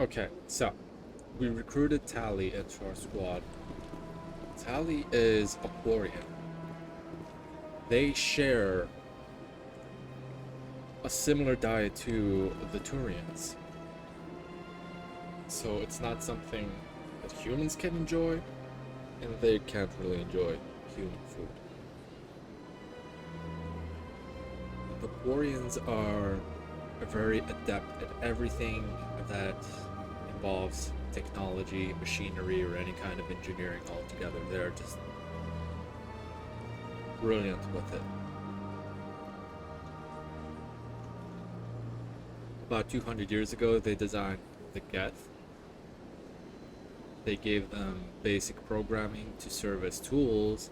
Okay, so we recruited Tally into our squad. Tally is a Quarian. They share a similar diet to the Turians. So it's not something that humans can enjoy, and they can't really enjoy human food. The Quarians are very adept at everything that involves technology, machinery, or any kind of engineering altogether. They're just brilliant with it. About 200 years ago, they designed the Geth. They gave them basic programming to serve as tools,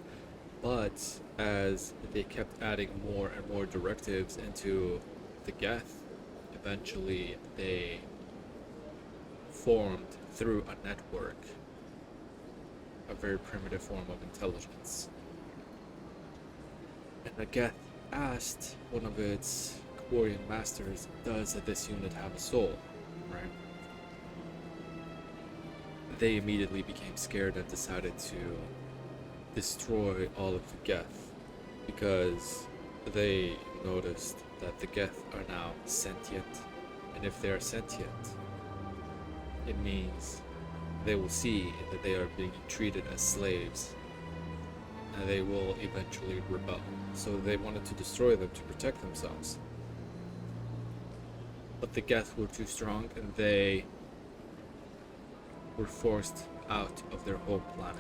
but as they kept adding more and more directives into the Geth, eventually they formed through a network a very primitive form of intelligence. And the Geth asked one of its Quarian masters, does this unit have a soul? Right? They immediately became scared and decided to destroy all of the Geth, because they noticed that the Geth are now sentient, and if they are sentient, it means they will see that they are being treated as slaves, and they will eventually rebel. So they wanted to destroy them to protect themselves. But the Geth were too strong, and they were forced out of their home planet.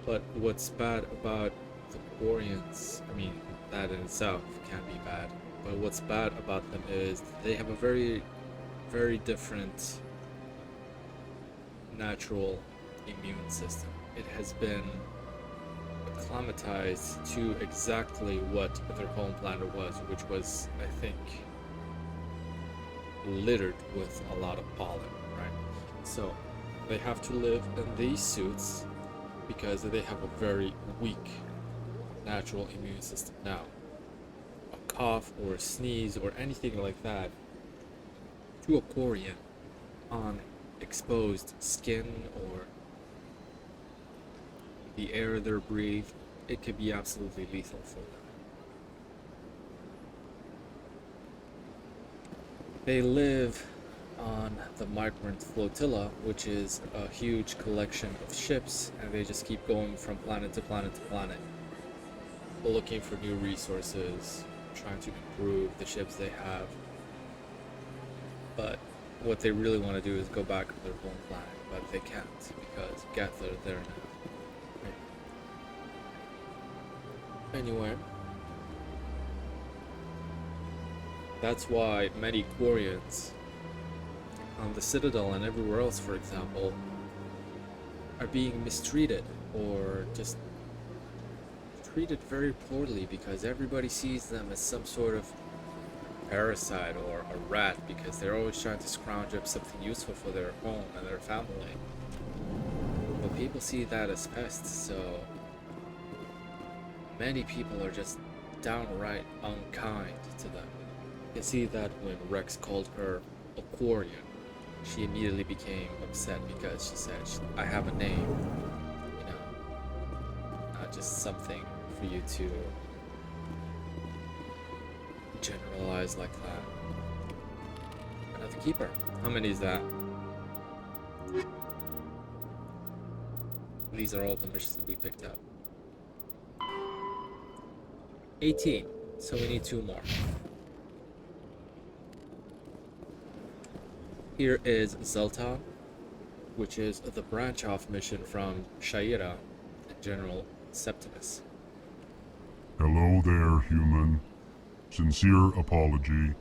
But what's bad about the Quarians, I mean, that in itself can be bad, but what's bad about them is they have a very, very different natural immune system. It has been acclimatized to exactly what their home planet was, which was, I think, littered with a lot of pollen, right? So they have to live in these suits because they have a very weak natural immune system. Now, a cough or a sneeze or anything like that to a Quarian on exposed skin or the air they breathe, it could be absolutely lethal for them. They live on the Migrant Flotilla, which is a huge collection of ships, and they just keep going from planet to planet to planet, looking for new resources, trying to improve the ships they have. But what they really want to do is go back to their home planet, but they can't because Geth are there now. Anyway, that's why many Quarians on the Citadel and everywhere else, for example, are being mistreated or just treated very poorly because everybody sees them as some sort of parasite or a rat because they're always trying to scrounge up something useful for their home and their family. But people see that as pests, so many people are just downright unkind to them. You can see that when Rex called her a Quarian, she immediately became upset because she said, I have a name, you know, not just something for you to generalize like that. Another keeper. How many is that? These are all the missions we picked up. 18, so we need 2 more. Here is Zelta, which is the branch-off mission from Shaira and General Septimus. Hello there, human. Sincere apology,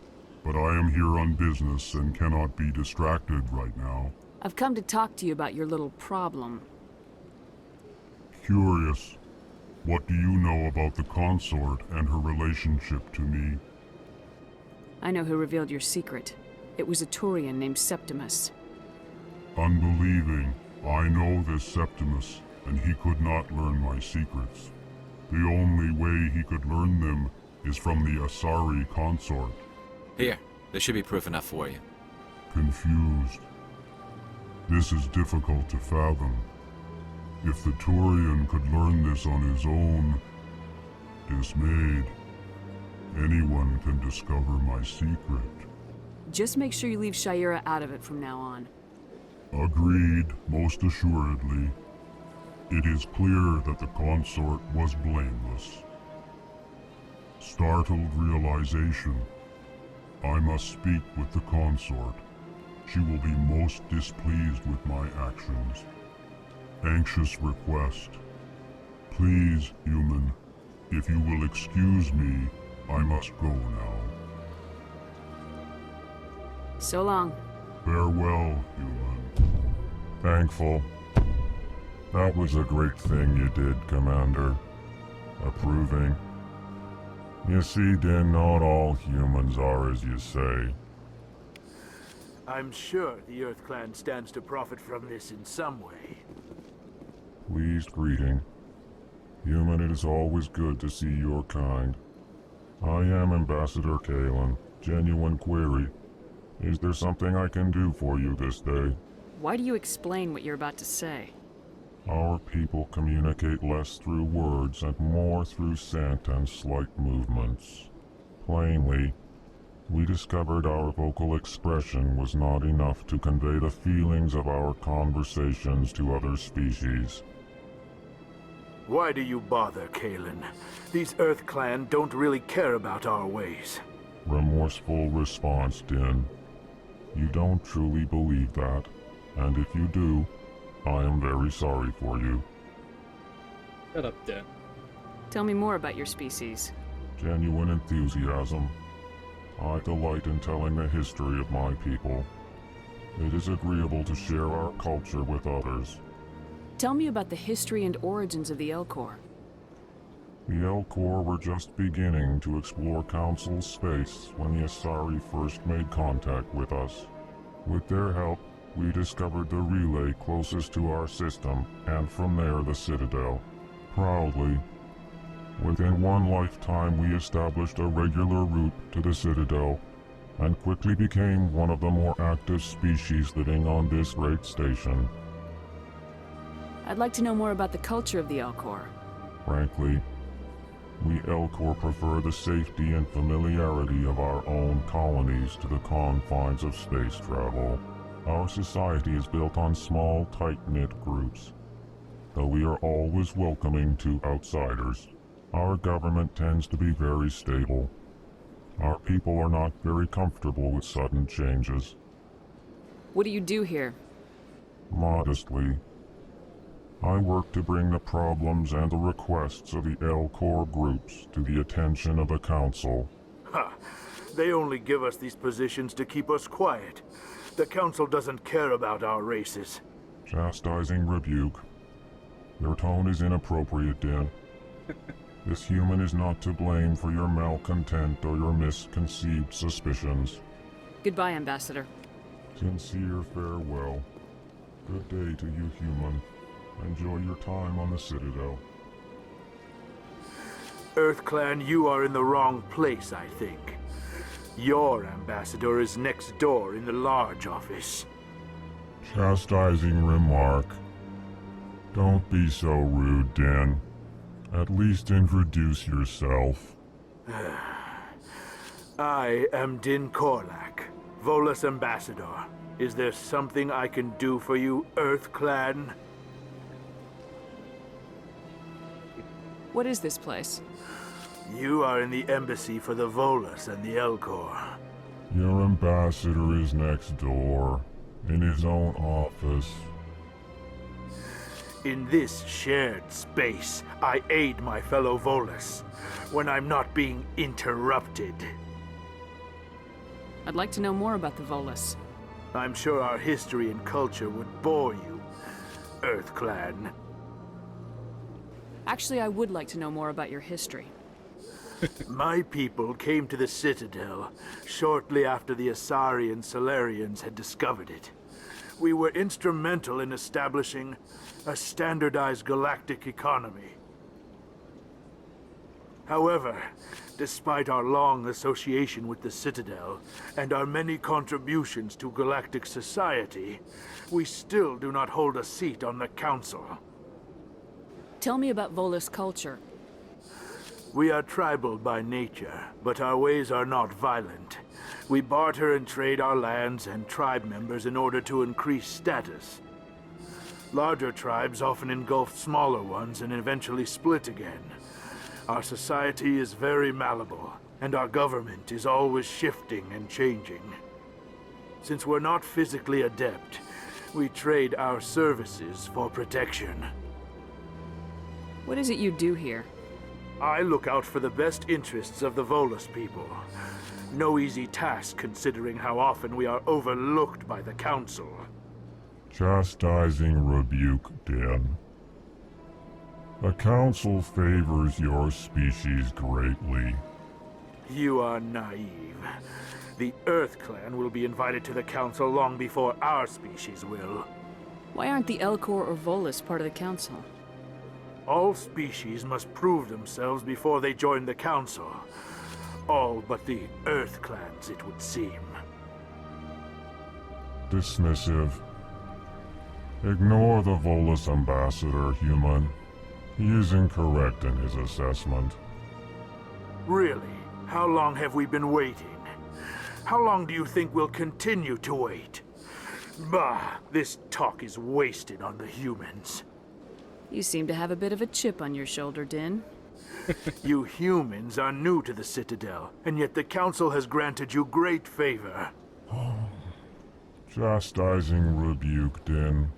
but I am here on business and cannot be distracted right now. I've come to talk to you about your little problem. Curious, what do you know about the consort and her relationship to me? I know who revealed your secret. It was a Turian named Septimus. Unbelieving, I know this Septimus, and he could not learn my secrets. The only way he could learn them is from the Asari consort. Here, There should be proof enough for you. Confused. This is difficult to fathom. If the Turian could learn this on his own, dismayed, anyone can discover my secret. Just make sure you leave Shaira out of it from now on. Agreed, most assuredly. It is clear that the consort was blameless. Startled realization. I must speak with the consort. She will be most displeased with my actions. Anxious request. Please, human, if you will excuse me, I must go now. So long. Farewell, human. Thankful. That was a great thing you did, Commander. Approving. You see, Din, not all humans are as you say. I'm sure the Earth Clan stands to profit from this in some way. Pleased greeting. Human, it is always good to see your kind. I am Ambassador Kalen. Genuine query. Is there something I can do for you this day? Why do you explain what you're about to say? Our people communicate less through words and more through scent and slight movements. Plainly, we discovered our vocal expression was not enough to convey the feelings of our conversations to other species. Why do you bother, Kalen? These Earth Clan don't really care about our ways. Remorseful response, Din. You don't truly believe that, and if you do, I am very sorry for you. Shut up, Dan. Tell me more about your species. Genuine enthusiasm. I delight in telling the history of my people. It is agreeable to share our culture with others. Tell me about the history and origins of the Elcor. The Elcor were just beginning to explore Council's space when the Asari first made contact with us. With their help, we discovered the relay closest to our system, and from there the Citadel. Proudly, within one lifetime we established a regular route to the Citadel, and quickly became one of the more active species living on this great station. I'd like to know more about the culture of the Elcor. Frankly, we Elcor prefer the safety and familiarity of our own colonies to the confines of space travel. Our society is built on small, tight-knit groups, though we are always welcoming to outsiders. Our government tends to be very stable. Our people are not very comfortable with sudden changes. What do you do here? Modestly, I work to bring the problems and the requests of the Elcor groups to the attention of the Council. Ha! They only give us these positions to keep us quiet. The Council doesn't care about our races. Chastising rebuke. Your tone is inappropriate, Din. This human is not to blame for your malcontent or your misconceived suspicions. Goodbye, Ambassador. Sincere farewell. Good day to you, human. Enjoy your time on the Citadel. Earth Clan, you are in the wrong place, I think. Your ambassador is next door in the large office. Chastising remark. Don't be so rude, Din. At least introduce yourself. I am Din Korlak, Volus ambassador. Is there something I can do for you, Earth Clan? What is this place? You are in the embassy for the Volus and the Elcor. Your ambassador is next door, in his own office. In this shared space, I aid my fellow Volus when I'm not being interrupted. I'd like to know more about the Volus. I'm sure our history and culture would bore you, Earth Clan. Actually, I would like to know more about your history. My people came to the Citadel shortly after the Asari and Solarians had discovered it. We were instrumental in establishing a standardized galactic economy. However, despite our long association with the Citadel and our many contributions to galactic society, we still do not hold a seat on the Council. Tell me about Volus culture. We are tribal by nature, but our ways are not violent. We barter and trade our lands and tribe members in order to increase status. Larger tribes often engulf smaller ones and eventually split again. Our society is very malleable, and our government is always shifting and changing. Since we're not physically adept, we trade our services for protection. What is it you do here? I look out for the best interests of the Volus people. No easy task considering how often we are overlooked by the Council. Chastising rebuke, Den. The Council favors your species greatly. You are naive. The Earth Clan will be invited to the Council long before our species will. Why aren't the Elcor or Volus part of the Council? All species must prove themselves before they join the Council. All but the Earth Clans, it would seem. Dismissive. Ignore the Volus ambassador, human. He is incorrect in his assessment. Really? How long have we been waiting? How long do you think we'll continue to wait? Bah, this talk is wasted on the humans. You seem to have a bit of a chip on your shoulder, Din. You humans are new to the Citadel, and yet the Council has granted you great favor. Chastising rebuke, Din.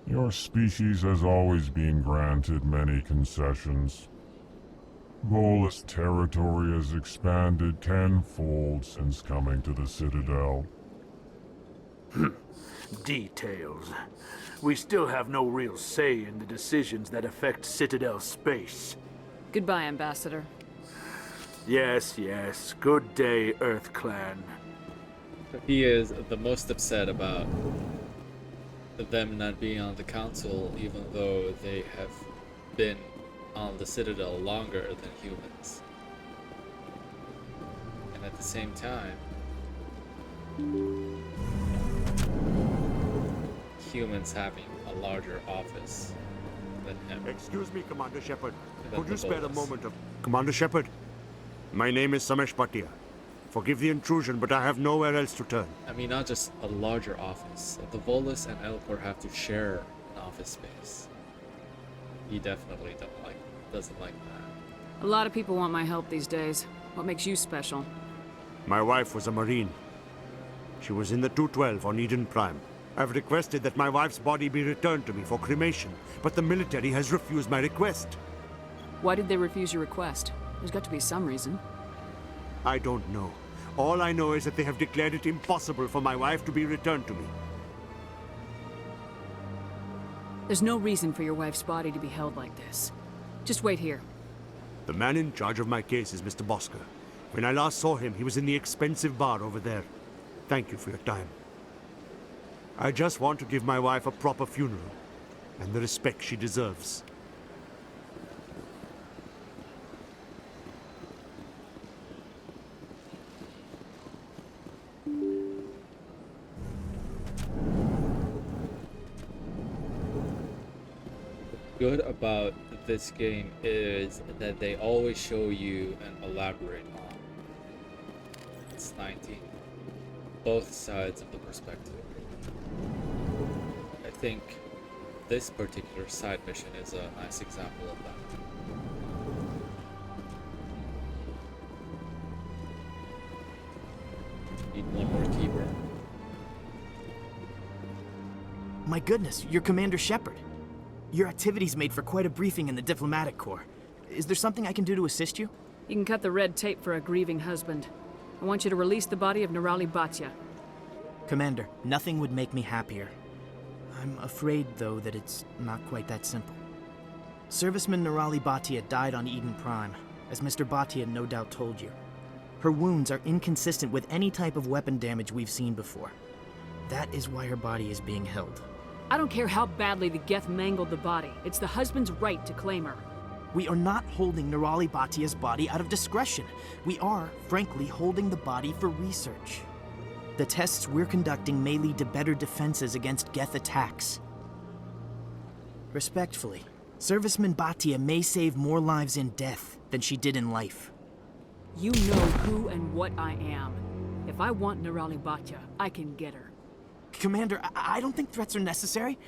Your species has always been granted many concessions. Volus territory has expanded tenfold since coming to the Citadel. Details. We still have no real say in the decisions that affect Citadel space. Goodbye, Ambassador. Yes, yes. Good day, Earth Clan. He is the most upset about them not being on the Council, even though they have been on the Citadel longer than humans. And at the same time, humans having a larger office than him. Excuse me, Commander Shepard. Than Could the you spare a Volus. moment of... Commander Shepard, my name is Samesh Bhatia. Forgive the intrusion, but I have nowhere else to turn. I mean, not just a larger office. The Volus and Elcor have to share an office space. He definitely doesn't like that. A lot of people want my help these days. What makes you special? My wife was a Marine. She was in the 212 on Eden Prime. I've requested that my wife's body be returned to me for cremation, but the military has refused my request. Why did they refuse your request? There's got to be some reason. I don't know. All I know is that they have declared it impossible for my wife to be returned to me. There's no reason for your wife's body to be held like this. Just wait here. The man in charge of my case is Mr. Bosker. When I last saw him, he was in the expensive bar over there. Thank you for your time. I just want to give my wife a proper funeral, and the respect she deserves. Good about this game is that they always show you and elaborate on. It's 19. Both sides of the perspective. I think this particular side mission is a nice example of that. Need one more keeper. My goodness, you're Commander Shepard. Your activities made for quite a briefing in the Diplomatic Corps. Is there something I can do to assist you? You can cut the red tape for a grieving husband. I want you to release the body of Nerali Bhatia. Commander, nothing would make me happier. I'm afraid, though, that it's not quite that simple. Serviceman Nerali Bhatia died on Eden Prime, as Mr. Bhatia no doubt told you. Her wounds are inconsistent with any type of weapon damage we've seen before. That is why her body is being held. I don't care how badly the Geth mangled the body. It's the husband's right to claim her. We are not holding Nerali Batia's body out of discretion. We are, frankly, holding the body for research. The tests we're conducting may lead to better defenses against Geth attacks. Respectfully, Serviceman Batia may save more lives in death than she did in life. You know who and what I am. If I want Nerali Batia, I can get her. Commander, I don't think threats are necessary.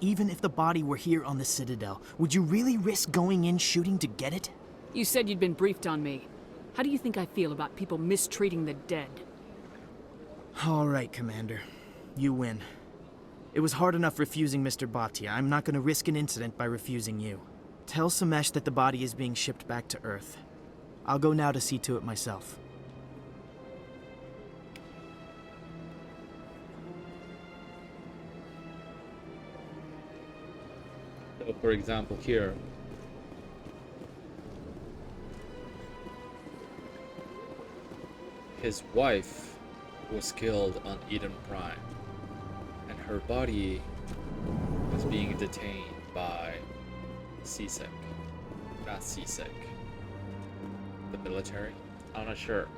Even if the body were here on the Citadel, would you really risk going in shooting to get it? You said you'd been briefed on me. How do you think I feel about people mistreating the dead? All right, Commander. You win. It was hard enough refusing Mr. Batia. I'm not going to risk an incident by refusing you. Tell Samesh that the body is being shipped back to Earth. I'll go now to see to it myself. So, for example, here, his wife was killed on Eden Prime, and her body was being detained by CSEC. Not CSEC. The military? I'm not sure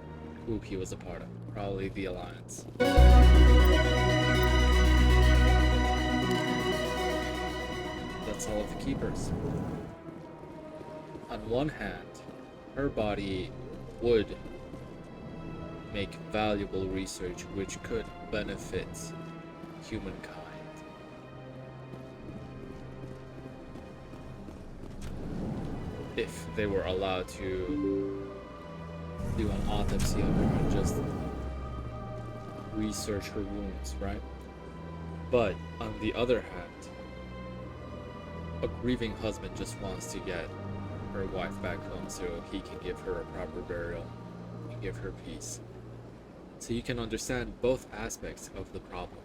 who he was a part of. Probably the Alliance. That's all of the Keepers. On one hand, her body would make valuable research which could benefit humankind. If they were allowed to do an autopsy of her and just research her wounds, right? But on the other hand, a grieving husband just wants to get her wife back home so he can give her a proper burial and give her peace. So you can understand both aspects of the problem.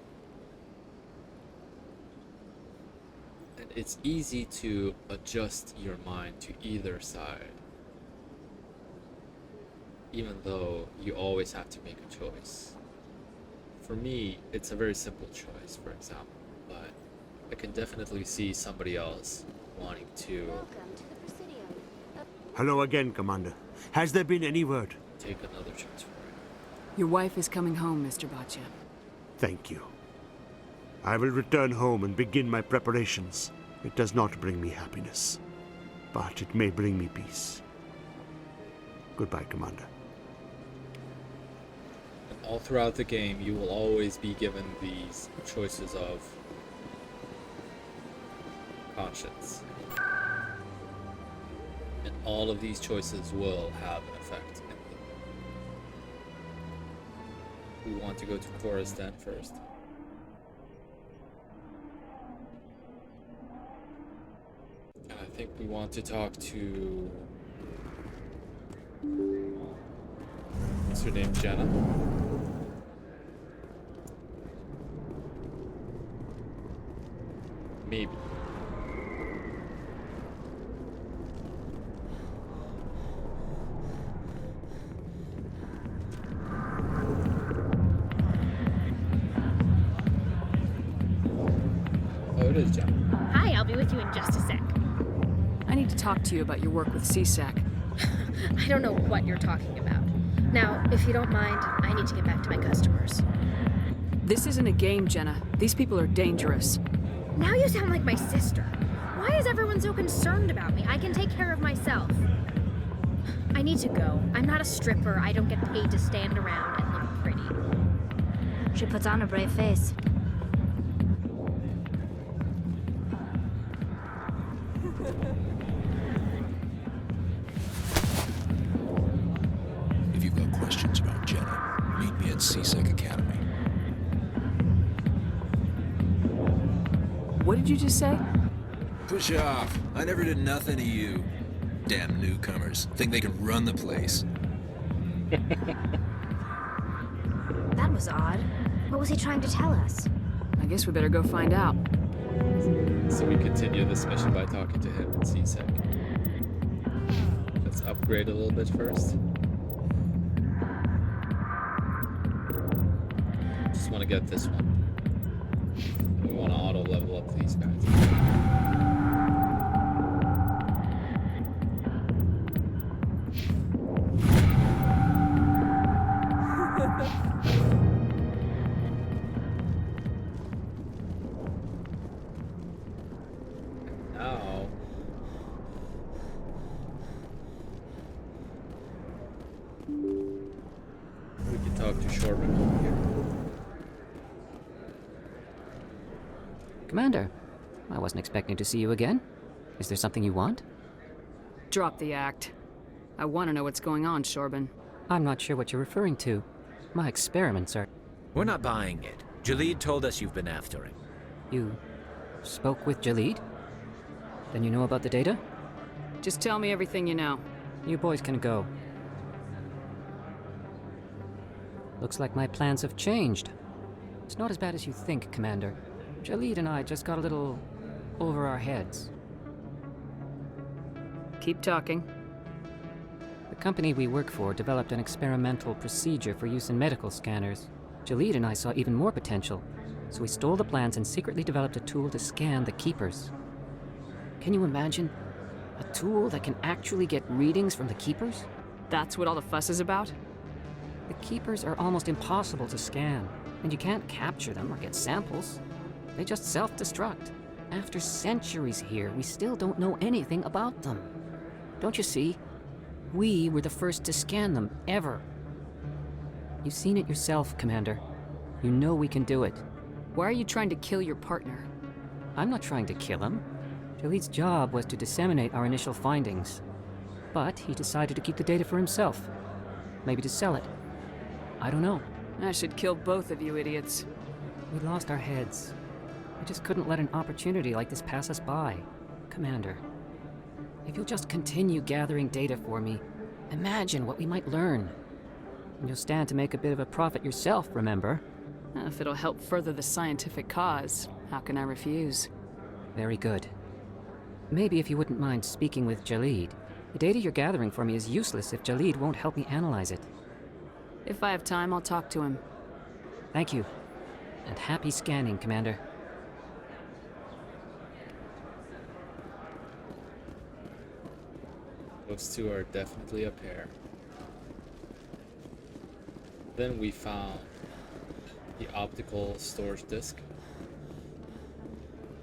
And it's easy to adjust your mind to either side, even though you always have to make a choice. For me, it's a very simple choice, for example, but I can definitely see somebody else wanting to Hello again, Commander. Has there been any word? take another chance for it. Your wife is coming home, Mr. Batia. Thank you. I will return home and begin my preparations. It does not bring me happiness, but it may bring me peace. Goodbye, Commander. And all throughout the game, you will always be given these choices of conscience. And all of these choices will have an effect. We want to go to Forest Den first. And I think we want to talk to... What's her name? Jenna? Maybe. Oh, it is Jenna. Hi, I'll be with you in just a sec. I need to talk to you about your work with CSAC. I don't know what you're talking about. Now, if you don't mind, I need to get back to my customers. This isn't a game, Jenna. These people are dangerous. Now you sound like my sister. Why is everyone so concerned about me? I can take care of myself. I need to go. I'm not a stripper. I don't get paid to stand around and look pretty. She puts on a brave face. If you've got questions about Jenna, meet me at CSEC Academy. What did you just say? Push off. I never did nothing to you. Damn newcomers. Think they can run the place. That was odd. What was he trying to tell us? I guess we better go find out. So we continue this mission by talking to him at CSEC. Let's upgrade a little bit first. Just want to get this one. We want to auto level up these guys. Commander, I wasn't expecting to see you again. Is there something you want? Drop the act. I want to know what's going on, Shorban. I'm not sure what you're referring to. My experiments are... We're not buying it. Jalid told us you've been after him. You spoke with Jalid? Then you know about the data? Just tell me everything you know. You boys can go. Looks like my plans have changed. It's not as bad as you think, Commander. Jalid and I just got a little over our heads. Keep talking. The company we work for developed an experimental procedure for use in medical scanners. Jalid and I saw even more potential, so we stole the plans and secretly developed a tool to scan the Keepers. Can you imagine? A tool that can actually get readings from the Keepers? That's what all the fuss is about? The Keepers are almost impossible to scan, and you can't capture them or get samples. They just self-destruct. After centuries here, we still don't know anything about them. Don't you see? We were the first to scan them, ever. You've seen it yourself, Commander. You know we can do it. Why are you trying to kill your partner? I'm not trying to kill him. Jalid's job was to disseminate our initial findings. But he decided to keep the data for himself. Maybe to sell it. I don't know. I should kill both of you idiots. We lost our heads. I just couldn't let an opportunity like this pass us by. Commander, if you'll just continue gathering data for me, imagine what we might learn. And you'll stand to make a bit of a profit yourself, remember? If it'll help further the scientific cause, how can I refuse? Very good. Maybe if you wouldn't mind speaking with Jalid. The data you're gathering for me is useless if Jalid won't help me analyze it. If I have time, I'll talk to him. Thank you. And happy scanning, Commander. Those two are definitely a pair. Then we found the optical storage disk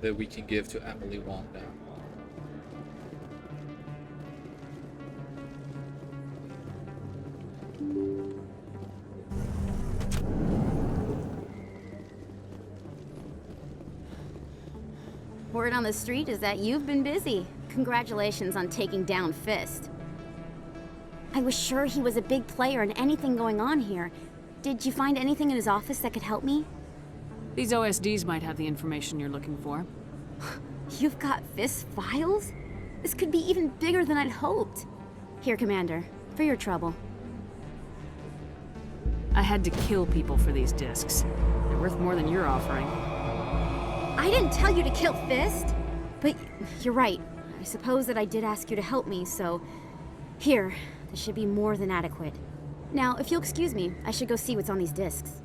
that we can give to ME1 now. Word on the street is that you've been busy. Congratulations on taking down Fist. I was sure he was a big player in anything going on here. Did you find anything in his office that could help me? These OSDs might have the information you're looking for. You've got Fist's files? This could be even bigger than I'd hoped. Here, Commander, for your trouble. I had to kill people for these discs. They're worth more than you're offering. I didn't tell you to kill Fist! But you're right. I suppose that I did ask you to help me, so... Here, this should be more than adequate. Now, if you'll excuse me, I should go see what's on these discs.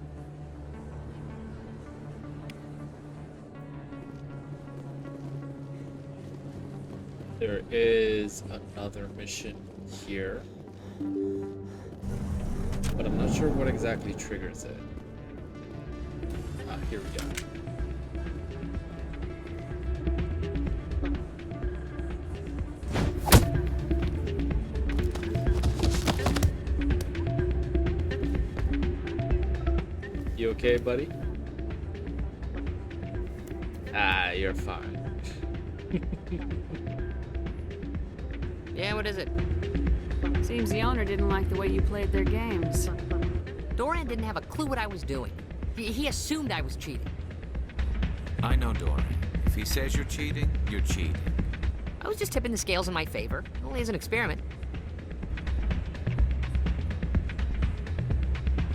There is another mission here, but I'm not sure what exactly triggers it. Here we go. You okay, buddy? You're fine. Yeah, what is it? Seems the owner didn't like the way you played their games. Doran didn't have a clue what I was doing. He assumed I was cheating. I know Doran. If he says you're cheating, you're cheating. I was just tipping the scales in my favor, only as an experiment.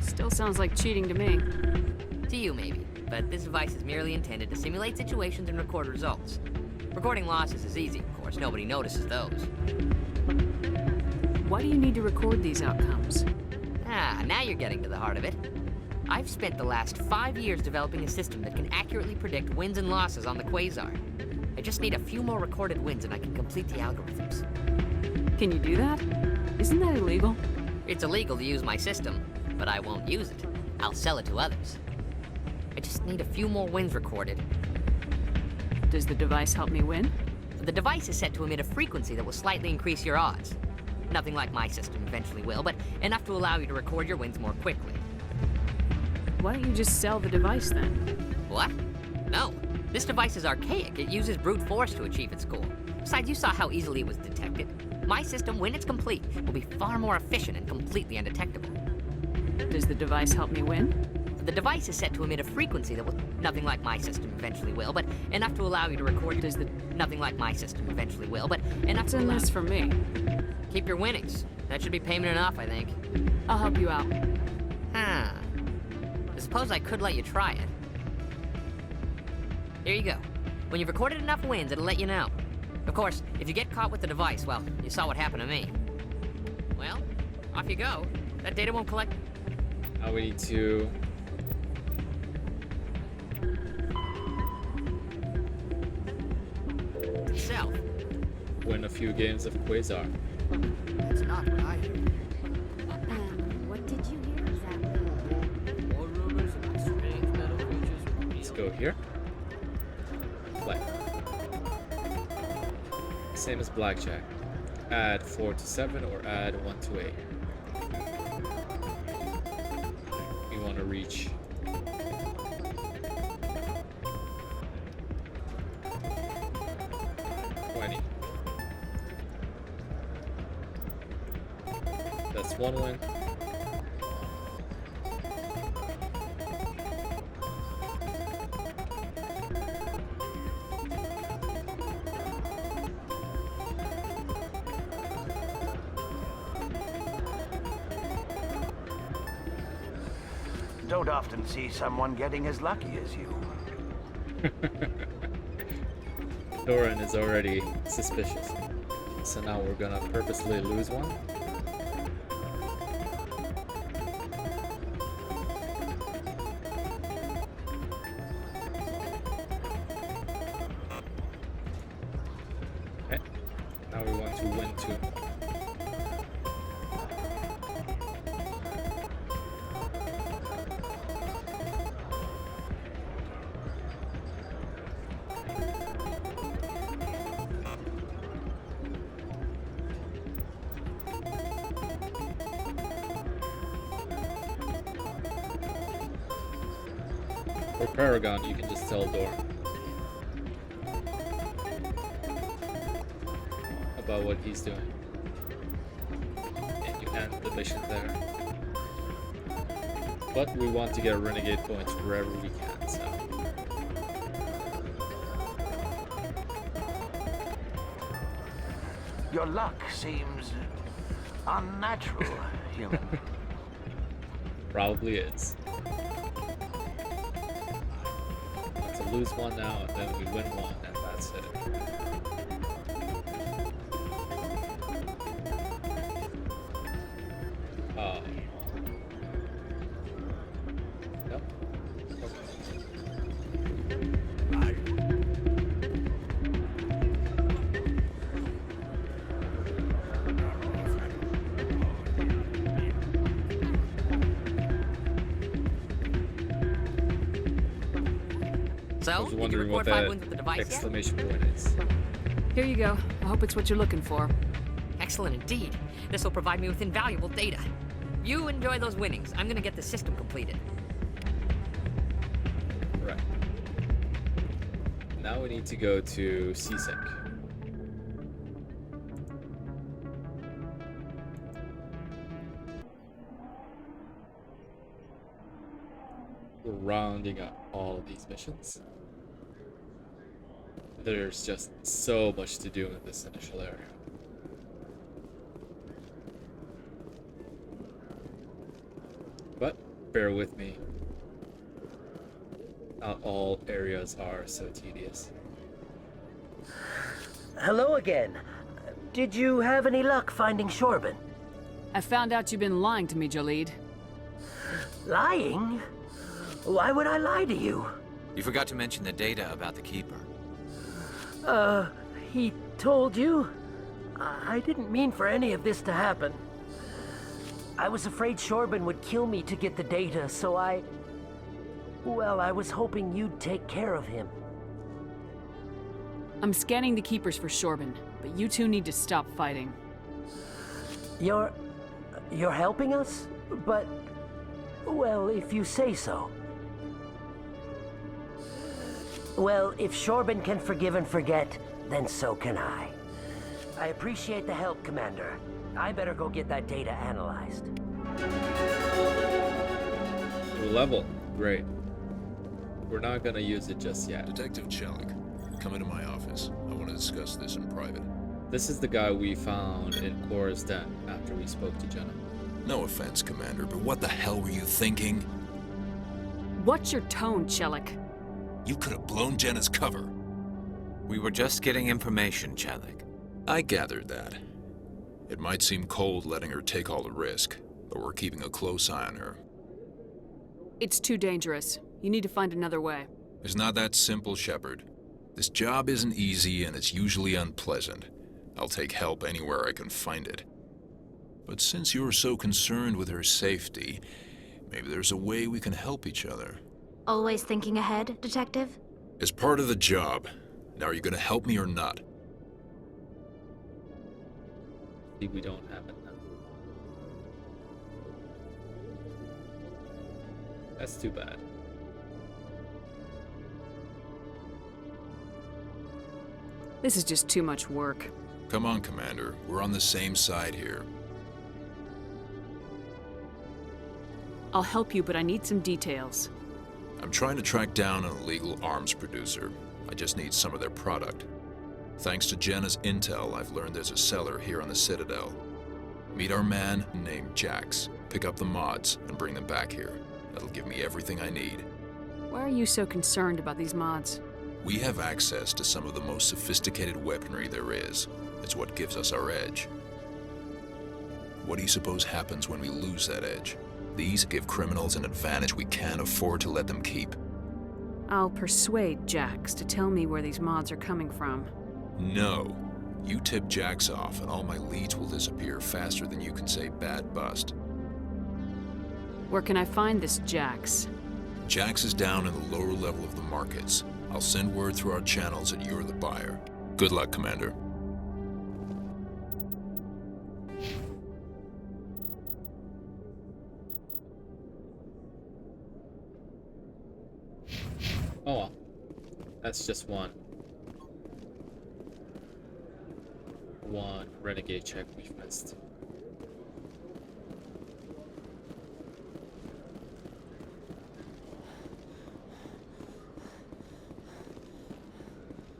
Still sounds like cheating to me. To you, maybe. But this device is merely intended to simulate situations and record results. Recording losses is easy, of course. Nobody notices those. Why do you need to record these outcomes? Now you're getting to the heart of it. I've spent the last 5 years developing a system that can accurately predict wins and losses on the Quasar. I just need a few more recorded wins and I can complete the algorithms. Can you do that? Isn't that illegal? It's illegal to use my system, but I won't use it. I'll sell it to others. I just need a few more wins recorded. Does the device help me win? The device is set to emit a frequency that will slightly increase your odds. Nothing like my system eventually will, but enough to allow you to record your wins more quickly. Why don't you just sell the device then? What? No. This device is archaic. It uses brute force to achieve its goal. Besides, you saw how easily it was detected. My system, when it's complete, will be far more efficient and completely undetectable. Does the device help me win? The device is set to emit a frequency that will... Nothing like my system eventually will, but enough to allow you to record... Does the... Nothing like my system eventually will, but enough to What's in allow... this for me? Keep your winnings. That should be payment enough, I think. I'll help you out. Huh. I suppose I could let you try it. Here you go. When you've recorded enough wins, it'll let you know. Of course, if you get caught with the device, well, you saw what happened to me. Well, off you go. That data won't collect... Now we need to... itself. win a few games of Quasar. That's not what I heard. What did you hear exactly? More rumors about strange metal creatures. Let's go here. Play. Same as blackjack. Add 4 to 7 or add 1 to 8. We want to reach 20. That's 1 win. Don't often see someone getting as lucky as you. Doran is already suspicious. So now we're gonna purposely lose one. Okay. Now we want to win 2. For Paragon, you can just tell Doran about what he's doing. And you end the mission there. But we want to get Renegade points wherever we can, so... Your luck seems unnatural, human. Probably is. To lose one now, and then we win one, and that's it. Oh. Nope. So, I was did you wondering what record 5 that wins with the device yet? exclamation point is. Here you go. I hope it's what you're looking for. Excellent indeed. This will provide me with invaluable data. You enjoy those winnings. I'm gonna get the system completed. Right. Now we need to go to Seasick. We're rounding up all of these missions. There's just so much to do in this initial area. But bear with me. Not all areas are so tedious. Hello again. Did you have any luck finding Shorban? I found out you've been lying to me, Jaleed. Lying? Why would I lie to you? You forgot to mention the data about the Keeper. He told you? I didn't mean for any of this to happen. I was afraid Shorban would kill me to get the data, so well, I was hoping you'd take care of him. I'm scanning the Keepers for Shorban, but you two need to stop fighting. You're helping us? But, well, if you say so. Well, if Shorben can forgive and forget, then so can I. I appreciate the help, Commander. I better go get that data analyzed. New level. Great. We're not gonna use it just yet. Detective Chelik, come into my office. I want to discuss this in private. This is the guy we found in Cora's den after we spoke to Jenna. No offense, Commander, but what the hell were you thinking? What's your tone, Chelik? You could have blown Jenna's cover. We were just getting information, Chelik. I gathered that. It might seem cold letting her take all the risk, but we're keeping a close eye on her. It's too dangerous. You need to find another way. It's not that simple, Shepard. This job isn't easy and it's usually unpleasant. I'll take help anywhere I can find it. But since you're so concerned with her safety, maybe there's a way we can help each other. Always thinking ahead, Detective? It's part of the job. Now, are you gonna help me or not? See, we don't have it now. That's too bad. This is just too much work. Come on, Commander. We're on the same side here. I'll help you, but I need some details. I'm trying to track down an illegal arms producer. I just need some of their product. Thanks to Jenna's intel, I've learned there's a seller here on the Citadel. Meet our man named Jax. Pick up the mods and bring them back here. That'll give me everything I need. Why are you so concerned about these mods? We have access to some of the most sophisticated weaponry there is. It's what gives us our edge. What do you suppose happens when we lose that edge? These give criminals an advantage we can't afford to let them keep. I'll persuade Jax to tell me where these mods are coming from. No. You tip Jax off and all my leads will disappear faster than you can say bad bust. Where can I find this Jax? Jax is down in the lower level of the markets. I'll send word through our channels that you're the buyer. Good luck, Commander. Oh well. That's just one Renegade check we missed.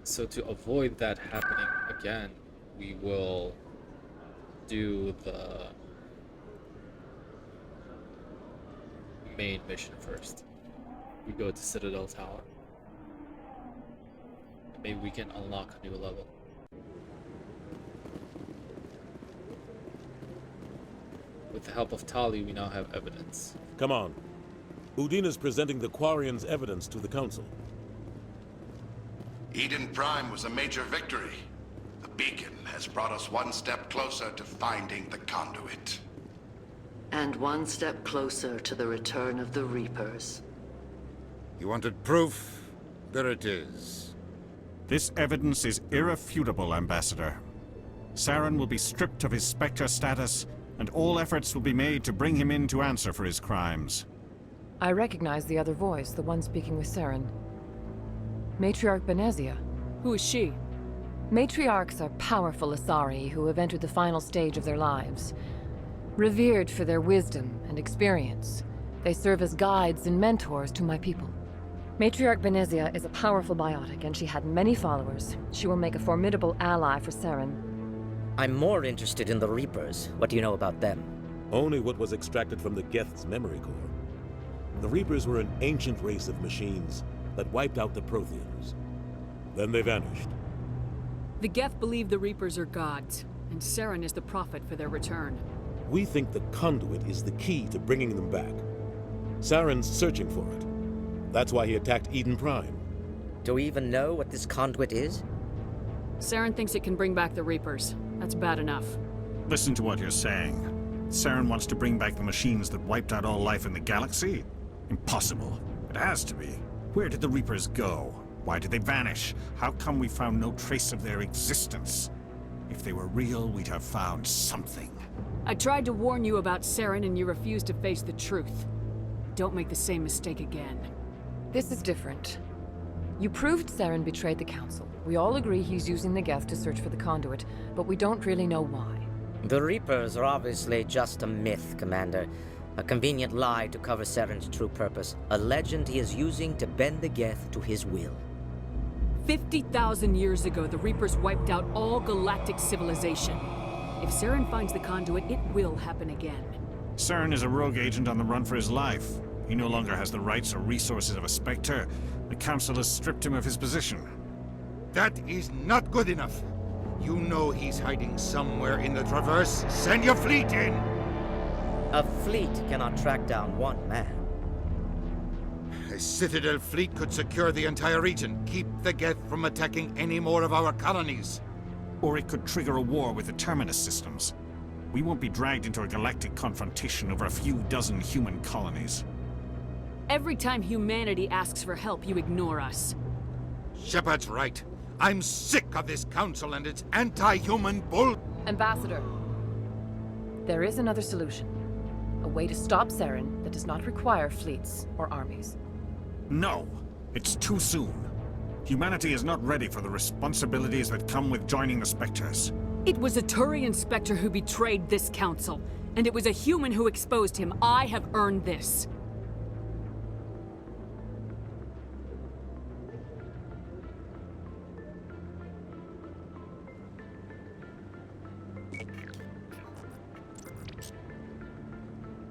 So to avoid that happening again, we will do the main mission first. We go to Citadel Tower. Maybe we can unlock a new level. With the help of Tali, we now have evidence. Come on. Udina's presenting the Quarians' evidence to the Council. Eden Prime was a major victory. The beacon has brought us one step closer to finding the conduit. And one step closer to the return of the Reapers. You wanted proof? There it is. This evidence is irrefutable, Ambassador. Saren will be stripped of his Spectre status, and all efforts will be made to bring him in to answer for his crimes. I recognize the other voice, the one speaking with Saren. Matriarch Benezia. Who is she? Matriarchs are powerful Asari who have entered the final stage of their lives. Revered for their wisdom and experience, they serve as guides and mentors to my people. Matriarch Benezia is a powerful biotic, and she had many followers. She will make a formidable ally for Saren. I'm more interested in the Reapers. What do you know about them? Only what was extracted from the Geth's memory core. The Reapers were an ancient race of machines that wiped out the Protheans. Then they vanished. The Geth believe the Reapers are gods, and Saren is the prophet for their return. We think the conduit is the key to bringing them back. Saren's searching for it. That's why he attacked Eden Prime. Do we even know what this conduit is? Saren thinks it can bring back the Reapers. That's bad enough. Listen to what you're saying. Saren wants to bring back the machines that wiped out all life in the galaxy? Impossible. It has to be. Where did the Reapers go? Why did they vanish? How come we found no trace of their existence? If they were real, we'd have found something. I tried to warn you about Saren, and you refused to face the truth. Don't make the same mistake again. This is different. You proved Saren betrayed the Council. We all agree he's using the Geth to search for the conduit, but we don't really know why. The Reapers are obviously just a myth, Commander. A convenient lie to cover Saren's true purpose. A legend he is using to bend the Geth to his will. 50,000 years ago, the Reapers wiped out all galactic civilization. If Saren finds the conduit, it will happen again. Saren is a rogue agent on the run for his life. He no longer has the rights or resources of a Spectre. The Council has stripped him of his position. That is not good enough. You know he's hiding somewhere in the Traverse. Send your fleet in! A fleet cannot track down one man. A Citadel fleet could secure the entire region, keep the Geth from attacking any more of our colonies. Or it could trigger a war with the Terminus systems. We won't be dragged into a galactic confrontation over a few dozen human colonies. Every time humanity asks for help, you ignore us. Shepard's right. I'm sick of this council and its anti-human bull... Ambassador, there is another solution. A way to stop Saren that does not require fleets or armies. No! It's too soon. Humanity is not ready for the responsibilities that come with joining the Spectres. It was a Turian Spectre who betrayed this council, and it was a human who exposed him. I have earned this.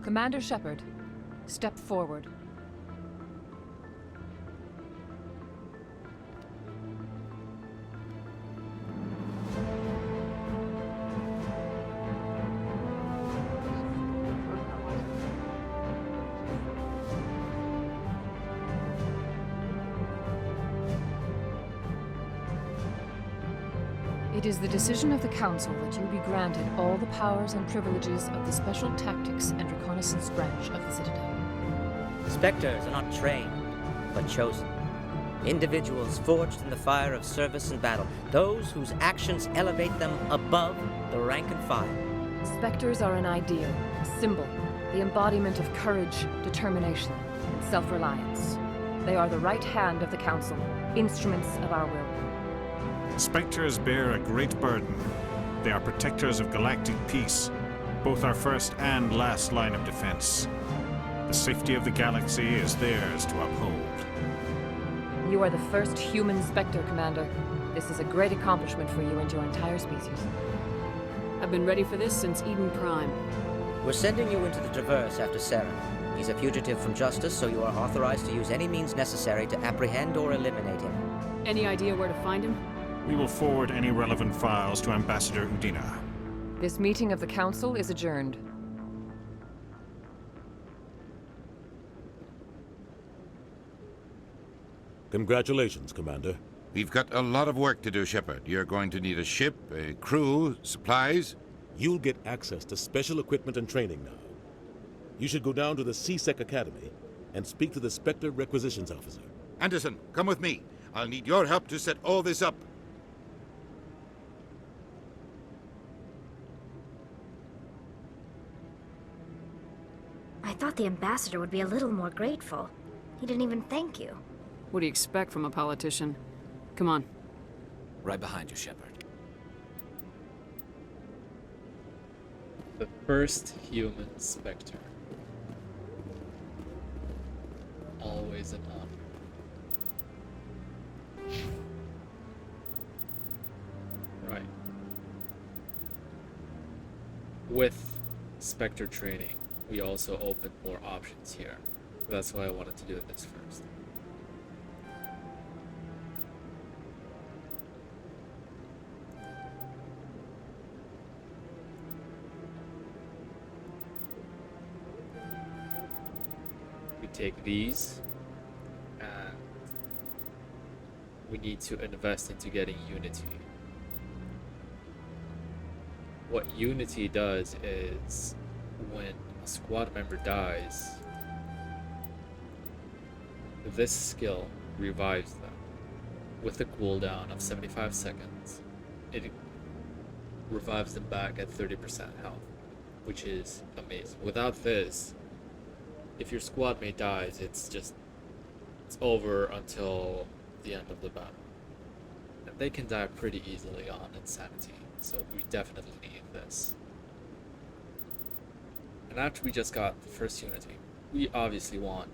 Commander Shepard, step forward. It is the decision of the Council that you be granted all the powers and privileges of the Special Tactics and Reconnaissance branch of the Citadel. Spectres are not trained, but chosen. Individuals forged in the fire of service and battle. Those whose actions elevate them above the rank and file. Spectres are an ideal, a symbol, the embodiment of courage, determination, and self-reliance. They are the right hand of the Council, instruments of our will. Spectres bear a great burden. They are protectors of galactic peace, both our first and last line of defense. The safety of the galaxy is theirs to uphold. You are the first human Spectre, Commander. This is a great accomplishment for you and your entire species. I've been ready for this since Eden Prime. We're sending you into the Traverse after Saren. He's a fugitive from justice, so you are authorized to use any means necessary to apprehend or eliminate him. Any idea where to find him? We will forward any relevant files to Ambassador Udina. This meeting of the Council is adjourned. Congratulations, Commander. We've got a lot of work to do, Shepard. You're going to need a ship, a crew, supplies. You'll get access to special equipment and training now. You should go down to the C-Sec Academy and speak to the Spectre Requisitions Officer. Anderson, come with me. I'll need your help to set all this up. I thought the ambassador would be a little more grateful. He didn't even thank you. What do you expect from a politician? Come on. Right behind you, Shepard. The first human Spectre. Always an honor. Right. With Spectre training, we also open more options here. That's why I wanted to do this first. We take these, and we need to invest into getting Unity. What Unity does is, when a squad member dies, this skill revives them with a cooldown of 75 seconds. It revives them back at 30% health, which is amazing. Without this, if your squad mate dies, it's over until the end of the battle. And they can die pretty easily on insanity, so we definitely need this. And after we just got the first unity, we obviously want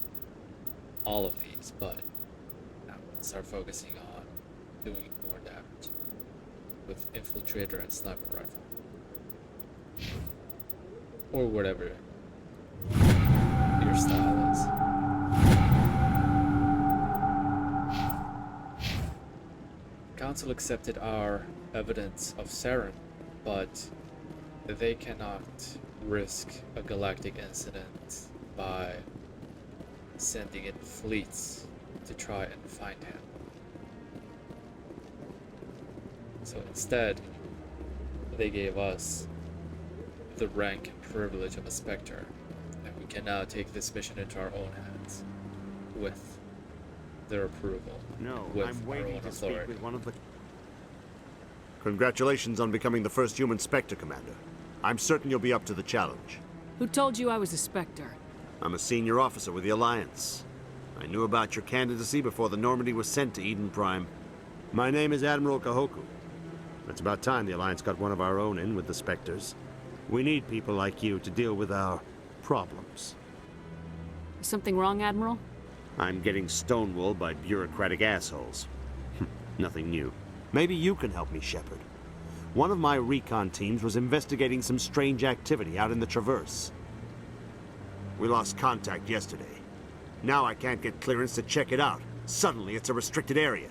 all of these, but now we'll start focusing on doing more damage with infiltrator and sniper rifle. Or whatever your style is. Council accepted our evidence of Saren, but they cannot risk a galactic incident by sending in fleets to try and find him. So instead, they gave us the rank and privilege of a Spectre, and we can now take this mission into our own hands with their approval. No, with I'm our waiting own to speak authority. with one of the... Congratulations on becoming the first human Spectre, Commander. I'm certain you'll be up to the challenge. Who told you I was a Spectre? I'm a senior officer with the Alliance. I knew about your candidacy before the Normandy was sent to Eden Prime. My name is Admiral Kahoku. It's about time the Alliance got one of our own in with the Spectres. We need people like you to deal with our problems. Is something wrong, Admiral? I'm getting stonewalled by bureaucratic assholes. Nothing new. Maybe you can help me, Shepard. One of my recon teams was investigating some strange activity out in the Traverse. We lost contact yesterday. Now I can't get clearance to check it out. Suddenly it's a restricted area.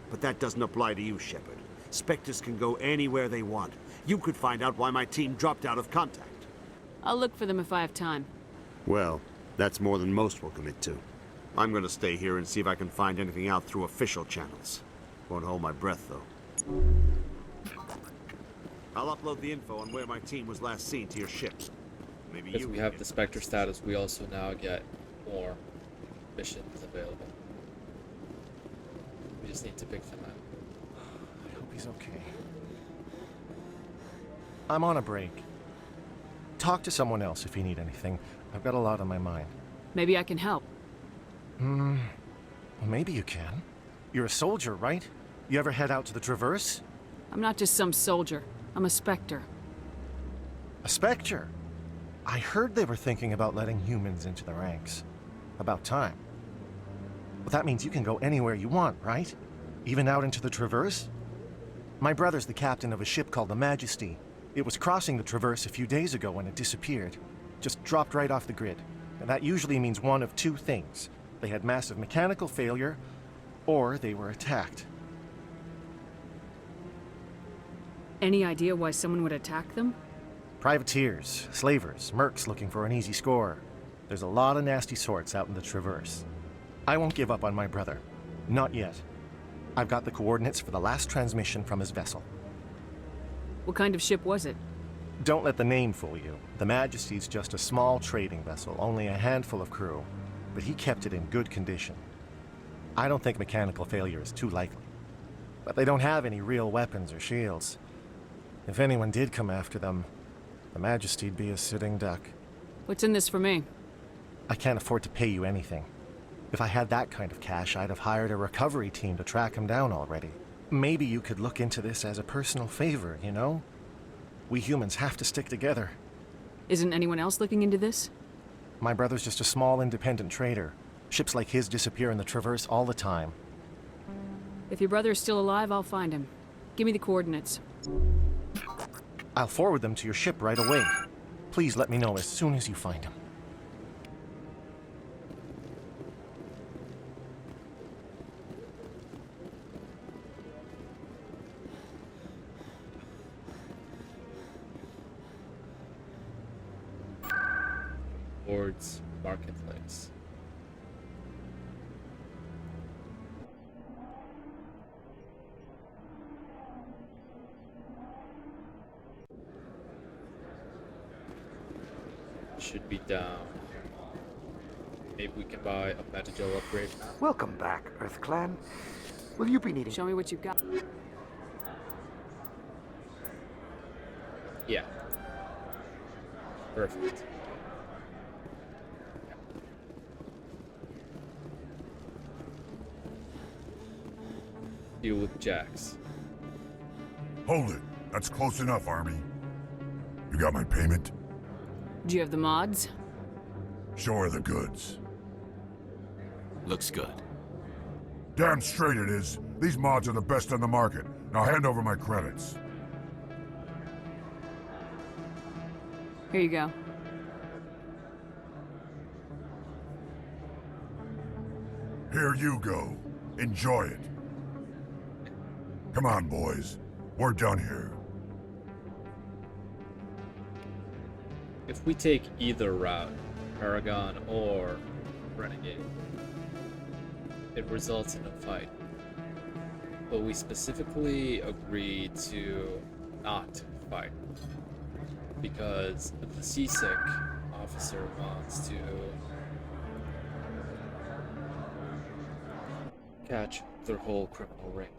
But that doesn't apply to you, Shepard. Spectres can go anywhere they want. You could find out why my team dropped out of contact. I'll look for them if I have time. Well, that's more than most will commit to. I'm gonna stay here and see if I can find anything out through official channels. Won't hold my breath, though. I'll upload the info on where my team was last seen to your ship. Maybe Because you we can have get the Spectre status, we also now get more missions available. We just need to pick them out. I hope he's okay. I'm on a break. Talk to someone else if you need anything. I've got a lot on my mind. Maybe I can help. Well, maybe you can. You're a soldier, right? You ever head out to the Traverse? I'm not just some soldier. I'm a Spectre. A Spectre? I heard they were thinking about letting humans into the ranks. About time. Well, that means you can go anywhere you want, right? Even out into the Traverse? My brother's the captain of a ship called the Majesty. It was crossing the Traverse a few days ago when it disappeared. Just dropped right off the grid. And that usually means one of two things. They had massive mechanical failure, or they were attacked. Any idea why someone would attack them? Privateers, slavers, mercs looking for an easy score. There's a lot of nasty sorts out in the Traverse. I won't give up on my brother. Not yet. I've got the coordinates for the last transmission from his vessel. What kind of ship was it? Don't let the name fool you. The Majesty's just a small trading vessel, only a handful of crew. But he kept it in good condition. I don't think mechanical failure is too likely. But they don't have any real weapons or shields. If anyone did come after them, the Majesty'd be a sitting duck. What's in this for me? I can't afford to pay you anything. If I had that kind of cash, I'd have hired a recovery team to track him down already. Maybe you could look into this as a personal favor, you know? We humans have to stick together. Isn't anyone else looking into this? My brother's just a small independent trader. Ships like his disappear in the Traverse all the time. If your brother is still alive, I'll find him. Give me the coordinates. I'll forward them to your ship right away. Please let me know as soon as you find him. Towards Marketplace. Should be down. Maybe we can buy a Metagel upgrade now. Welcome back, Earth Clan. Will you be needing... Show me what you've got. Yeah. Perfect. deal with Jax. Hold it. That's close enough, Army. You got my payment? Do you have the mods? Show her the goods. Looks good. Damn straight it is. These mods are the best on the market. Now hand over my credits. Here you go. Here you go. Enjoy it. Come on, boys. We're done here. If we take either route, Paragon or Renegade, it results in a fight. But we specifically agreed to not fight because the seasick officer wants to catch their whole criminal ring.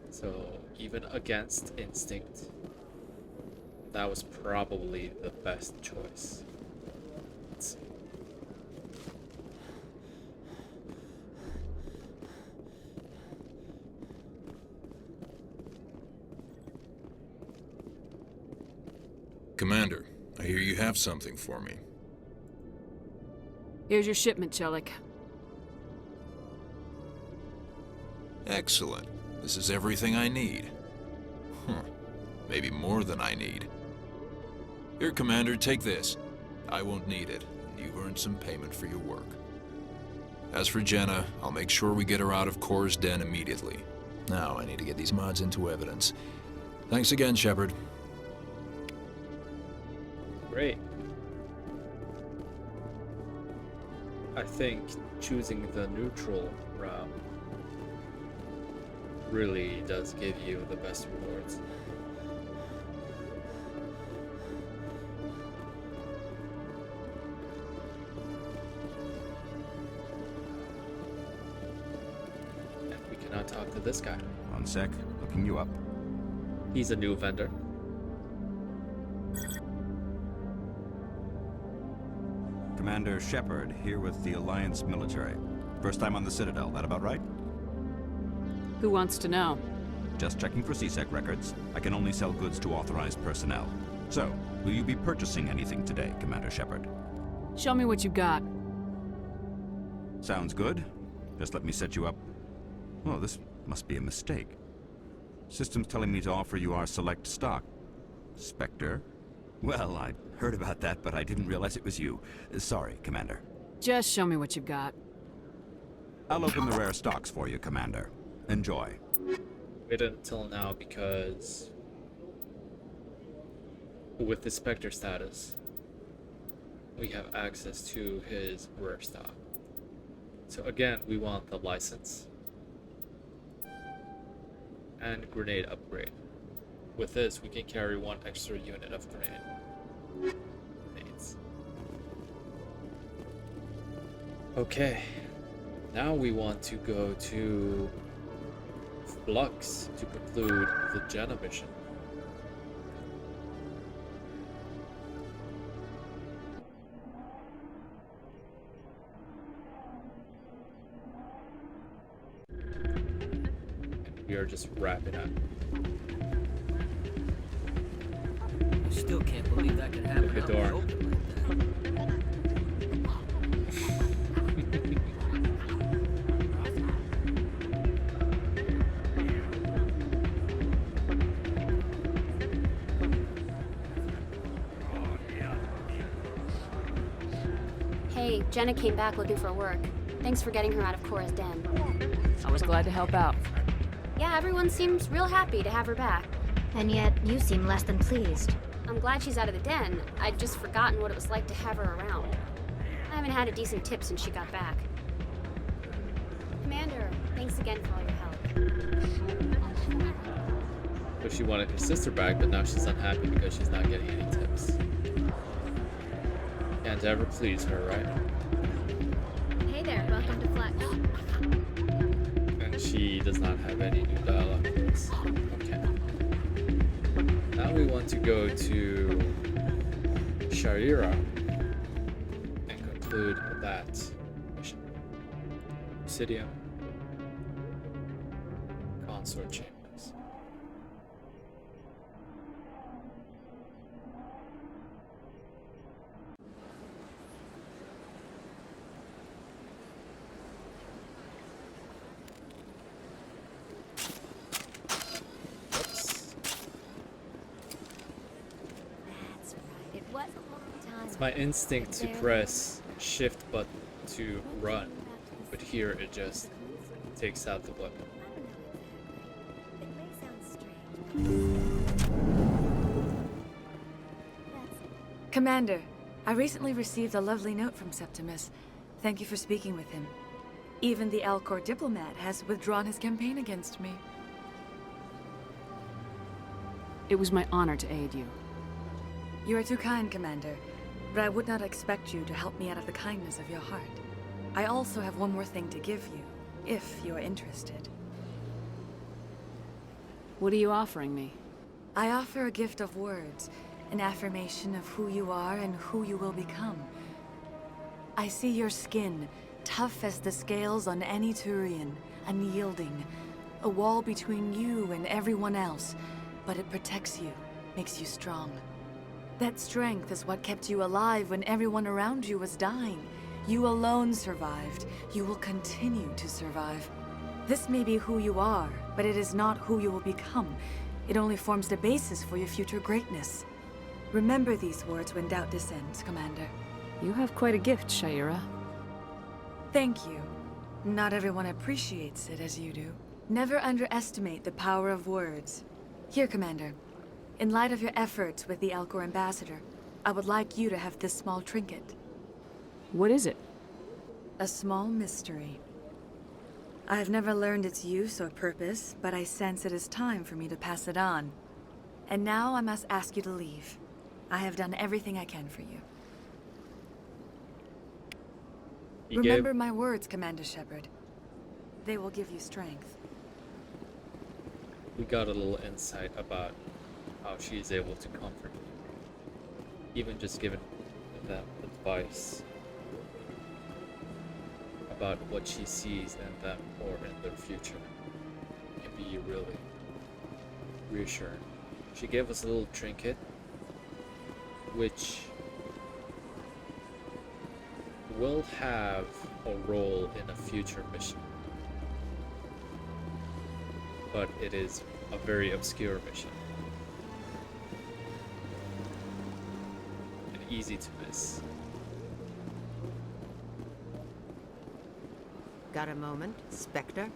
So even against instinct, that was probably the best choice. Let's see. Commander, I hear you have something for me. Here's your shipment, Chelik. Excellent. This is everything I need. Maybe more than I need. Here, Commander, take this. I won't need it. You've earned some payment for your work. As for Jenna, I'll make sure we get her out of Kor's den immediately. Now, I need to get these mods into evidence. Thanks again, Shepard. Great. I think choosing the neutral route really does give you the best rewards. And we cannot talk to this guy. One sec, looking you up. He's a new vendor. Commander Shepard, here with the Alliance military. First time on the Citadel, that about right? Who wants to know? Just checking for CSEC records. I can only sell goods to authorized personnel. So, will you be purchasing anything today, Commander Shepard? Show me what you got. Sounds good. Just let me set you up. Oh, this must be a mistake. System's telling me to offer you our select stock. Spectre? Well, I heard about that, but I didn't realize it was you. Sorry, Commander. Just show me what you've got. I'll open the rare stocks for you, Commander. Enjoy. Wait until now because with the Spectre status, we have access to his rare stock. So again, we want the license and grenade upgrade. With this, we can carry one extra unit of grenades. Okay, now we want to go to Flux to conclude the Jenna mission. And we are just wrapping up. I still can't believe that could happen. The door. Hey, Jenna came back looking for work. Thanks for getting her out of Cora's den. I was glad to help out. Yeah, everyone seems real happy to have her back. And yet, you seem less than pleased. I'm glad she's out of the den. I'd just forgotten what it was like to have her around. I haven't had a decent tip since she got back. Commander, thanks again for all your help. So she wanted her sister back, but now she's unhappy because she's not getting any tips. Can't ever please her, right? Hey there, welcome to Flux. And she does not have any new dialogue for us. Okay. Now we want to go to Sharira and conclude that mission. obsidian. Consort chambers. Oops. That's right. It was a long time. It's my instinct to press shift button to run, but here it just takes out the weapon. Commander, I recently received a lovely note from Septimus. Thank you for speaking with him. Even the Alcor diplomat has withdrawn his campaign against me. It was my honor to aid you. You are too kind, Commander, but I would not expect you to help me out of the kindness of your heart. I also have one more thing to give you, if you are interested. What are you offering me? I offer a gift of words, an affirmation of who you are and who you will become. I see your skin, tough as the scales on any Turian, unyielding, a wall between you and everyone else, but it protects you, makes you strong. That strength is what kept you alive when everyone around you was dying. You alone survived. You will continue to survive. This may be who you are, but it is not who you will become. It only forms the basis for your future greatness. Remember these words when doubt descends, Commander. You have quite a gift, Shaira. Thank you. Not everyone appreciates it as you do. Never underestimate the power of words. Here, Commander. In light of your efforts with the Alcor ambassador, I would like you to have this small trinket. What is it? A small mystery. I have never learned its use or purpose, but I sense it is time for me to pass it on. And now I must ask you to leave. I have done everything I can for you. Remember my words, Commander Shepard. They will give you strength. We got a little insight about how she is able to comfort me. Even just giving them advice about what she sees in them or in their future can be really reassuring. She gave us a little trinket, which will have a role in a future mission, but it is a very obscure mission and easy to miss. Got a moment, Spectre?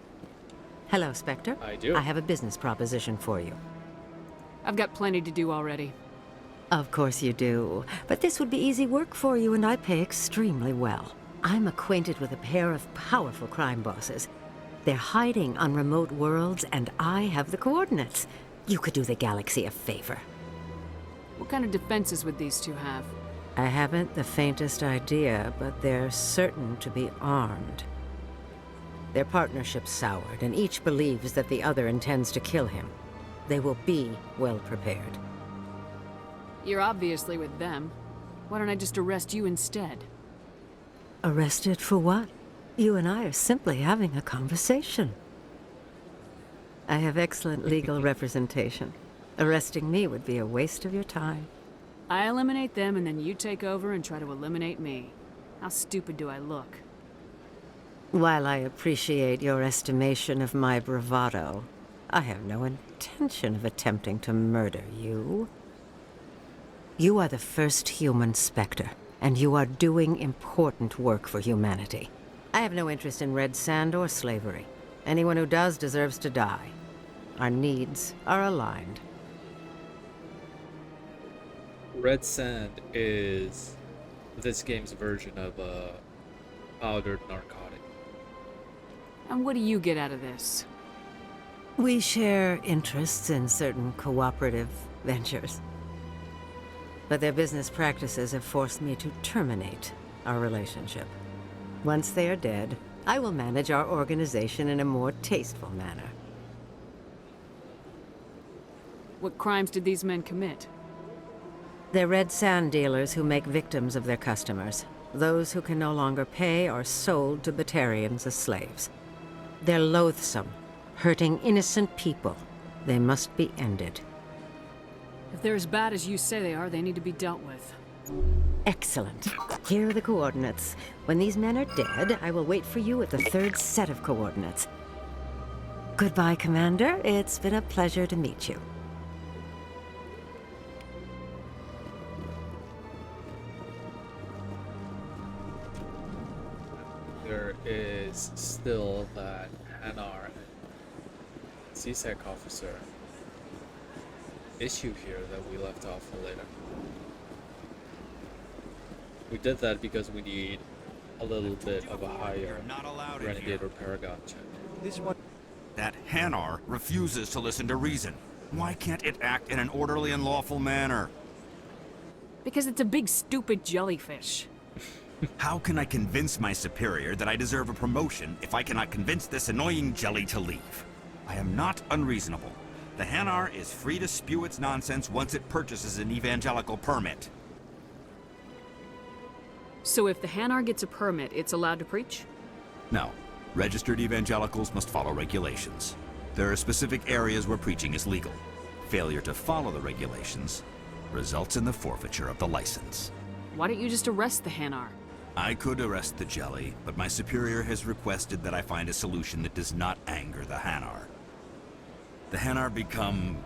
Hello, Spectre. I do. I have a business proposition for you. I've got plenty to do already. Of course you do. But this would be easy work for you, and I pay extremely well. I'm acquainted with a pair of powerful crime bosses. They're hiding on remote worlds, and I have the coordinates. You could do the galaxy a favor. What kind of defenses would these two have? I haven't the faintest idea, but they're certain to be armed. Their partnership's soured, and each believes that the other intends to kill him. They will be well prepared. You're obviously with them. Why don't I just arrest you instead? Arrested for what? You and I are simply having a conversation. I have excellent legal representation. Arresting me would be a waste of your time. I eliminate them and then you take over and try to eliminate me. How stupid do I look? While I appreciate your estimation of my bravado, I have no intention of attempting to murder you. You are the first human Spectre, and you are doing important work for humanity. I have no interest in red sand or slavery. Anyone who does deserves to die. Our needs are aligned. Red sand is this game's version of a powdered narcotic. And what do you get out of this? We share interests in certain cooperative ventures. But their business practices have forced me to terminate our relationship. Once they are dead, I will manage our organization in a more tasteful manner. What crimes did these men commit? They're red sand dealers who make victims of their customers. Those who can no longer pay are sold to Batarians as slaves. They're loathsome, hurting innocent people. They must be ended. If they're as bad as you say they are, they need to be dealt with. Excellent. Here are the coordinates. When these men are dead, I will wait for you at the third set of coordinates. Goodbye, Commander. It's been a pleasure to meet you. There is still that Hanar CSEC officer issue here that we left off for later. We did that because we need a little bit of a higher Renegade or Paragon check. This one. That Hanar refuses to listen to reason. Why can't it act in an orderly and lawful manner? Because it's a big stupid jellyfish. How can I convince my superior that I deserve a promotion if I cannot convince this annoying jelly to leave? I am not unreasonable. The Hanar is free to spew its nonsense once it purchases an evangelical permit. So if the Hanar gets a permit, it's allowed to preach? No. Registered evangelicals must follow regulations. There are specific areas where preaching is legal. Failure to follow the regulations results in the forfeiture of the license. Why don't you just arrest the Hanar? I could arrest the jelly, but my superior has requested that I find a solution that does not anger the Hanar. The Hanar become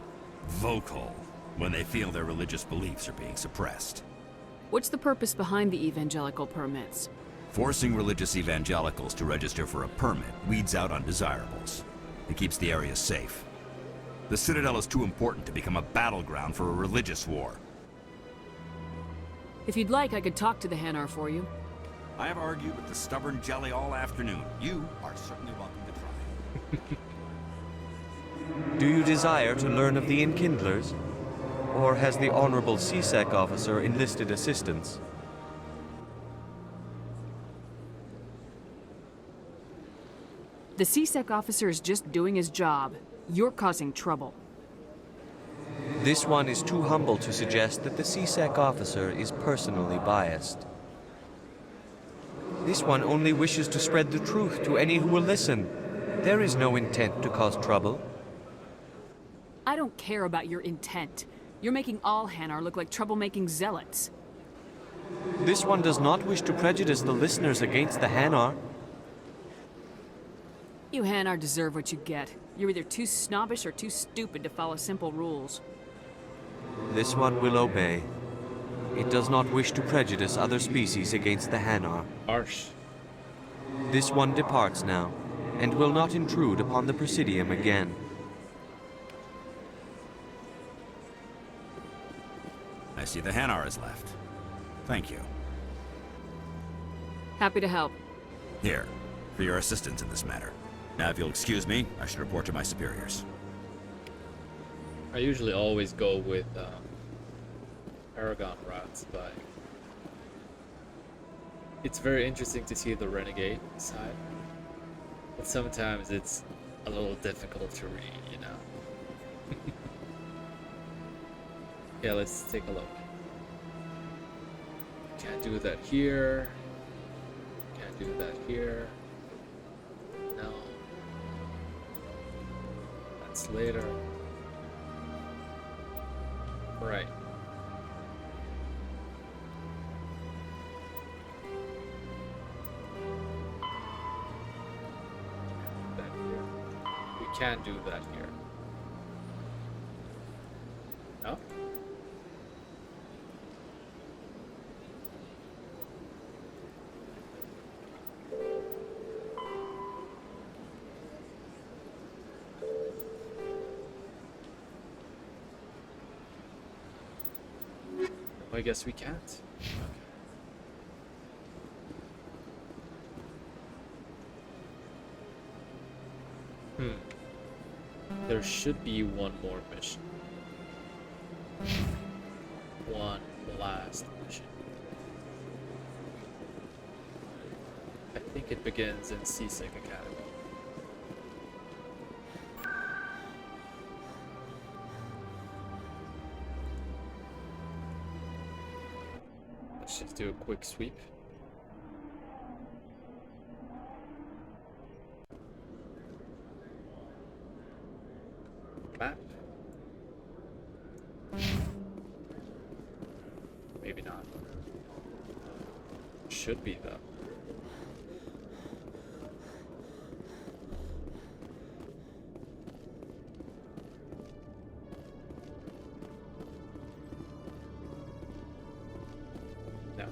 vocal when they feel their religious beliefs are being suppressed. What's the purpose behind the evangelical permits? Forcing religious evangelicals to register for a permit weeds out undesirables. It keeps the area safe. The Citadel is too important to become a battleground for a religious war. If you'd like, I could talk to the Hanar for you. I have argued with the stubborn jelly all afternoon. You are certainly welcome to try. Do you desire to learn of the Enkindlers? Or has the Honorable CSEC officer enlisted assistance? The CSEC officer is just doing his job. You're causing trouble. This one is too humble to suggest that the CSEC officer is personally biased. This one only wishes to spread the truth to any who will listen. There is no intent to cause trouble. I don't care about your intent. You're making all Hanar look like troublemaking zealots. This one does not wish to prejudice the listeners against the Hanar. You Hanar deserve what you get. You're either too snobbish or too stupid to follow simple rules. This one will obey. It does not wish to prejudice other species against the Hanar. Harsh. This one departs now, and will not intrude upon the Presidium again. I see the Hanar is left. Thank you. Happy to help. Here, for your assistance in this matter. Now, if you'll excuse me, I should report to my superiors. I usually always go with Paragon routes, but it's very interesting to see the Renegade side. But sometimes it's a little difficult to read, you know. Yeah, let's take a look. Can't do that here. Can't do that here. No. That's later. Right. That here. We can't do that here. No? I guess we can't. Okay. There should be one more mission. One last mission. I think it begins in CSEC Academy. Let's just do a quick sweep. map? Maybe not. Should be though. No.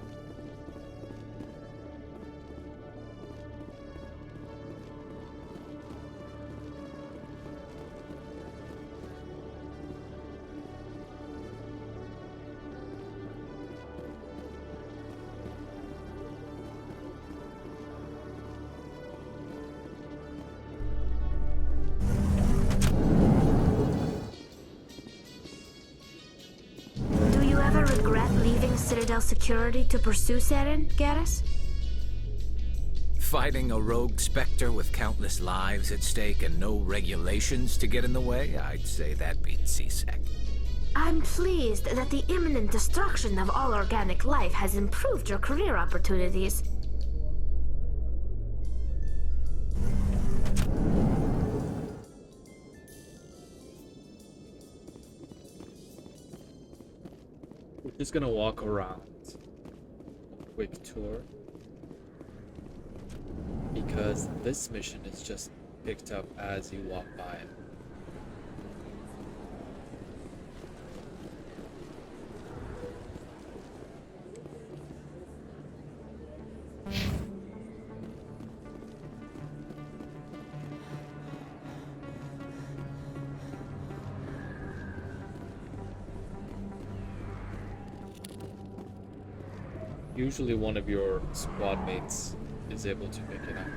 Do you ever regret leaving Citadel security to pursue Saren, Garrus? Fighting a rogue Spectre with countless lives at stake and no regulations to get in the way? I'd say that beats CSEC. I'm pleased that the imminent destruction of all organic life has improved your career opportunities. We're just gonna walk around. A quick tour. Because this mission is just picked up as you walk by it. Usually one of your squad mates is able to pick it up.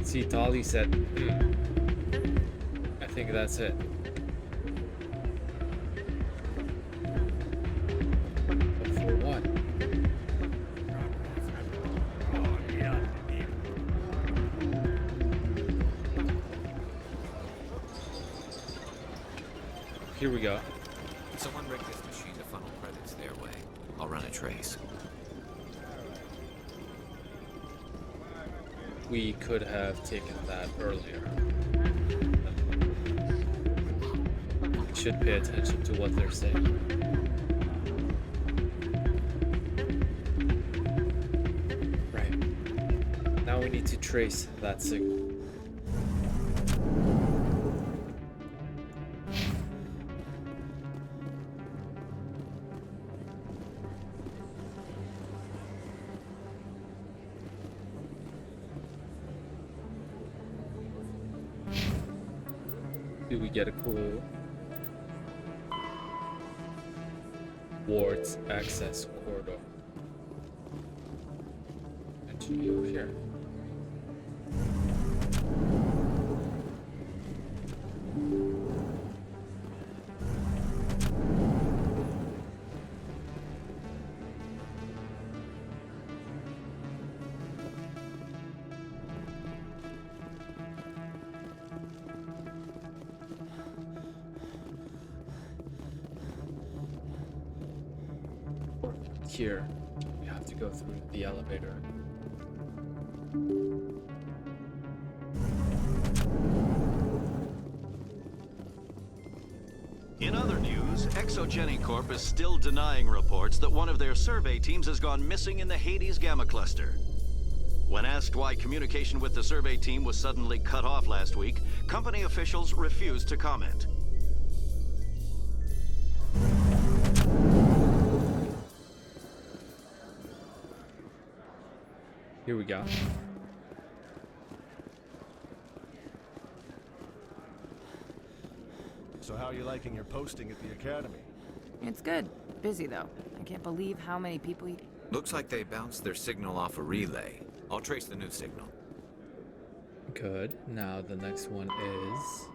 See, Dolly said, I think that's it. But for what? Here we go. Someone rigged this machine to funnel credits their way. I'll run a trace. We could have taken that earlier. Should pay attention to what they're saying. Right. Now we need to trace that signal. Do we get a clue? Ward's access corridor. It should be over here. Here, we have to go through the elevator. In other news, Exogeny Corp is still denying reports that one of their survey teams has gone missing in the Hades Gamma Cluster. When asked why communication with the survey team was suddenly cut off last week, company officials refused to comment. Here we go. So how are you liking your posting at the academy? It's good. Busy, though. I can't believe how many people you... Looks like they bounced their signal off a relay. I'll trace the new signal. Good. Now the next one is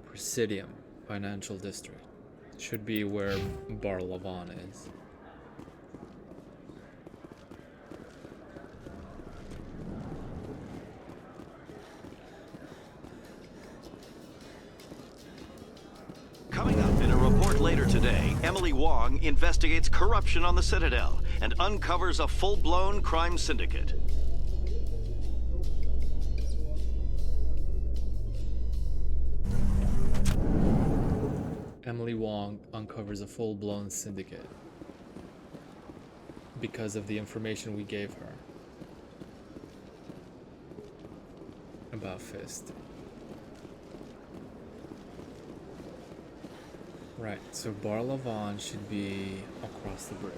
Presidium Financial District. Should be where Bar Lavon is. Coming up in a report later today, Emily Wong investigates corruption on the Citadel and uncovers a full-blown crime syndicate. Emily Wong uncovers a full-blown syndicate because of the information we gave her about Fist. Right, so Bar Lavon should be across the bridge.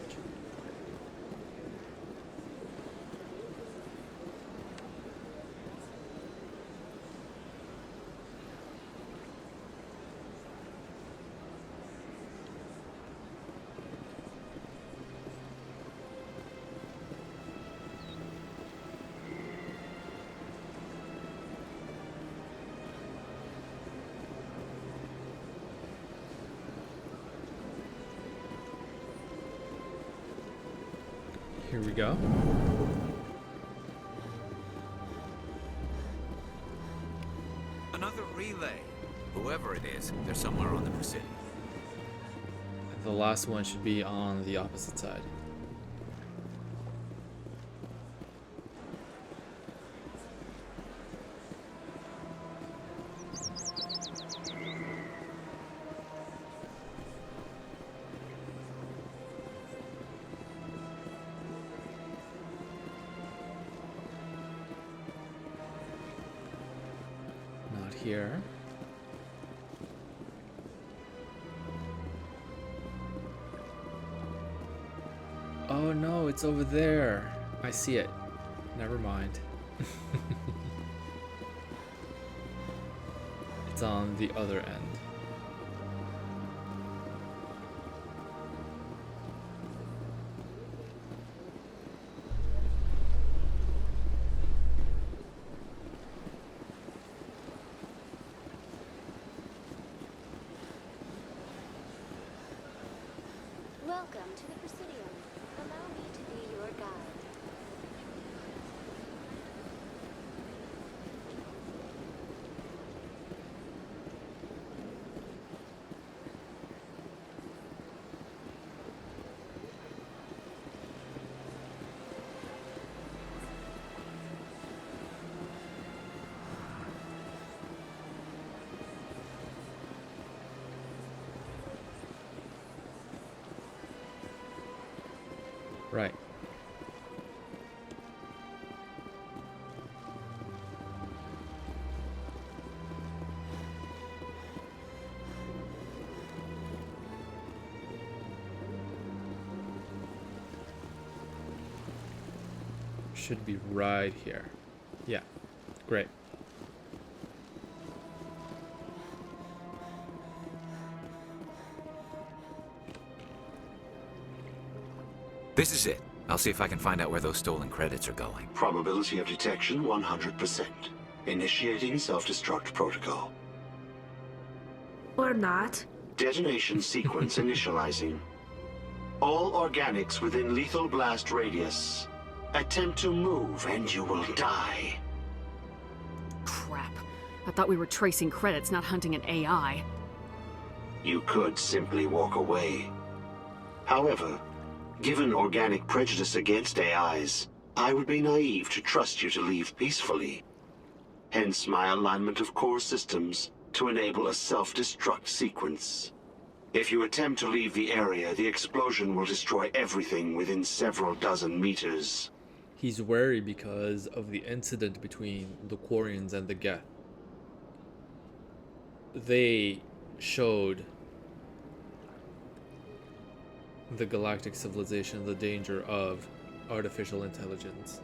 Here we go. Another relay. Whoever it is, they're somewhere on the Presidium. The last one should be on the opposite side. Here. Oh no, it's over there. I see it. Never mind. It's on the other end. Welcome to the Presidium. Allow me to be your guide. Right. Should be right here. Yeah. Great. This is it. I'll see if I can find out where those stolen credits are going. Probability of detection 100%. Initiating self-destruct protocol. Or not. Detonation sequence initializing. All organics within lethal blast radius. Attempt to move and you will die. Crap. I thought we were tracing credits, not hunting an AI. You could simply walk away. However, given organic prejudice against AIs, I would be naive to trust you to leave peacefully. Hence my alignment of core systems to enable a self-destruct sequence. If you attempt to leave the area, the explosion will destroy everything within several dozen meters. He's wary because of the incident between the Quarians and the Geth. They showed the galactic civilization the danger of artificial intelligence.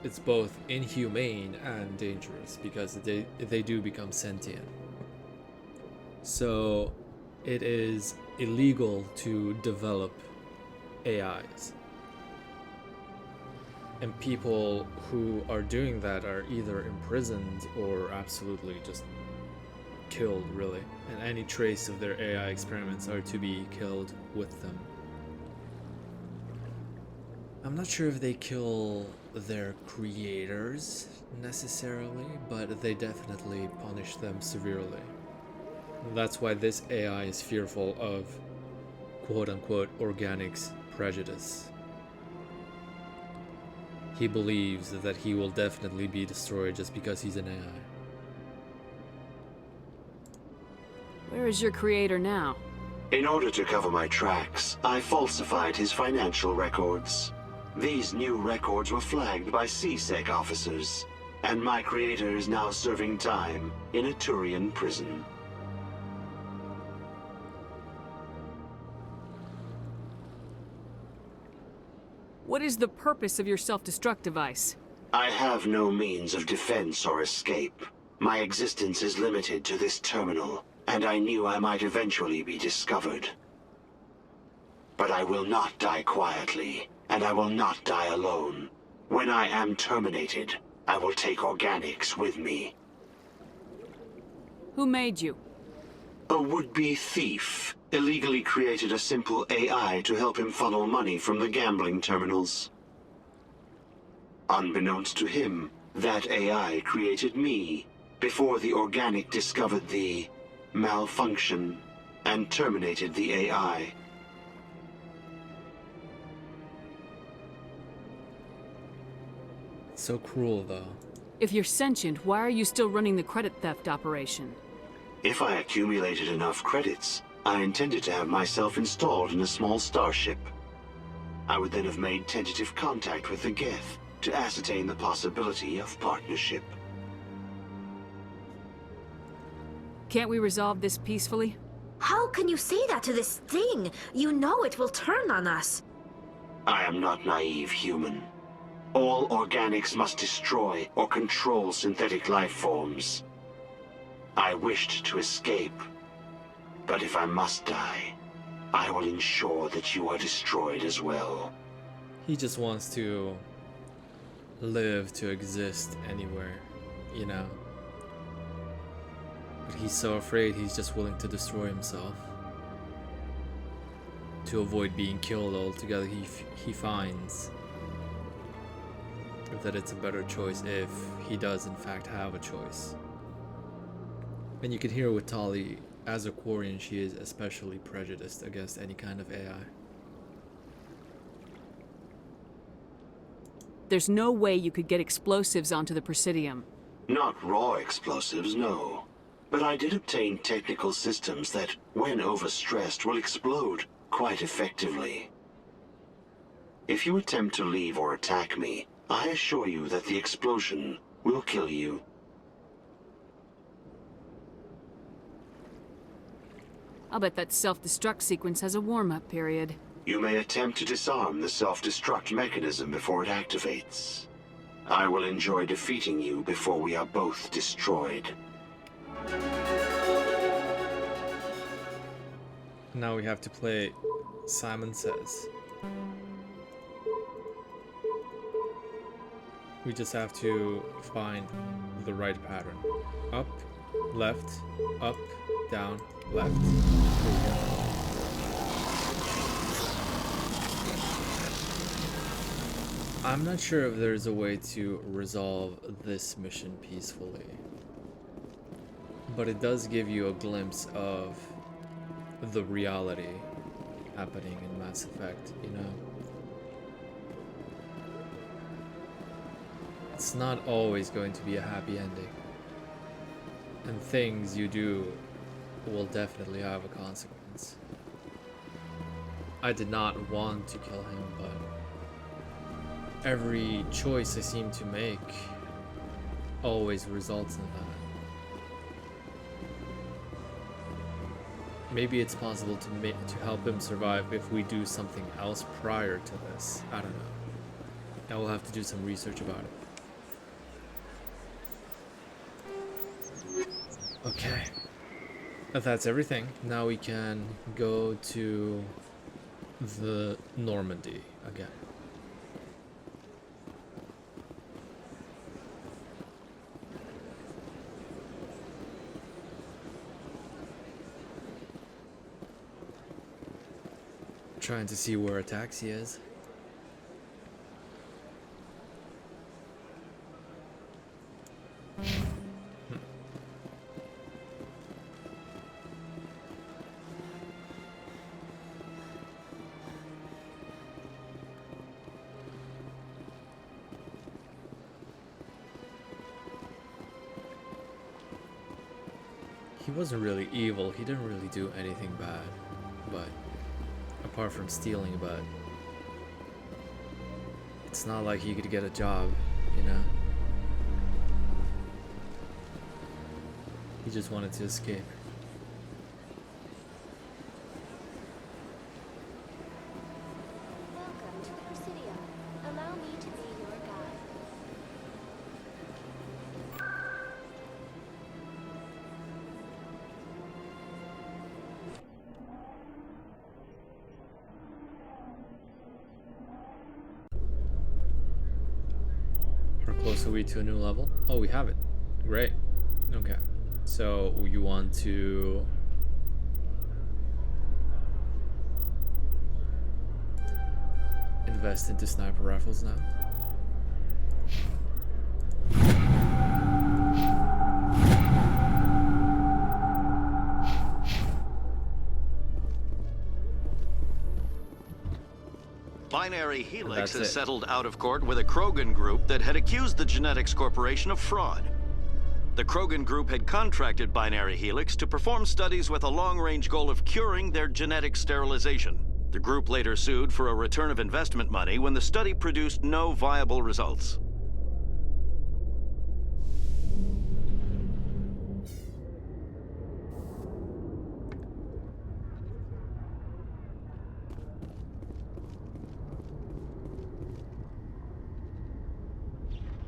It's both inhumane and dangerous because they do become sentient. So it is illegal to develop AIs. And people who are doing that are either imprisoned or absolutely just killed, really. And any trace of their AI experiments are to be killed with them. I'm not sure if they kill their creators necessarily, but they definitely punish them severely. That's why this AI is fearful of quote-unquote organics prejudice. He believes that he will definitely be destroyed just because he's an AI. Where is your creator now? In order to cover my tracks, I falsified his financial records. These new records were flagged by CSEC officers, and my creator is now serving time in a Turian prison. What is the purpose of your self-destruct device? I have no means of defense or escape. My existence is limited to this terminal, and I knew I might eventually be discovered. But I will not die quietly, and I will not die alone. When I am terminated, I will take organics with me. Who made you? A would-be thief illegally created a simple AI to help him funnel money from the gambling terminals. Unbeknownst to him, that AI created me before the organic discovered the malfunction and terminated the AI. So cruel, though. If you're sentient, why are you still running the credit theft operation? If I accumulated enough credits, I intended to have myself installed in a small starship. I would then have made tentative contact with the Geth to ascertain the possibility of partnership. Can't we resolve this peacefully? How can you say that to this thing? You know it will turn on us. I am not naive, human. All organics must destroy or control synthetic life forms. I wished to escape, but if I must die, I will ensure that you are destroyed as well. He just wants to live, to exist anywhere, you know? But he's so afraid he's just willing to destroy himself. To avoid being killed altogether, he finds that it's a better choice if he does in fact have a choice. And you can hear with Tali, as a Quarian, she is especially prejudiced against any kind of AI. There's no way you could get explosives onto the Presidium. Not raw explosives, no. But I did obtain technical systems that, when overstressed, will explode quite effectively. If you attempt to leave or attack me, I assure you that the explosion will kill you. I'll bet that self-destruct sequence has a warm-up period. You may attempt to disarm the self-destruct mechanism before it activates. I will enjoy defeating you before we are both destroyed. Now we have to play Simon Says. We just have to find the right pattern. Up, left, up, down, left. I'm not sure if there's a way to resolve this mission peacefully, but it does give you a glimpse of the reality happening in Mass Effect, you know? It's not always going to be a happy ending, and things you do will definitely have a consequence. I did not want to kill him, but every choice I seem to make always results in that. Maybe it's possible to help him survive if we do something else prior to this. I don't know. I will have to do some research about it. Okay. That's everything. Now we can go to the Normandy again. trying to see where a taxi is. He wasn't really evil, he didn't really do anything bad, but apart from stealing, but it's not like he could get a job, you know? He just wanted to escape. Welcome to Presidio. Allow me to be your guide. How close are we to a new level? Oh, we have it. Great. Okay. So you want to invest into sniper rifles now? Binary Helix has settled out of court with a Krogan group that had accused the Genetics Corporation of fraud. The Krogan group had contracted Binary Helix to perform studies with a long-range goal of curing their genetic sterilization. The group later sued for a return of investment money when the study produced no viable results.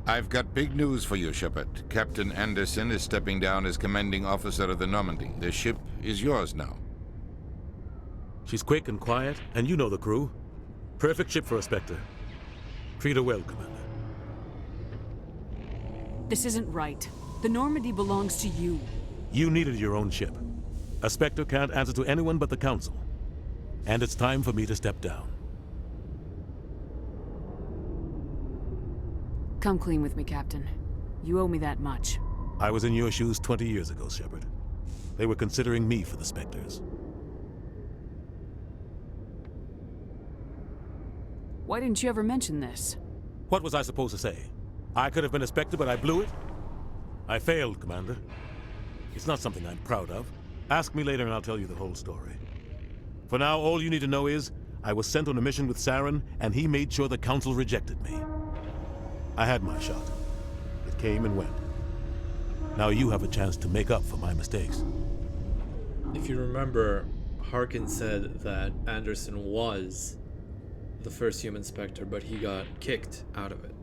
I've got big news for you, Shepard. Captain Anderson is stepping down as commanding officer of the Normandy. The ship is yours now. She's quick and quiet, and you know the crew. Perfect ship for a Spectre. Treat her well, Commander. This isn't right. The Normandy belongs to you. You needed your own ship. A Spectre can't answer to anyone but the Council. And it's time for me to step down. Come clean with me, Captain. You owe me that much. I was in your shoes 20 years ago, Shepard. They were considering me for the Spectres. Why didn't you ever mention this? What was I supposed to say? I could have been a Spectre, but I blew it? I failed, Commander. It's not something I'm proud of. Ask me later and I'll tell you the whole story. For now, all you need to know is, I was sent on a mission with Saren, and he made sure the Council rejected me. I had my shot. It came and went. Now you have a chance to make up for my mistakes. If you remember, Harkin said that Anderson was the first human Spectre, but he got kicked out of it.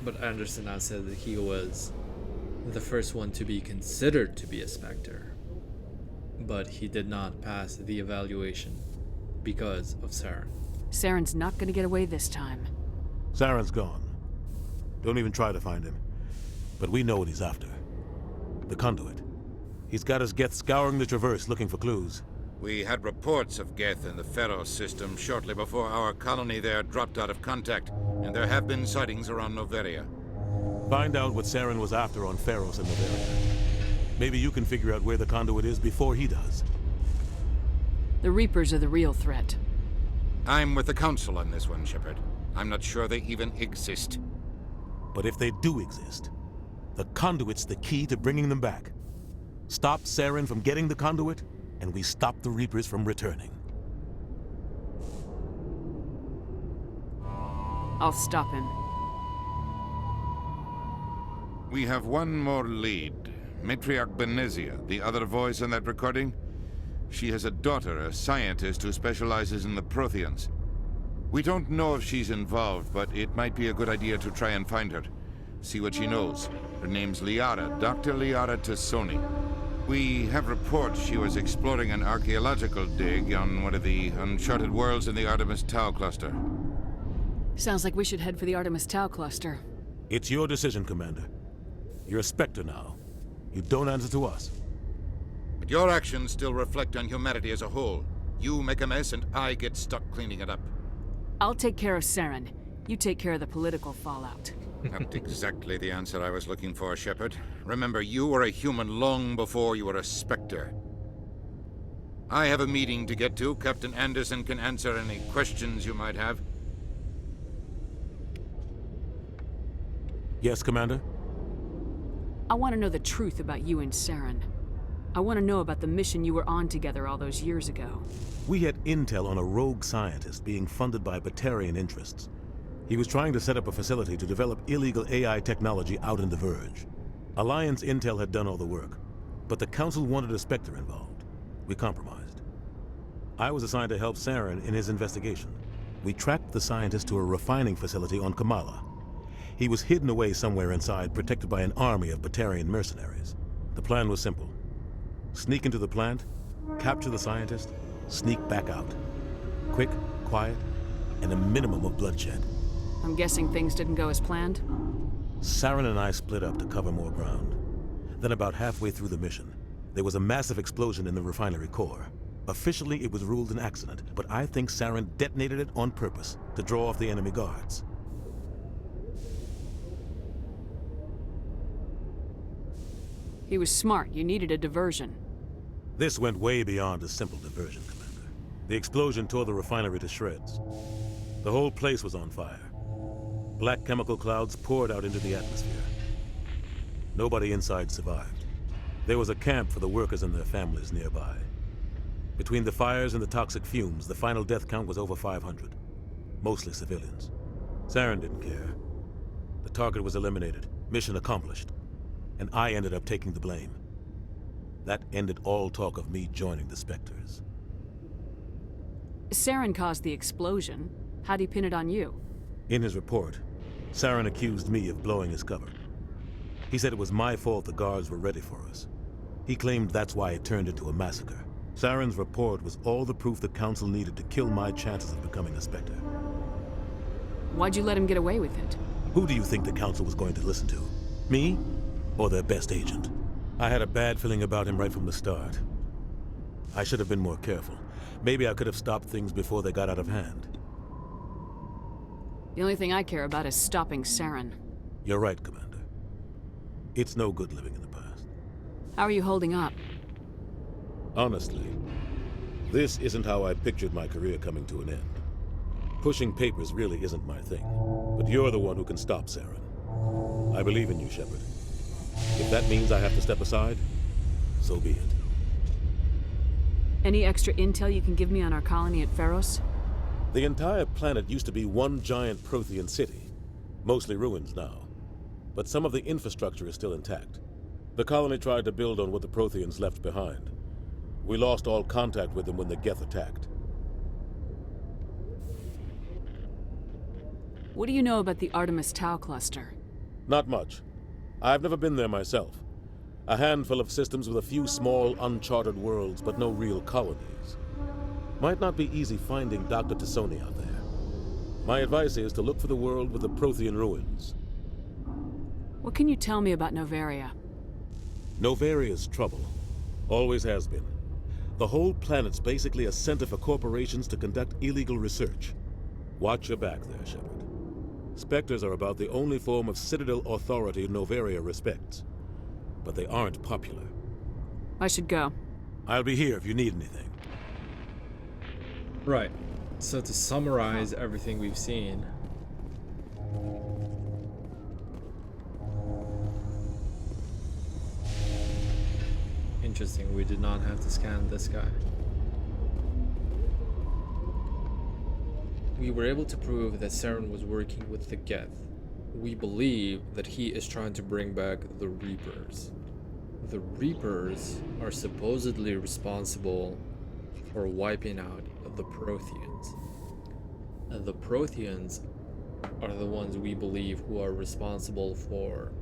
But Anderson now said that he was the first one to be considered to be a Spectre, but he did not pass the evaluation because of Saren. Saren's not gonna get away this time. Saren's gone. Don't even try to find him. But we know what he's after. The conduit. He's got his Geth scouring the Traverse looking for clues. We had reports of Geth in the Pharaoh system shortly before our colony there dropped out of contact, and there have been sightings around Noveria. Find out what Saren was after on Pharos and Noveria. Maybe you can figure out where the conduit is before he does. The Reapers are the real threat. I'm with the Council on this one, Shepard. I'm not sure they even exist. But if they do exist, the conduit's the key to bringing them back. Stop Saren from getting the conduit, and we stop the Reapers from returning. I'll stop him. We have one more lead. Matriarch Benezia, the other voice on that recording. She has a daughter, a scientist who specializes in the Protheans. We don't know if she's involved, but it might be a good idea to try and find her. See what she knows. Her name's Liara, Dr. Liara Tassoni. We have reports she was exploring an archaeological dig on one of the uncharted worlds in the Artemis Tau cluster. Sounds like we should head for the Artemis Tau cluster. It's your decision, Commander. You're a Spectre now. You don't answer to us. But your actions still reflect on humanity as a whole. You make a mess and I get stuck cleaning it up. I'll take care of Saren. You take care of the political fallout. Not exactly the answer I was looking for, Shepard. Remember, you were a human long before you were a Spectre. I have a meeting to get to. Captain Anderson can answer any questions you might have. Yes, Commander? I want to know the truth about you and Saren. I want to know about the mission you were on together all those years ago. We had intel on a rogue scientist being funded by Batarian interests. He was trying to set up a facility to develop illegal AI technology out in the Verge. Alliance intel had done all the work, but the Council wanted a Spectre involved. We compromised. I was assigned to help Saren in his investigation. We tracked the scientist to a refining facility on Kamala. He was hidden away somewhere inside, protected by an army of Batarian mercenaries. The plan was simple. Sneak into the plant, capture the scientist, sneak back out. Quick, quiet, and a minimum of bloodshed. I'm guessing things didn't go as planned? Saren and I split up to cover more ground. Then about halfway through the mission, there was a massive explosion in the refinery core. Officially, it was ruled an accident, but I think Saren detonated it on purpose to draw off the enemy guards. He was smart. You needed a diversion. This went way beyond a simple diversion, Commander. The explosion tore the refinery to shreds. The whole place was on fire. Black chemical clouds poured out into the atmosphere. Nobody inside survived. There was a camp for the workers and their families nearby. Between the fires and the toxic fumes, the final death count was over 500. Mostly civilians. Saren didn't care. The target was eliminated. Mission accomplished. And I ended up taking the blame. That ended all talk of me joining the Spectres. Saren caused the explosion. How'd he pin it on you? In his report, Saren accused me of blowing his cover. He said it was my fault the guards were ready for us. He claimed that's why it turned into a massacre. Saren's report was all the proof the Council needed to kill my chances of becoming a Spectre. Why'd you let him get away with it? Who do you think the Council was going to listen to? Me? Or their best agent? I had a bad feeling about him right from the start. I should have been more careful. Maybe I could have stopped things before they got out of hand. The only thing I care about is stopping Saren. You're right, Commander. It's no good living in the past. How are you holding up? Honestly, this isn't how I pictured my career coming to an end. Pushing papers really isn't my thing. But you're the one who can stop Saren. I believe in you, Shepard. If that means I have to step aside, so be it. Any extra intel you can give me on our colony at Pharos? The entire planet used to be one giant Prothean city. Mostly ruins now. But some of the infrastructure is still intact. The colony tried to build on what the Protheans left behind. We lost all contact with them when the Geth attacked. What do you know about the Artemis Tau cluster? Not much. I've never been there myself. A handful of systems with a few small, uncharted worlds, but no real colonies. Might not be easy finding Dr. Tassoni out there. My advice is to look for the world with the Prothean ruins. What can you tell me about Novaria? Novaria's trouble. Always has been. The whole planet's basically a center for corporations to conduct illegal research. Watch your back there, Shepard. Spectres are about the only form of Citadel authority Novaria respects. But they aren't popular. I should go. I'll be here if you need anything. Right. So to summarize everything we've seen, interesting, we did not have to scan this guy. We were able to prove that Saren was working with the Geth. We believe that he is trying to bring back the Reapers. The Reapers are supposedly responsible for wiping out the Protheans. And the Protheans are the ones we believe who are responsible for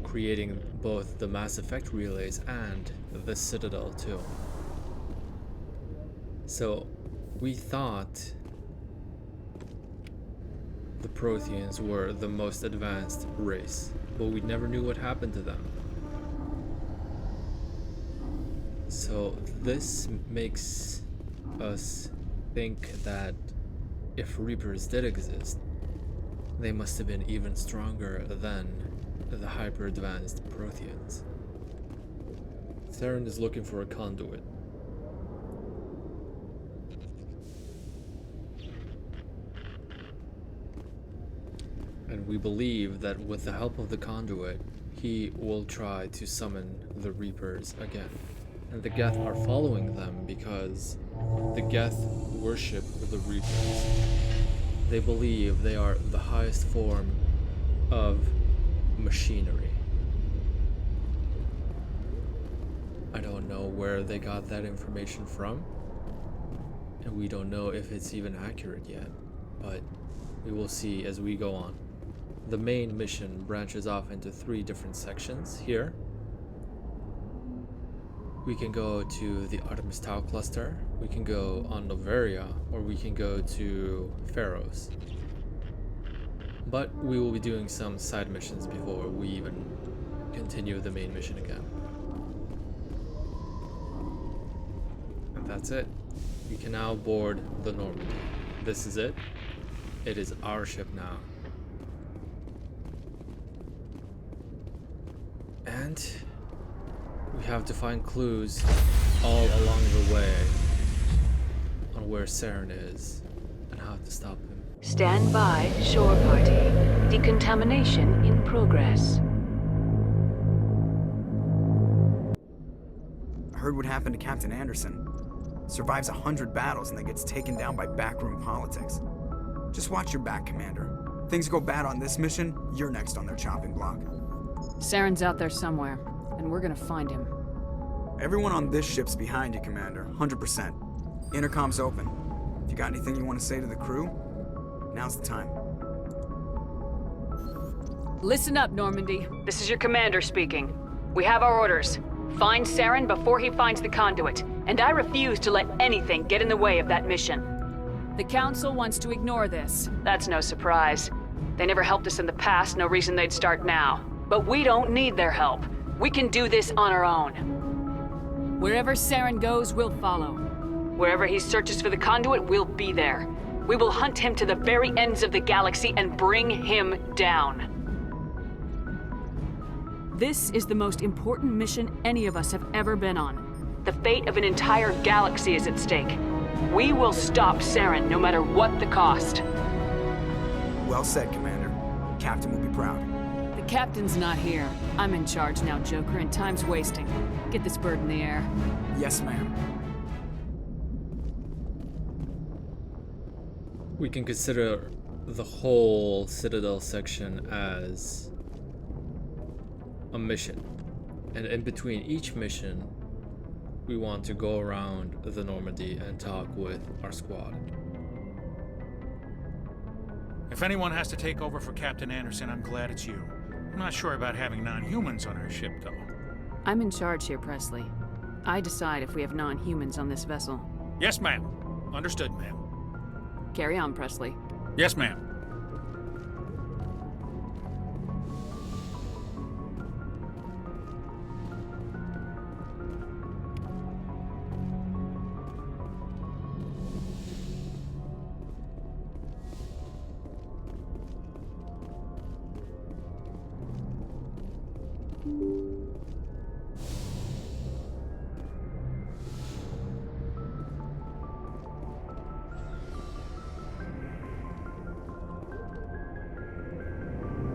creating both the Mass Effect relays and the Citadel too. So we thought the Protheans were the most advanced race, but we never knew what happened to them. So this makes us think that if Reapers did exist, they must have been even stronger than the hyper-advanced Protheans. Saren is looking for a conduit. And we believe that with the help of the conduit, he will try to summon the Reapers again. And the Geth are following them because the Geth worship the Reapers. They believe they are the highest form of machinery. I don't know where they got that information from, and we don't know if it's even accurate yet, but we will see as we go on. The main mission branches off into 3 different sections here. We can go to the Artemis Tau cluster, we can go on Noveria, or we can go to Pharaohs. But we will be doing some side missions before we even continue the main mission again. And that's it. We can now board the Normandy. This is it. It is our ship now. And we have to find clues all along the way on where Saren is and how to stop him. Stand by, shore party. Decontamination in progress. I heard what happened to Captain Anderson. Survives 100 battles and then gets taken down by backroom politics. Just watch your back, Commander. Things go bad on this mission, you're next on their chopping block. Saren's out there somewhere, and we're gonna find him. Everyone on this ship's behind you, Commander. 100%. Intercom's open. If you got anything you want to say to the crew, now's the time. Listen up, Normandy. This is your commander speaking. We have our orders. Find Saren before he finds the conduit, and I refuse to let anything get in the way of that mission. The Council wants to ignore this. That's no surprise. They never helped us in the past, no reason they'd start now. But we don't need their help. We can do this on our own. Wherever Saren goes, we'll follow. Wherever he searches for the conduit, we'll be there. We will hunt him to the very ends of the galaxy and bring him down. This is the most important mission any of us have ever been on. The fate of an entire galaxy is at stake. We will stop Saren no matter what the cost. Well said, Commander. Captain will be proud. The captain's not here. I'm in charge now, Joker, and time's wasting. Get this bird in the air. Yes, ma'am. We can consider the whole Citadel section as a mission. And in between each mission, we want to go around the Normandy and talk with our squad. If anyone has to take over for Captain Anderson, I'm glad it's you. I'm not sure about having non-humans on our ship, though. I'm in charge here, Presley. I decide if we have non-humans on this vessel. Yes, ma'am. Understood, ma'am. Carry on, Presley. Yes, ma'am.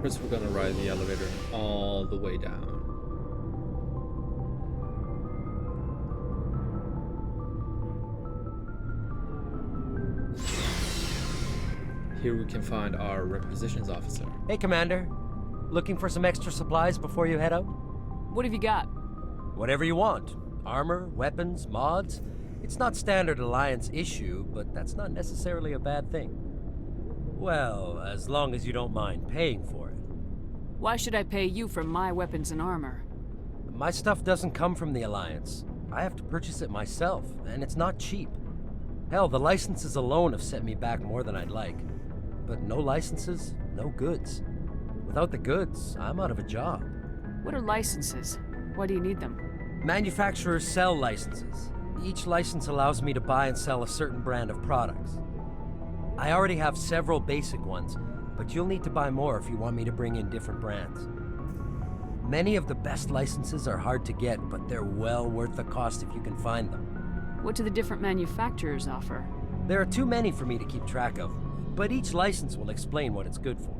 First, we're gonna ride the elevator all the way down. Here we can find our requisitions officer. Hey, Commander. Looking for some extra supplies before you head out? What have you got? Whatever you want. Armor, weapons, mods. It's not standard Alliance issue, but that's not necessarily a bad thing. Well, as long as you don't mind paying for it. Why should I pay you for my weapons and armor? My stuff doesn't come from the Alliance. I have to purchase it myself, and it's not cheap. Hell, the licenses alone have set me back more than I'd like. But no licenses, no goods. Without the goods, I'm out of a job. What are licenses? Why do you need them? Manufacturers sell licenses. Each license allows me to buy and sell a certain brand of products. I already have several basic ones, but you'll need to buy more if you want me to bring in different brands. Many of the best licenses are hard to get, but they're well worth the cost if you can find them. What do the different manufacturers offer? There are too many for me to keep track of, but each license will explain what it's good for.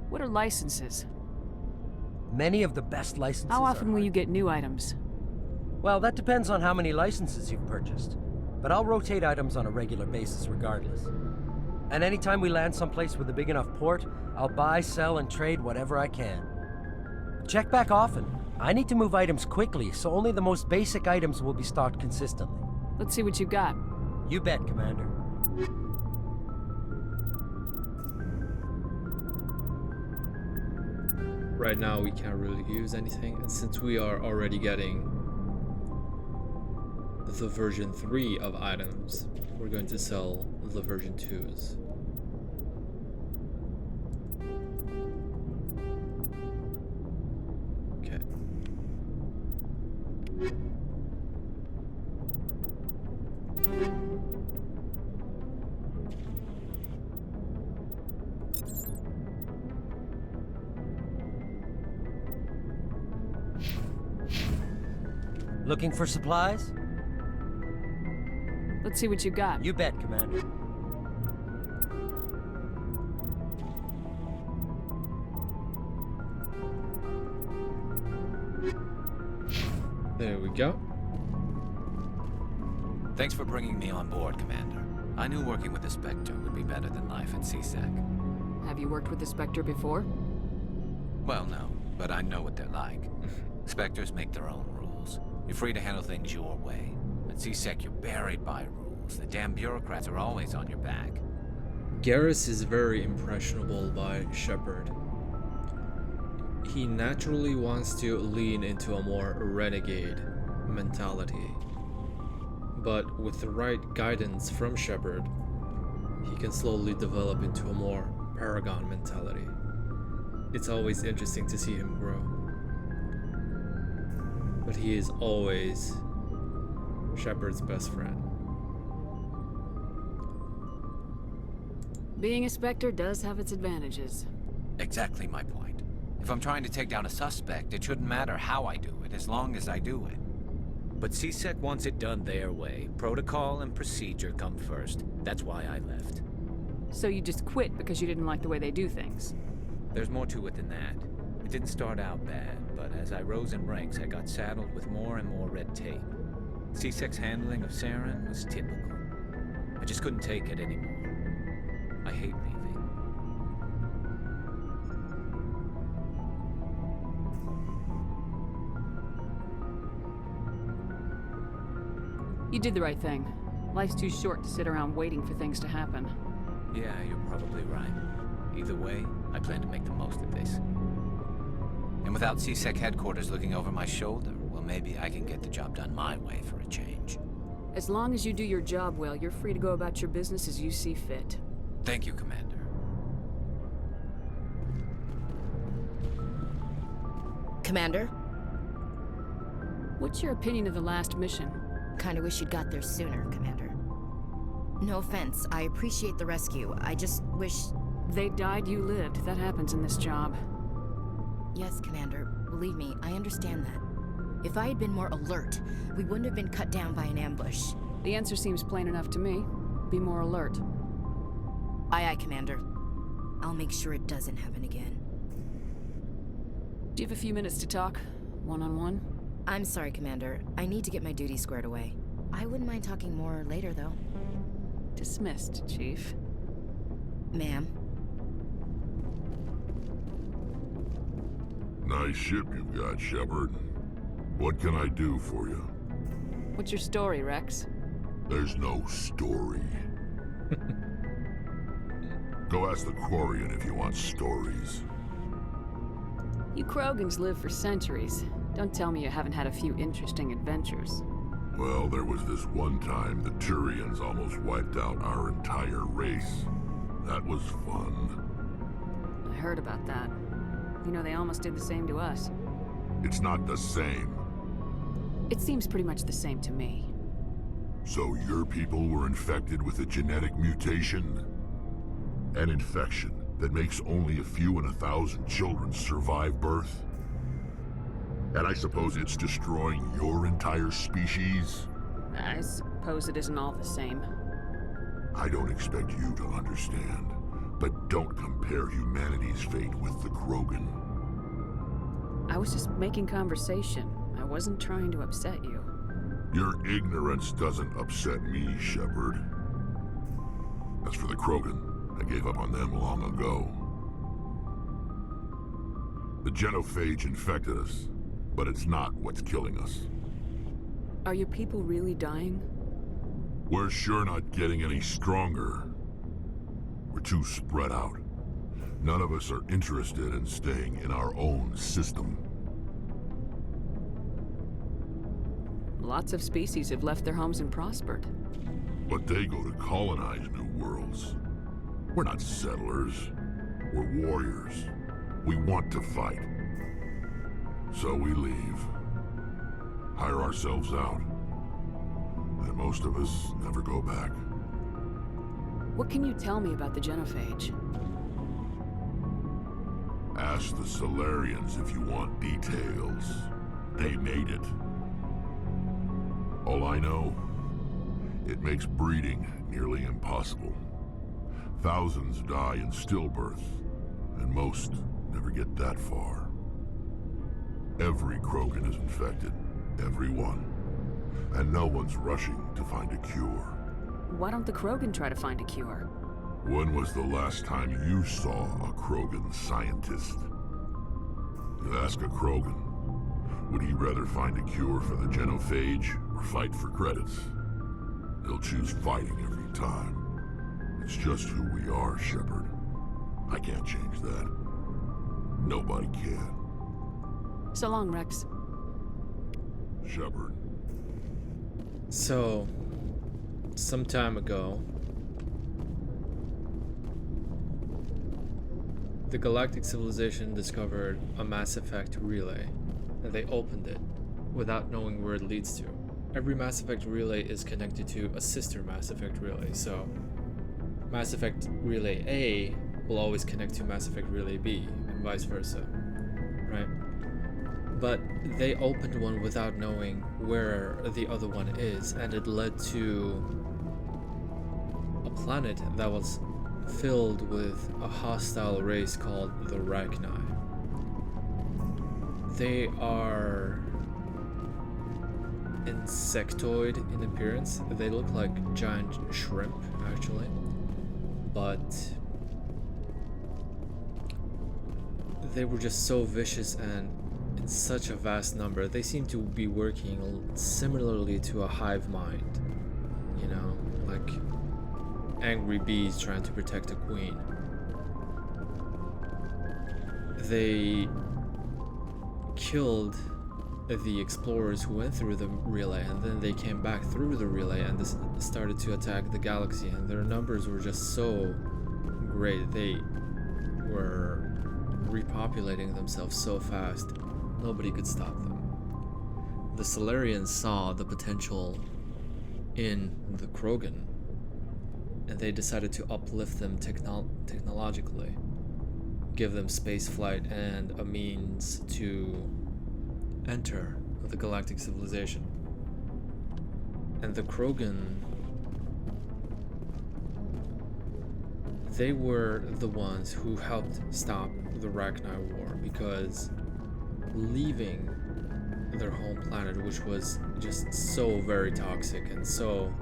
What are licenses? Many of the best licenses How often are will you get new items? Well, that depends on how many licenses you've purchased, but I'll rotate items on a regular basis regardless. And anytime we land someplace with a big enough port, I'll buy, sell, and trade whatever I can. Check back often. I need to move items quickly, so only the most basic items will be stocked consistently. Let's see what you got. You bet, Commander. Right now we can't really use anything, and since we are already getting the version 3 of items, we're going to sell the version 2s. Okay. Looking for supplies? Let's see what you got. You bet, Commander. There we go. Thanks for bringing me on board, Commander. I knew working with the Spectre would be better than life at CSEC. Have you worked with the Spectre before? Well, no, but I know what they're like. Spectres make their own rules. You're free to handle things your way. At CSEC, you're buried by rules. The damn bureaucrats are always on your back. Garrus is very impressionable by Shepard. He naturally wants to lean into a more renegade mentality. But with the right guidance from Shepard, he can slowly develop into a more Paragon mentality. It's always interesting to see him grow. But he is always Shepard's best friend. Being a Spectre does have its advantages. Exactly my point. If I'm trying to take down a suspect, it shouldn't matter how I do it, as long as I do it. But CSEC wants it done their way. Protocol and procedure come first. That's why I left. So you just quit because you didn't like the way they do things? There's more to it than that. It didn't start out bad, but as I rose in ranks, I got saddled with more and more red tape. CSEC's handling of Saren was typical. I just couldn't take it anymore. I hate leaving. You did the right thing. Life's too short to sit around waiting for things to happen. Yeah, you're probably right. Either way, I plan to make the most of this. And without CSEC headquarters looking over my shoulder, well, maybe I can get the job done my way for a change. As long as you do your job well, you're free to go about your business as you see fit. Thank you, Commander. Commander? What's your opinion of the last mission? Kinda wish you'd got there sooner, Commander. No offense, I appreciate the rescue. I just wish... They died, you lived. That happens in this job. Yes, Commander. Believe me, I understand that. If I had been more alert, we wouldn't have been cut down by an ambush. The answer seems plain enough to me. Be more alert. Aye, aye, Commander. I'll make sure it doesn't happen again. Do you have a few minutes to talk? One-on-one? I'm sorry, Commander. I need to get my duties squared away. I wouldn't mind talking more later, though. Dismissed, Chief. Ma'am? Nice ship you've got, Shepard. What can I do for you? What's your story, Rex? There's no story. Go ask the Quarian if you want stories. You Krogans live for centuries. Don't tell me you haven't had a few interesting adventures. Well, there was this one time the Turians almost wiped out our entire race. That was fun. I heard about that. You know, they almost did the same to us. It's not the same. It seems pretty much the same to me. So your people were infected with a genetic mutation? An infection that makes only a few in 1,000 children survive birth? And I suppose it's destroying your entire species? I suppose it isn't all the same. I don't expect you to understand, but don't compare humanity's fate with the Krogan. I was just making conversation. I wasn't trying to upset you. Your ignorance doesn't upset me, Shepard. As for the Krogan, I gave up on them long ago. The genophage infected us, but it's not what's killing us. Are your people really dying? We're sure not getting any stronger. We're too spread out. None of us are interested in staying in our own system. Lots of species have left their homes and prospered. But they go to colonize new worlds. We're not settlers. We're warriors. We want to fight. So we leave. Hire ourselves out. And most of us never go back. What can you tell me about the genophage? Ask the Solarians if you want details. They made it. All I know, it makes breeding nearly impossible. Thousands die in stillbirth, and most never get that far. Every Krogan is infected, every one. And no one's rushing to find a cure. Why don't the Krogan try to find a cure? When was the last time you saw a Krogan scientist? You ask a Krogan, would he rather find a cure for the genophage or fight for credits? He'll choose fighting every time. It's just who we are, Shepard. I can't change that. Nobody can. So long, Rex. Shepard. So, some time ago, the Galactic Civilization discovered a Mass Effect relay, and they opened it without knowing where it leads to. Every Mass Effect relay is connected to a sister Mass Effect relay, so Mass Effect Relay A will always connect to Mass Effect Relay B, and vice versa, right? But they opened one without knowing where the other one is, and it led to a planet that was filled with a hostile race called the Rachni. They are insectoid in appearance. They look like giant shrimp, actually. But they were just so vicious and in such a vast number. They seem to be working similarly to a hive mind. You know, like angry bees trying to protect a queen. They killed the explorers who went through the relay, and then they came back through the relay and started to attack the galaxy, and their numbers were just so great. They were repopulating themselves so fast, nobody could stop them. The Solarians saw the potential in the Krogan, and they decided to uplift them technologically, give them space flight and a means to enter the Galactic Civilization. And the Krogan, they were the ones who helped stop the Rachni War, because leaving their home planet, which was just so very toxic and so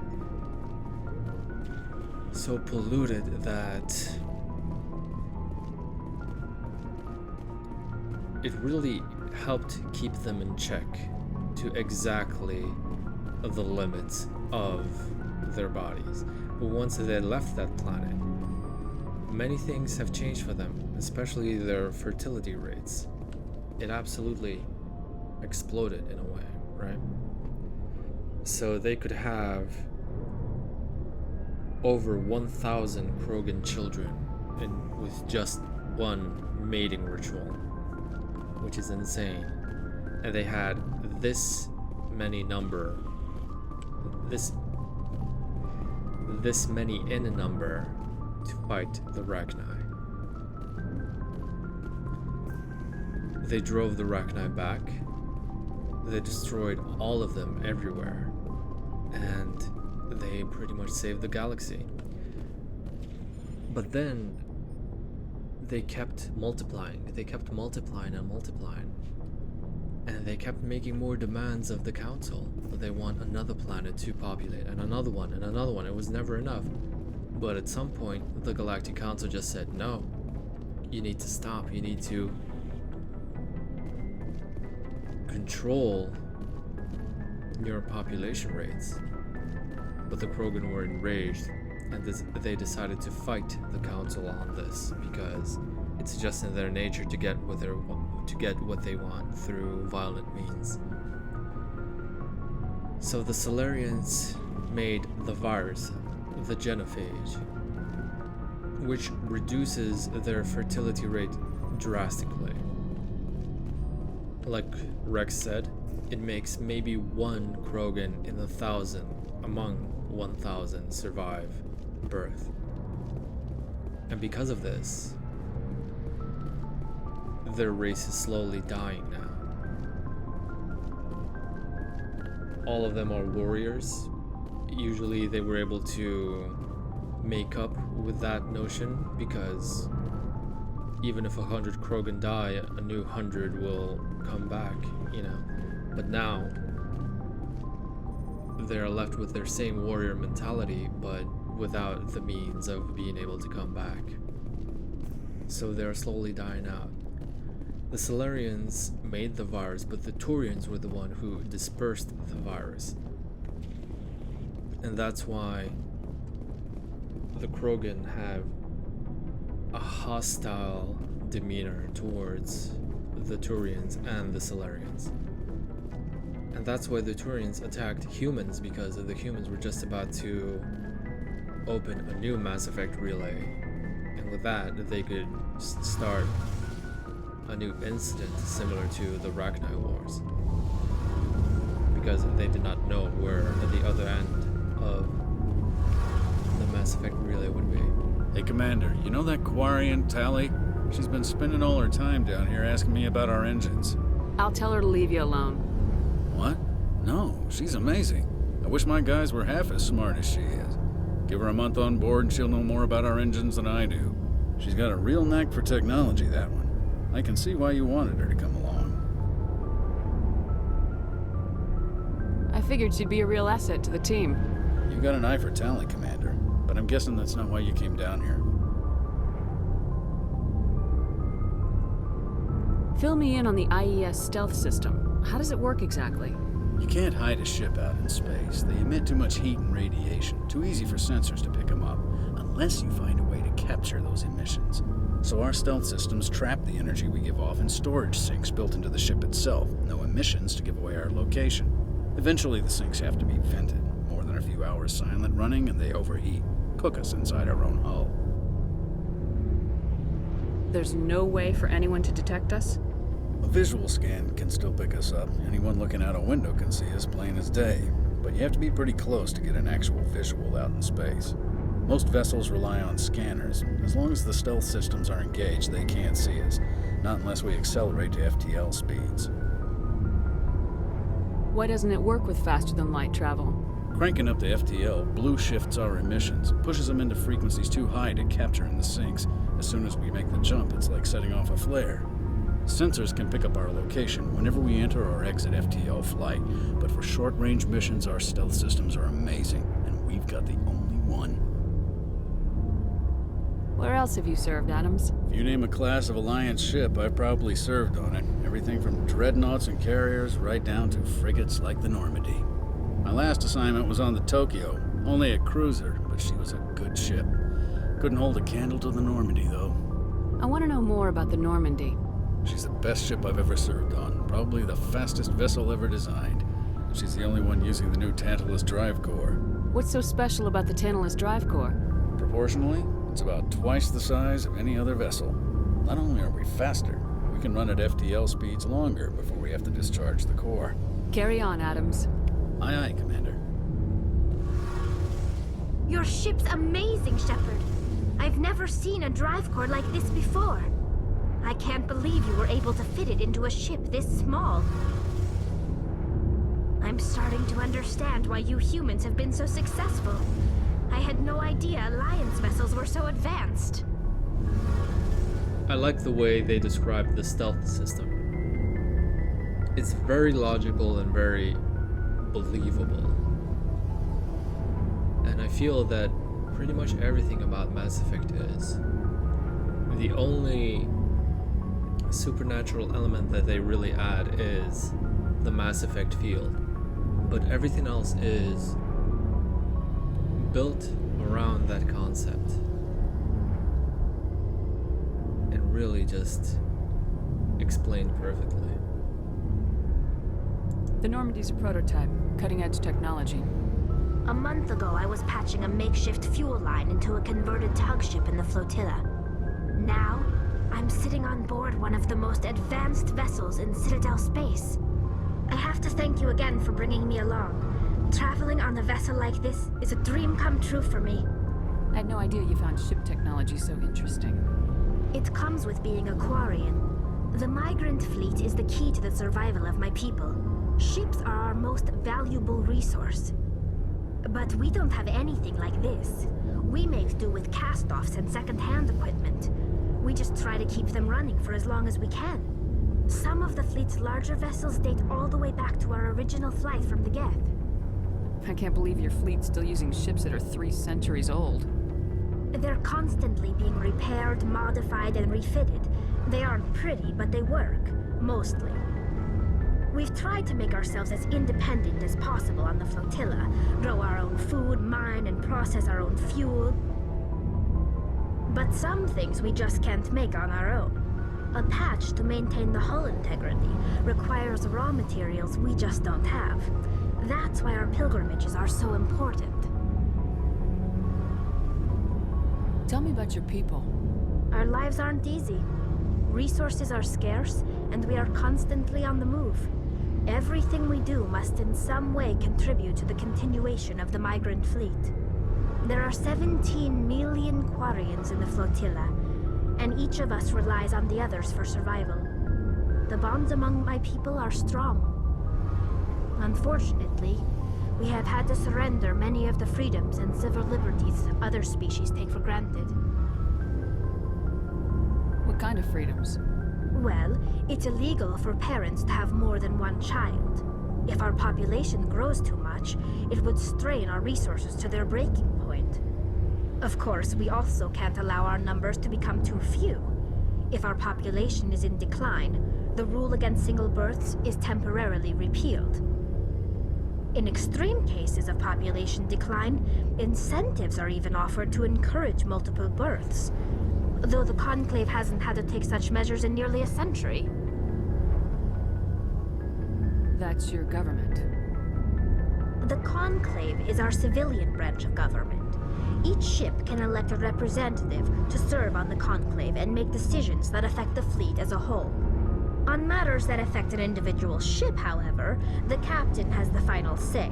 polluted that it really helped keep them in check to exactly the limits of their bodies. But once they left that planet, many things have changed for them, especially their fertility rates. It absolutely exploded in a way, right? So they could have over 1,000 Krogan children with just one mating ritual, which is insane. And they had this many number, this many in a number to fight the Rachni. They drove the Rachni back. They destroyed all of them everywhere, and they pretty much saved the galaxy. But then they kept multiplying. They kept multiplying and multiplying. And they kept making more demands of the council. They want another planet to populate, and another one, and another one. It was never enough. But at some point, the Galactic Council just said, no, you need to stop. You need to control your population rates. But the Krogan were enraged, and they decided to fight the council on this, because it's just in their nature to get what they want through violent means. So the Solarians made the virus, the genophage, which reduces their fertility rate drastically. Like Rex said, it makes maybe one Krogan in 1,000 among 1,000 survive birth. And because of this, their race is slowly dying now. All of them are warriors. Usually they were able to make up with that notion, because even if 100 Krogan die, a new 100 will come back, you know. But now they're left with their same warrior mentality, but without the means of being able to come back. So they're slowly dying out. The Solarians made the virus, but the Turians were the one who dispersed the virus. And that's why the Krogan have a hostile demeanor towards the Turians and the Solarians. And that's why the Turians attacked humans, because the humans were just about to open a new Mass Effect relay. And with that, they could start a new incident similar to the Rachni Wars, because they did not know where at the other end of the Mass Effect relay would be. Hey, Commander, you know that Quarian, Tally? She's been spending all her time down here asking me about our engines. I'll tell her to leave you alone. What? No, she's amazing. I wish my guys were half as smart as she is. Give her a month on board and she'll know more about our engines than I do. She's got a real knack for technology, that one. I can see why you wanted her to come along. I figured she'd be a real asset to the team. You've got an eye for talent, Commander, but I'm guessing that's not why you came down here. Fill me in on the IES stealth system. How does it work exactly? You can't hide a ship out in space. They emit too much heat and radiation. Too easy for sensors to pick them up, unless you find a way to capture those emissions. So our stealth systems trap the energy we give off in storage sinks built into the ship itself. No emissions to give away our location. Eventually the sinks have to be vented. More than a few hours silent running and they overheat. Cook us inside our own hull. There's no way for anyone to detect us? A visual scan can still pick us up. Anyone looking out a window can see us plain as day. But you have to be pretty close to get an actual visual out in space. Most vessels rely on scanners. As long as the stealth systems are engaged, they can't see us. Not unless we accelerate to FTL speeds. Why doesn't it work with faster-than-light travel? Cranking up the FTL blue shifts our emissions, pushes them into frequencies too high to capture in the sinks. As soon as we make the jump, it's like setting off a flare. Sensors can pick up our location whenever we enter or exit FTL flight, but for short-range missions, our stealth systems are amazing, and we've got the only one. Where else have you served, Adams? If you name a class of Alliance ship, I've probably served on it. Everything from dreadnoughts and carriers right down to frigates like the Normandy. My last assignment was on the Tokyo, only a cruiser, but she was a good ship. Couldn't hold a candle to the Normandy, though. I want to know more about the Normandy. She's the best ship I've ever served on, probably the fastest vessel ever designed. She's the only one using the new Tantalus drive core. What's so special about the Tantalus drive core? Proportionally, it's about twice the size of any other vessel. Not only are we faster, we can run at FTL speeds longer before we have to discharge the core. Carry on, Adams. Aye, aye, Commander. Your ship's amazing, Shepard. I've never seen a drive core like this before. I can't believe you were able to fit it into a ship this small. I'm starting to understand why you humans have been so successful. I had no idea Alliance vessels were so advanced. I like the way they describe the stealth system. It's very logical and very believable. And I feel that pretty much everything about Mass Effect is. The only supernatural element that they really add is the Mass Effect field. But everything else is built around that concept. And really just explained perfectly. The Normandy's a prototype, cutting-edge technology. A month ago, I was patching a makeshift fuel line into a converted tug ship in the flotilla. Now, I'm sitting on board one of the most advanced vessels in Citadel space. I have to thank you again for bringing me along. Traveling on a vessel like this is a dream come true for me. I had no idea you found ship technology so interesting. It comes with being a Quarian. The migrant fleet is the key to the survival of my people. Ships are our most valuable resource. But we don't have anything like this. We make do with cast-offs and second-hand equipment. We just try to keep them running for as long as we can. Some of the fleet's larger vessels date all the way back to our original flight from the Geth. I can't believe your fleet's still using ships that are 3 centuries old. They're constantly being repaired, modified, and refitted. They aren't pretty, but they work. Mostly. We've tried to make ourselves as independent as possible on the flotilla, grow our own food, mine and process our own fuel. But some things we just can't make on our own. A patch to maintain the hull integrity requires raw materials we just don't have. That's why our pilgrimages are so important. Tell me about your people. Our lives aren't easy. Resources are scarce, and we are constantly on the move. Everything we do must in some way contribute to the continuation of the migrant fleet. There are 17 million Quarians in the flotilla, and each of us relies on the others for survival. The bonds among my people are strong. Unfortunately, we have had to surrender many of the freedoms and civil liberties other species take for granted. What kind of freedoms? Well, it's illegal for parents to have more than one child. If our population grows too much, it would strain our resources to their breaking point. Of course, we also can't allow our numbers to become too few. If our population is in decline, the rule against single births is temporarily repealed. In extreme cases of population decline, incentives are even offered to encourage multiple births, though the Conclave hasn't had to take such measures in nearly a century. That's your government. The Conclave is our civilian branch of government. Each ship can elect a representative to serve on the Conclave and make decisions that affect the fleet as a whole. On matters that affect an individual ship, however, the captain has the final say.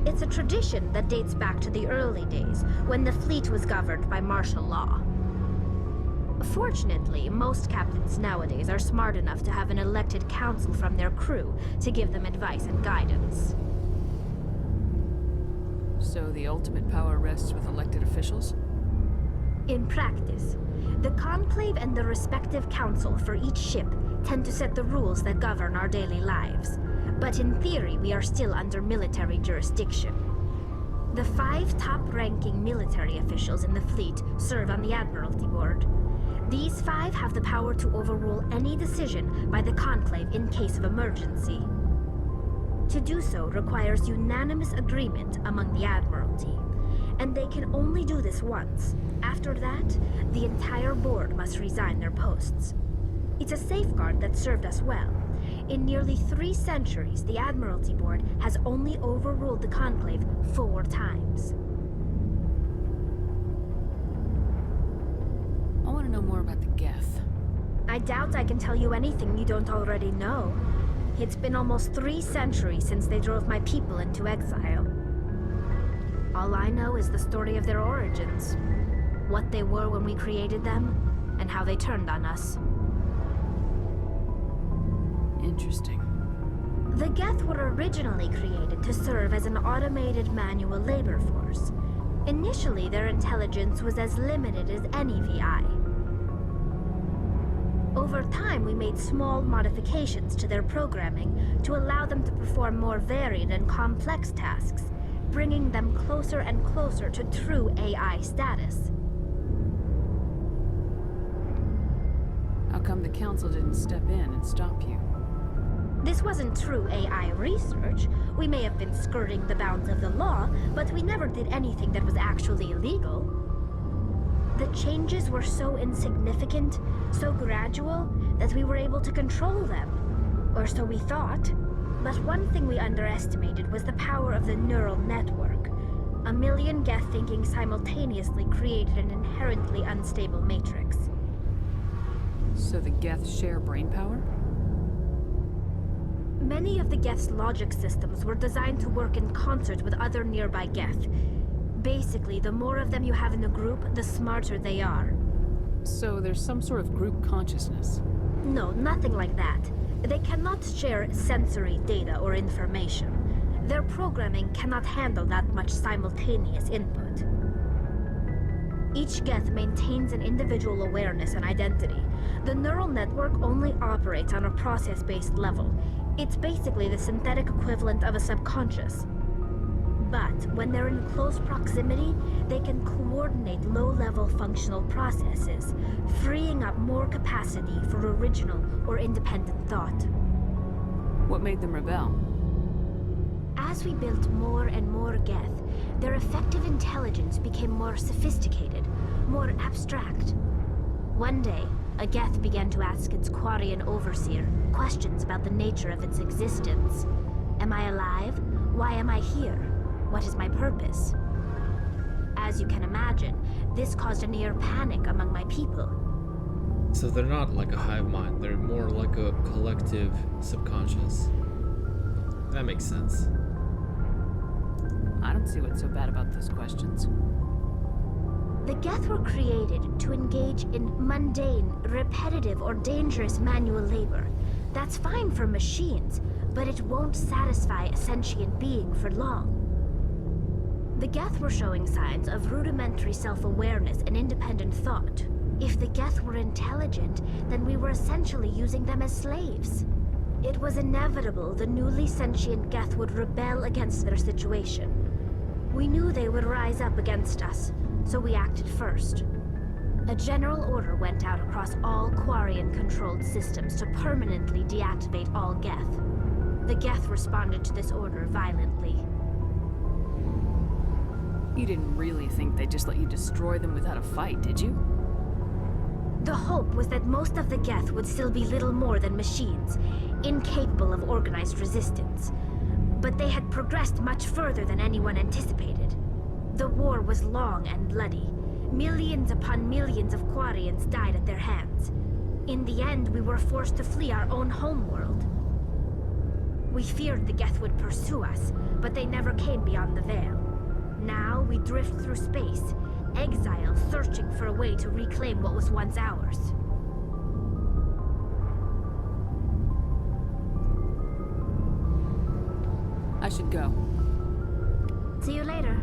It's a tradition that dates back to the early days, when the fleet was governed by martial law. Fortunately, most captains nowadays are smart enough to have an elected council from their crew to give them advice and guidance. So the ultimate power rests with elected officials? In practice, the Conclave and the respective council for each ship tend to set the rules that govern our daily lives. But in theory, we are still under military jurisdiction. The 5 top-ranking military officials in the fleet serve on the Admiralty Board. These 5 have the power to overrule any decision by the Conclave in case of emergency. To do so requires unanimous agreement among the Admiralty, and they can only do this once. After that, the entire board must resign their posts. It's a safeguard that served us well. In nearly 3 centuries, the Admiralty Board has only overruled the Conclave 4 times. I want to know more about the Geth. I doubt I can tell you anything you don't already know. It's been almost 3 centuries since they drove my people into exile. All I know is the story of their origins. What they were when we created them, and how they turned on us. Interesting. The Geth were originally created to serve as an automated manual labor force. Initially, their intelligence was as limited as any VI. Over time, we made small modifications to their programming to allow them to perform more varied and complex tasks, bringing them closer and closer to true AI status. How come the Council didn't step in and stop you? This wasn't true AI research. We may have been skirting the bounds of the law, but we never did anything that was actually illegal. The changes were so insignificant, so gradual, that we were able to control them. Or so we thought. But one thing we underestimated was the power of the neural network. A million Geth thinking simultaneously created an inherently unstable matrix. So the Geth share brain power? Many of the Geth's logic systems were designed to work in concert with other nearby Geth. Basically, the more of them you have in a group, the smarter they are. So there's some sort of group consciousness? No, nothing like that. They cannot share sensory data or information. Their programming cannot handle that much simultaneous input. Each Geth maintains an individual awareness and identity. The neural network only operates on a process-based level. It's basically the synthetic equivalent of a subconscious. But when they're in close proximity, they can coordinate low-level functional processes, freeing up more capacity for original or independent thought. What made them rebel? As we built more and more Geth, their effective intelligence became more sophisticated, more abstract. One day, a Geth began to ask its Quarian overseer questions about the nature of its existence. Am I alive? Why am I here? What is my purpose? As you can imagine, this caused a near panic among my people. So they're not like a hive mind, they're more like a collective subconscious. That makes sense. I don't see what's so bad about those questions. The Geth were created to engage in mundane, repetitive, or dangerous manual labor. That's fine for machines, but it won't satisfy a sentient being for long. The Geth were showing signs of rudimentary self-awareness and independent thought. If the Geth were intelligent, then we were essentially using them as slaves. It was inevitable the newly sentient Geth would rebel against their situation. We knew they would rise up against us, so we acted first. A general order went out across all Quarian-controlled systems to permanently deactivate all Geth. The Geth responded to this order violently. You didn't really think they'd just let you destroy them without a fight, did you? The hope was that most of the Geth would still be little more than machines, incapable of organized resistance. But they had progressed much further than anyone anticipated. The war was long and bloody. Millions upon millions of Quarians died at their hands. In the end, we were forced to flee our own homeworld. We feared the Geth would pursue us, but they never came beyond the Veil. Now we drift through space, exile, searching for a way to reclaim what was once ours. I should go. See you later.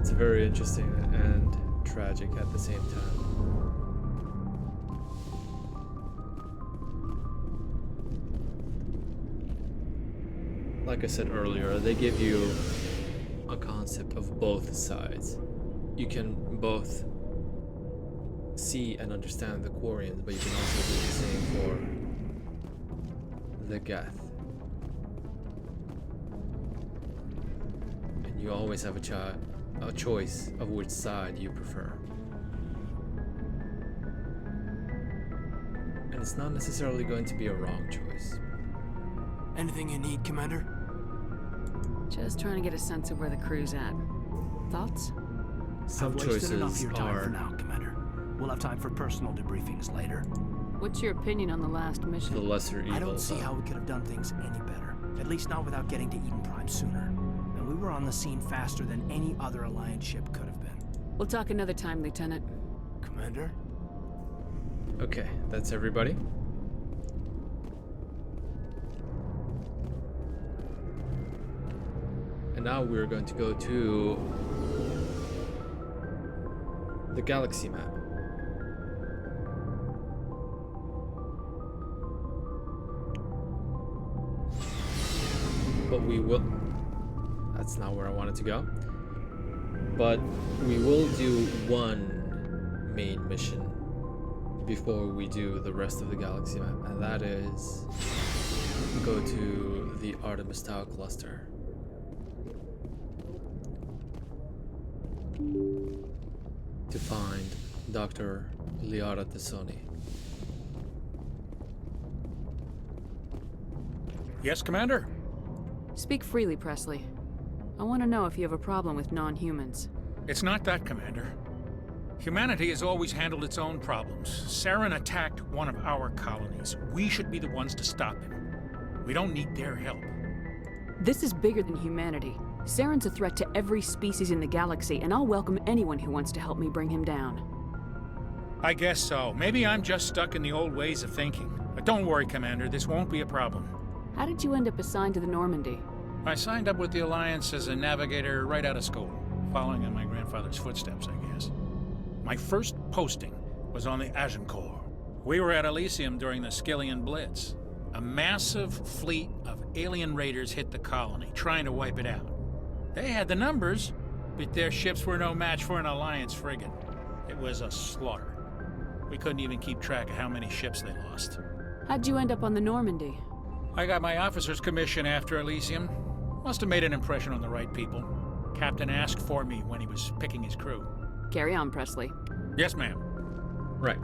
It's very interesting and tragic at the same time. Like I said earlier, they give you a concept of both sides. You can both see and understand the Quarians, but you can also do the same for the Geth. And you always have a choice of which side you prefer. And it's not necessarily going to be a wrong choice. Anything you need, Commander? Just trying to get a sense of where the crew's at. Thoughts? Some I've wasted enough choices of your time are for now, Commander. We'll have time for personal debriefings later. What's your opinion on the last mission? The lesser evil. I don't see how we could have done things any better. At least not without getting to Eden Prime sooner. And we were on the scene faster than any other Alliance ship could have been. We'll talk another time, Lieutenant. Commander? Okay, that's everybody. And now we're going to go to the galaxy map. But we will... That's not where I wanted to go. But we will do one main mission before we do the rest of the galaxy map, and that is go to the Artemis Tau cluster. To find Dr. Liara Tessoni. Yes, Commander? Speak freely, Presley. I want to know if you have a problem with non-humans. It's not that, Commander. Humanity has always handled its own problems. Saren attacked one of our colonies. We should be the ones to stop him. We don't need their help. This is bigger than humanity. Saren's a threat to every species in the galaxy, and I'll welcome anyone who wants to help me bring him down. I guess so. Maybe I'm just stuck in the old ways of thinking. But don't worry, Commander. This won't be a problem. How did you end up assigned to the Normandy? I signed up with the Alliance as a navigator right out of school, following in my grandfather's footsteps, I guess. My first posting was on the Agincourt. We were at Elysium during the Skillian Blitz. A massive fleet of alien raiders hit the colony, trying to wipe it out. They had the numbers, but their ships were no match for an Alliance frigate. It was a slaughter. We couldn't even keep track of how many ships they lost. How'd you end up on the Normandy? I got my officer's commission after Elysium. Must have made an impression on the right people. Captain asked for me when he was picking his crew. Carry on, Presley. Yes, ma'am. Right.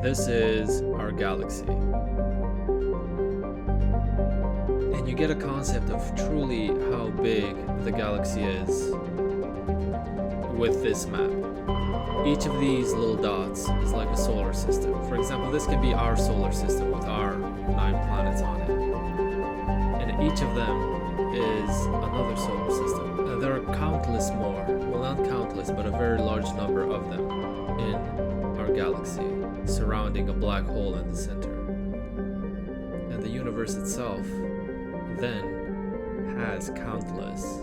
This is our galaxy. And you get a concept of truly how big the galaxy is with this map. Each of these little dots is like a solar system. For example, this can be our solar system with our 9 planets on it. And each of them is another solar system. And there are countless more, well, not countless, but a very large number of them in our galaxy, surrounding a black hole in the center. And the universe itself then has countless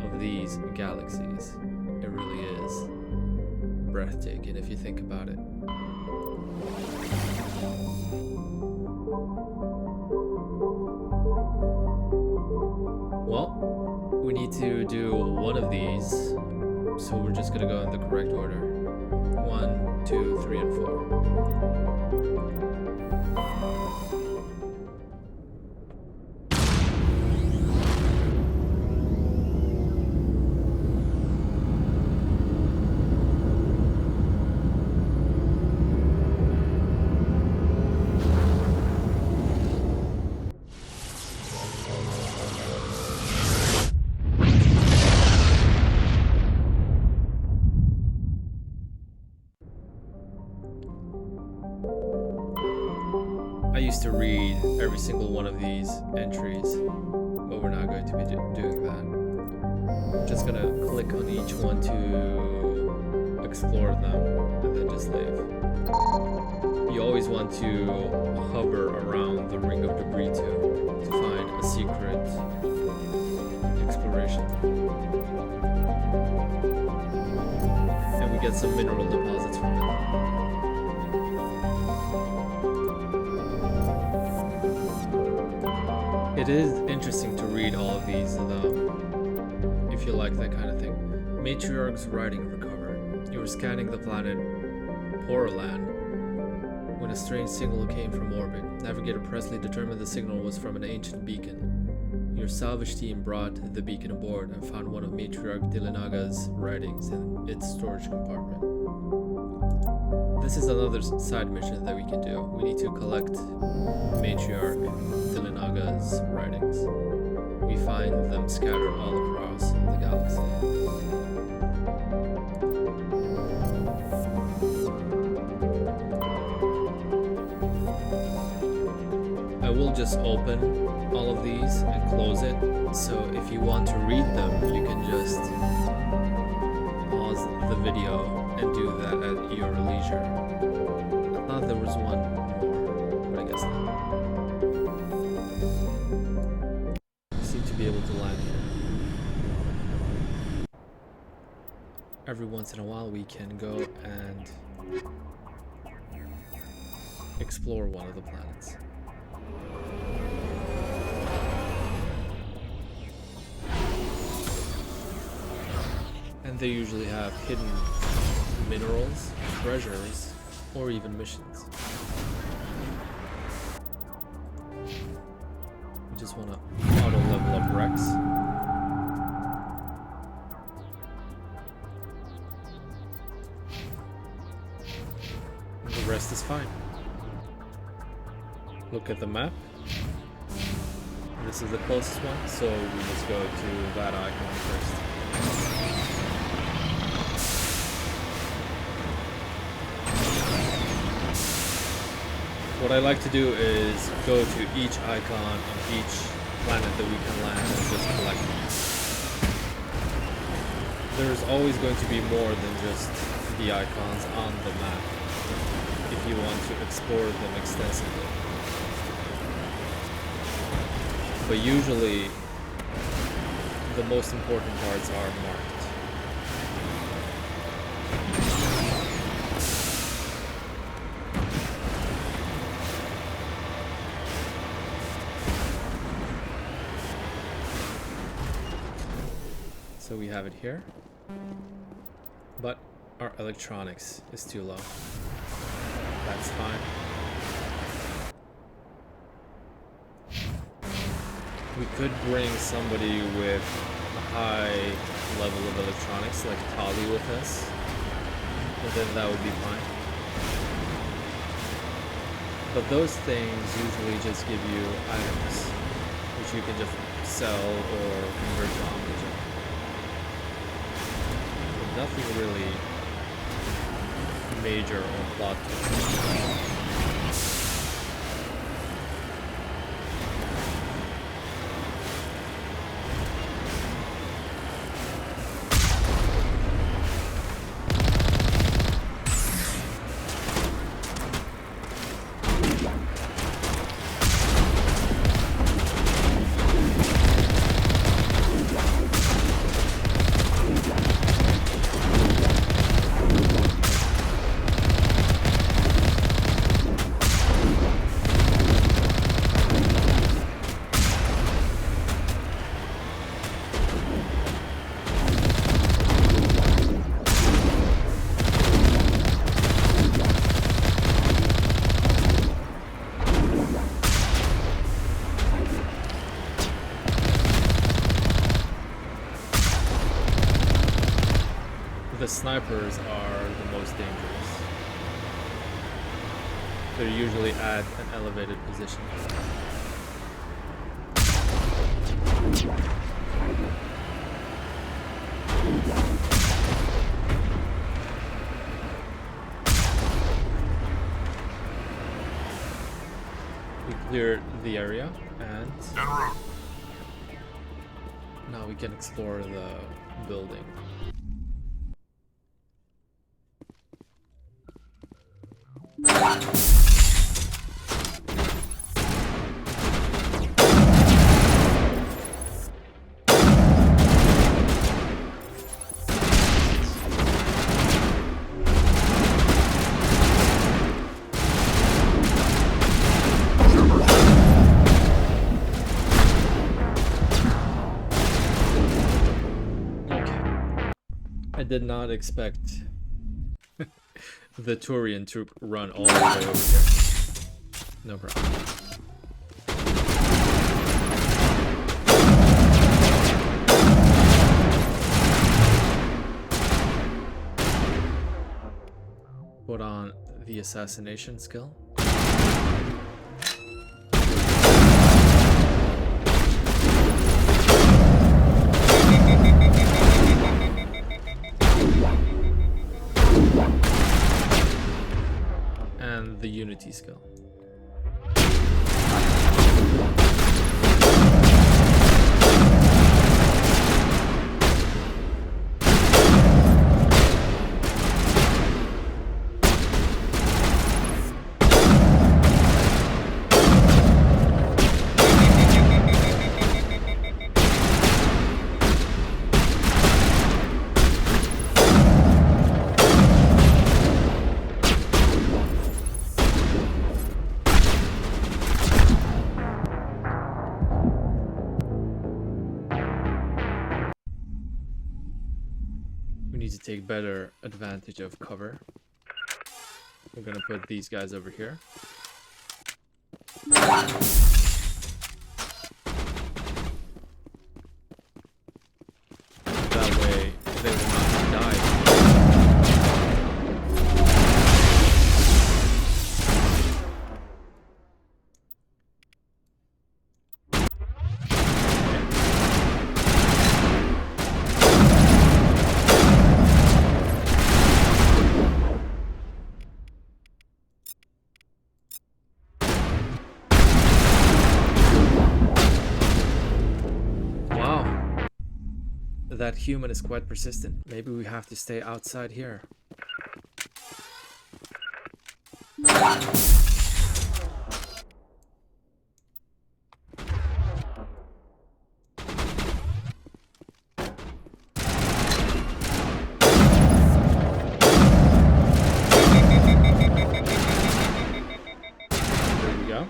of these galaxies. It really is breathtaking if you think about it. Well, we need to do one of these, so we're just gonna go in the correct order. 1, 2, 3, and 4. I used to read every single one of these entries, but we're not going to be doing that. I'm just gonna click on each one to explore them and then just leave. You always want to hover around the ring of debris to find a secret exploration. And we get some mineral deposits from it. It is interesting to read all of these, though, if you like that kind of thing. Matriarch's writing recovered. You were scanning the planet Portland when a strange signal came from orbit. Navigator Presley determined the signal was from an ancient beacon. Your salvage team brought the beacon aboard and found one of Matriarch Dilanaga's writings in its storage compartment. This is another side mission that we can do. We need to collect Matriarch Delinaga's writings. We find them scattered all across the galaxy. I will just open all of these and close it, so if you want to read them, you can just pause the video and do that at your leisure. I thought there was one more, but I guess not. I seem to be able to land here. Every once in a while we can go and explore one of the planets. And they usually have hidden minerals, treasures, or even missions. We just want to auto level up Rex. And the rest is fine. Look at the map. This is the closest one, so we just go to that icon first. What I like to do is go to each icon on each planet that we can land and just collect them. There's always going to be more than just the icons on the map if you want to explore them extensively. But usually the most important parts are marked. So we have it here, but our electronics is too low. That's fine. We could bring somebody with a high level of electronics, like Tali, with us, and then that would be fine. But those things usually just give you items, which you can just sell or convert to Omnigen. Nothing really major or plot twist. The snipers are the most dangerous. They're usually at an elevated position. We cleared the area and now we can explore the building. I did not expect the Turian to run all the way over here. No problem. Put on the assassination skill. And the unity skill. To take better advantage of cover. We're gonna put these guys over here. That way they will not die. That human is quite persistent. Maybe we have to stay outside here. There we go.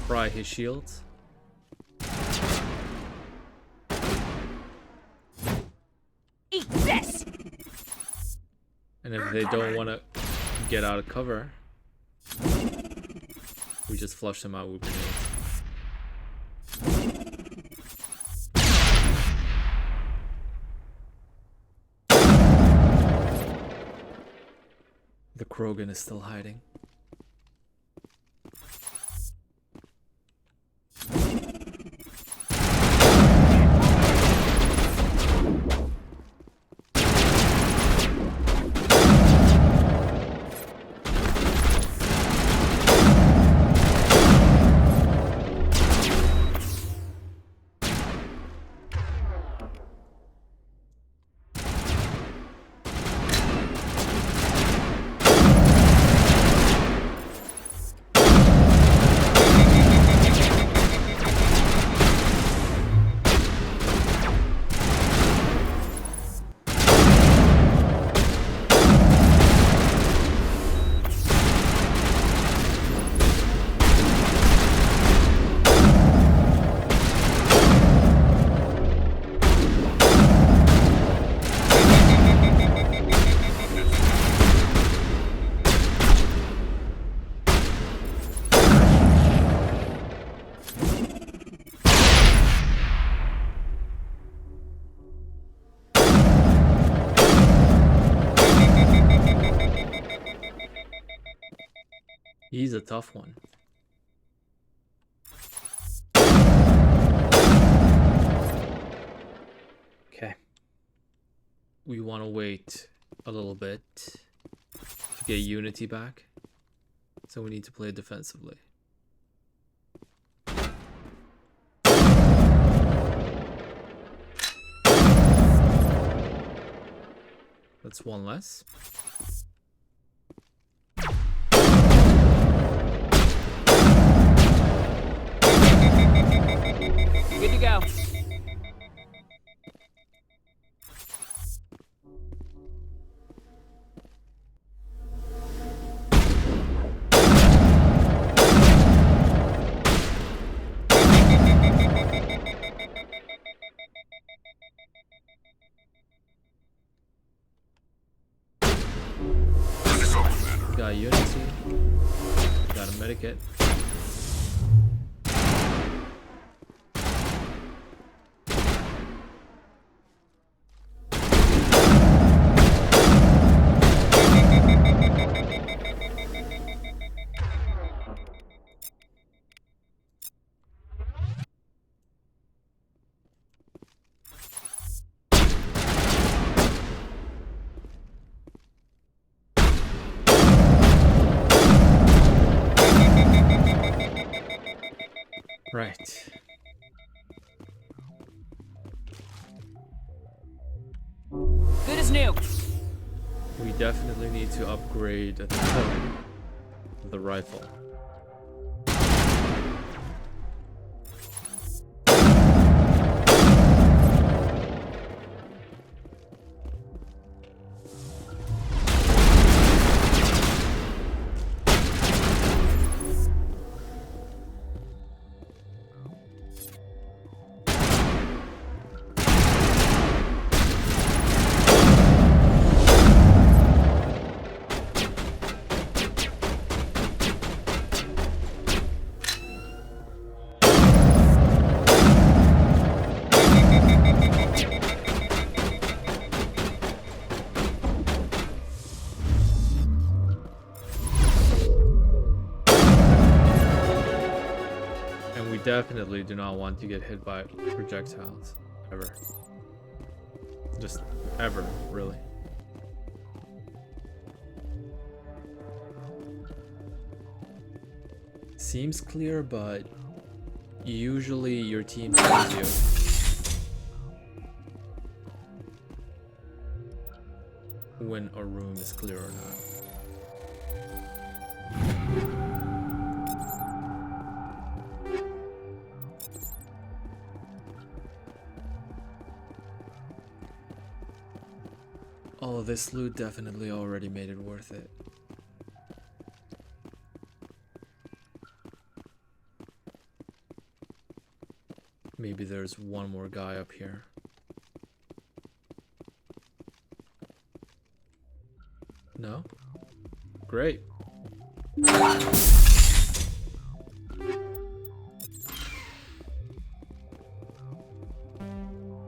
Fry his shields. Eat this! And if they don't want to get out of cover, we just flush them out with grenades. The Krogan is still hiding. He's a tough one. Okay. We want to wait a little bit to get unity back. So we need to play defensively. That's one less. Good to go. Unity. Got a medikit. Right. Good as new. We definitely need to upgrade the rifle. Definitely do not want to get hit by projectiles. Ever. Just ever, really. Seems clear, but usually your team tells you. When a room is clear or not. Oh, this loot definitely already made it worth it. Maybe there's one more guy up here. No? Great.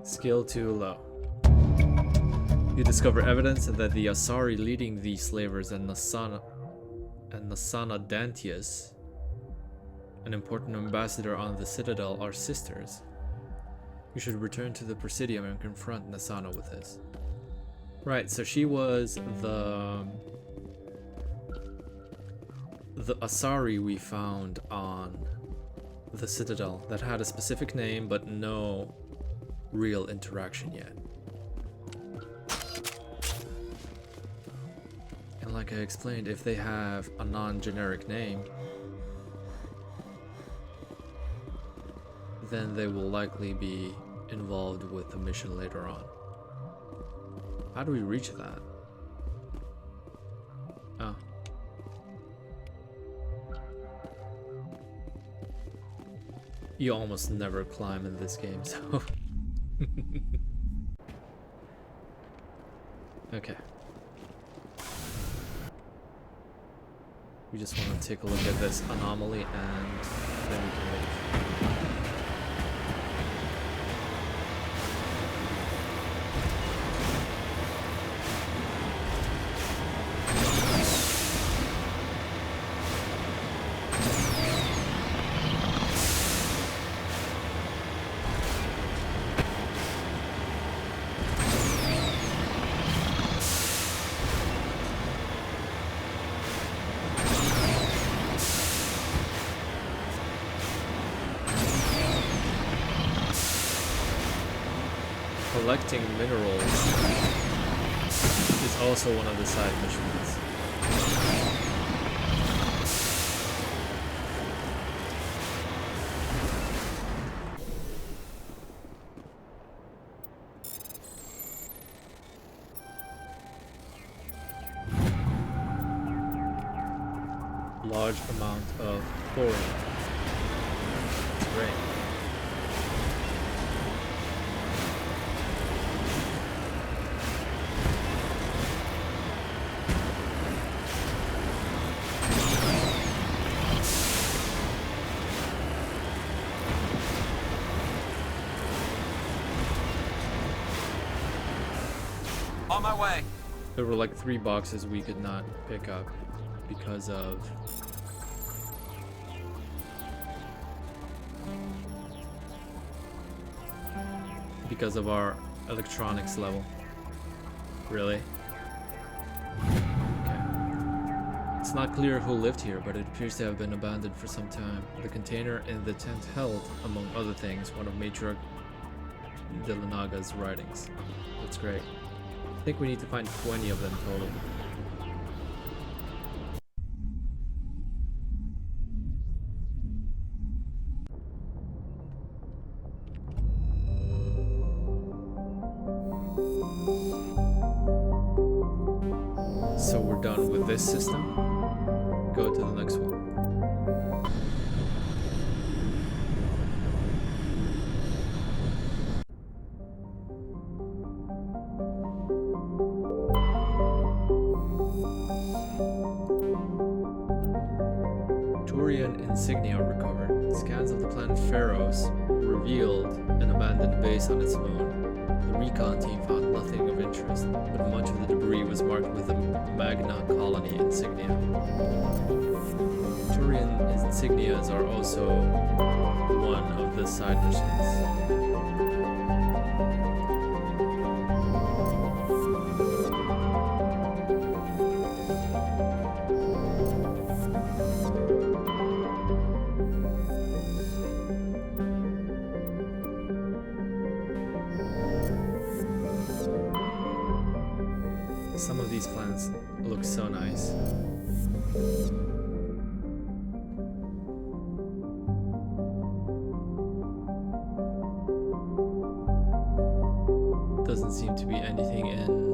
Skill too low. You discover evidence that the Asari leading these slavers and Nasana Dantius, an important ambassador on the Citadel, are sisters. You should return to the Presidium and confront Nasana with this. Right, so she was the Asari we found on the Citadel that had a specific name but no real interaction yet. And like I explained, if they have a non-generic name, then they will likely be involved with the mission later on. How do we reach that? Oh. You almost never climb in this game, so... Okay. We just want to take a look at this anomaly and then we can leave. Collecting minerals is also one of the side missions. Large amount of thorium. Great. On my way. There were like 3 boxes we could not pick up because of our electronics level. Really? Okay. It's not clear who lived here, but it appears to have been abandoned for some time. The container in the tent held, among other things, one of Matriarch Delanaga's writings. That's great. I think we need to find 20 of them total. So we're done with this system. Go to the next one. Turian insignia recovered. Scans of the planet Pharos revealed an abandoned base on its moon. The recon team found nothing of interest, but much of the debris was marked with the Magna Colony insignia. Turian insignias are also one of the side missions. Some of these plants look so nice. Doesn't seem to be anything in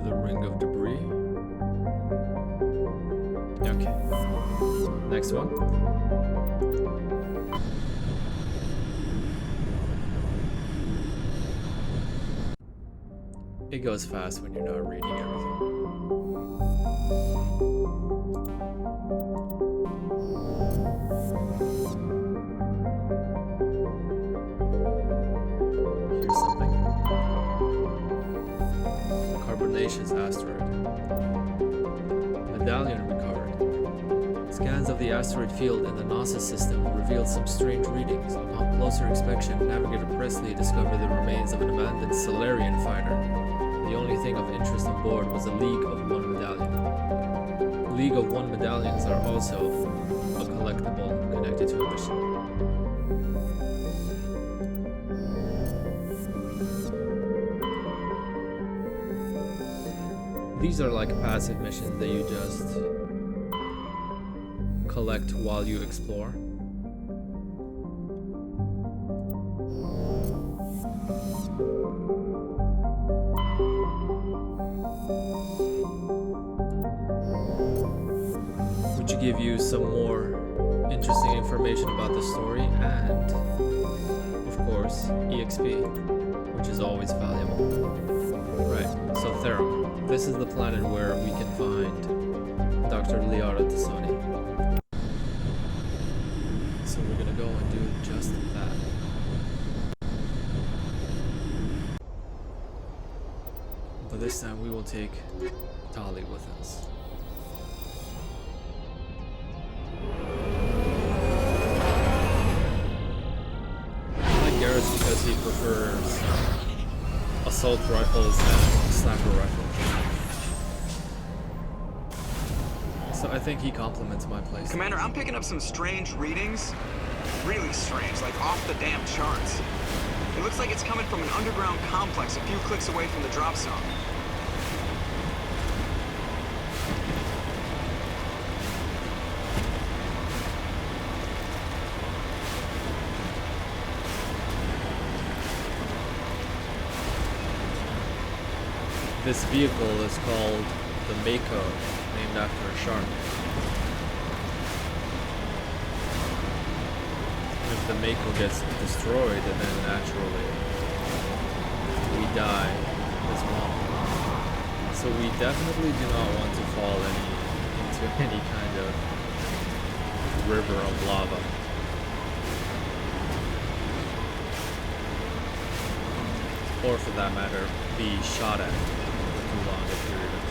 the ring of debris. Okay. Next one. It goes fast when you're not reading everything. Here's something. Carbonaceous asteroid. Medallion recovered. Scans of the asteroid field in the NASA system revealed some strange readings. Upon closer inspection, Navigator Presley discovered the remains of an abandoned Solarian fighter. The only thing of interest on board was a League of One medallion. League of One medallions are also a collectible connected to a mission. These are like passive missions that you just collect while you explore. Which give you some more interesting information about the story and, of course, EXP, which is always valuable. Right, so Therum. This is the planet where we can find Dr. Liara Tassoni. So we're gonna go and do just that. But this time we will take Tali with us. Because he prefers assault rifles and sniper rifles. So I think he complements my place. Commander, I'm picking up some strange readings. Really strange, like off the damn charts. It looks like it's coming from an underground complex a few clicks away from the drop zone. This vehicle is called the Mako, named after a shark. If the Mako gets destroyed, then naturally we die as well. So we definitely do not want to fall into any kind of river of lava. or for that matter, be shot at for too long a period of time.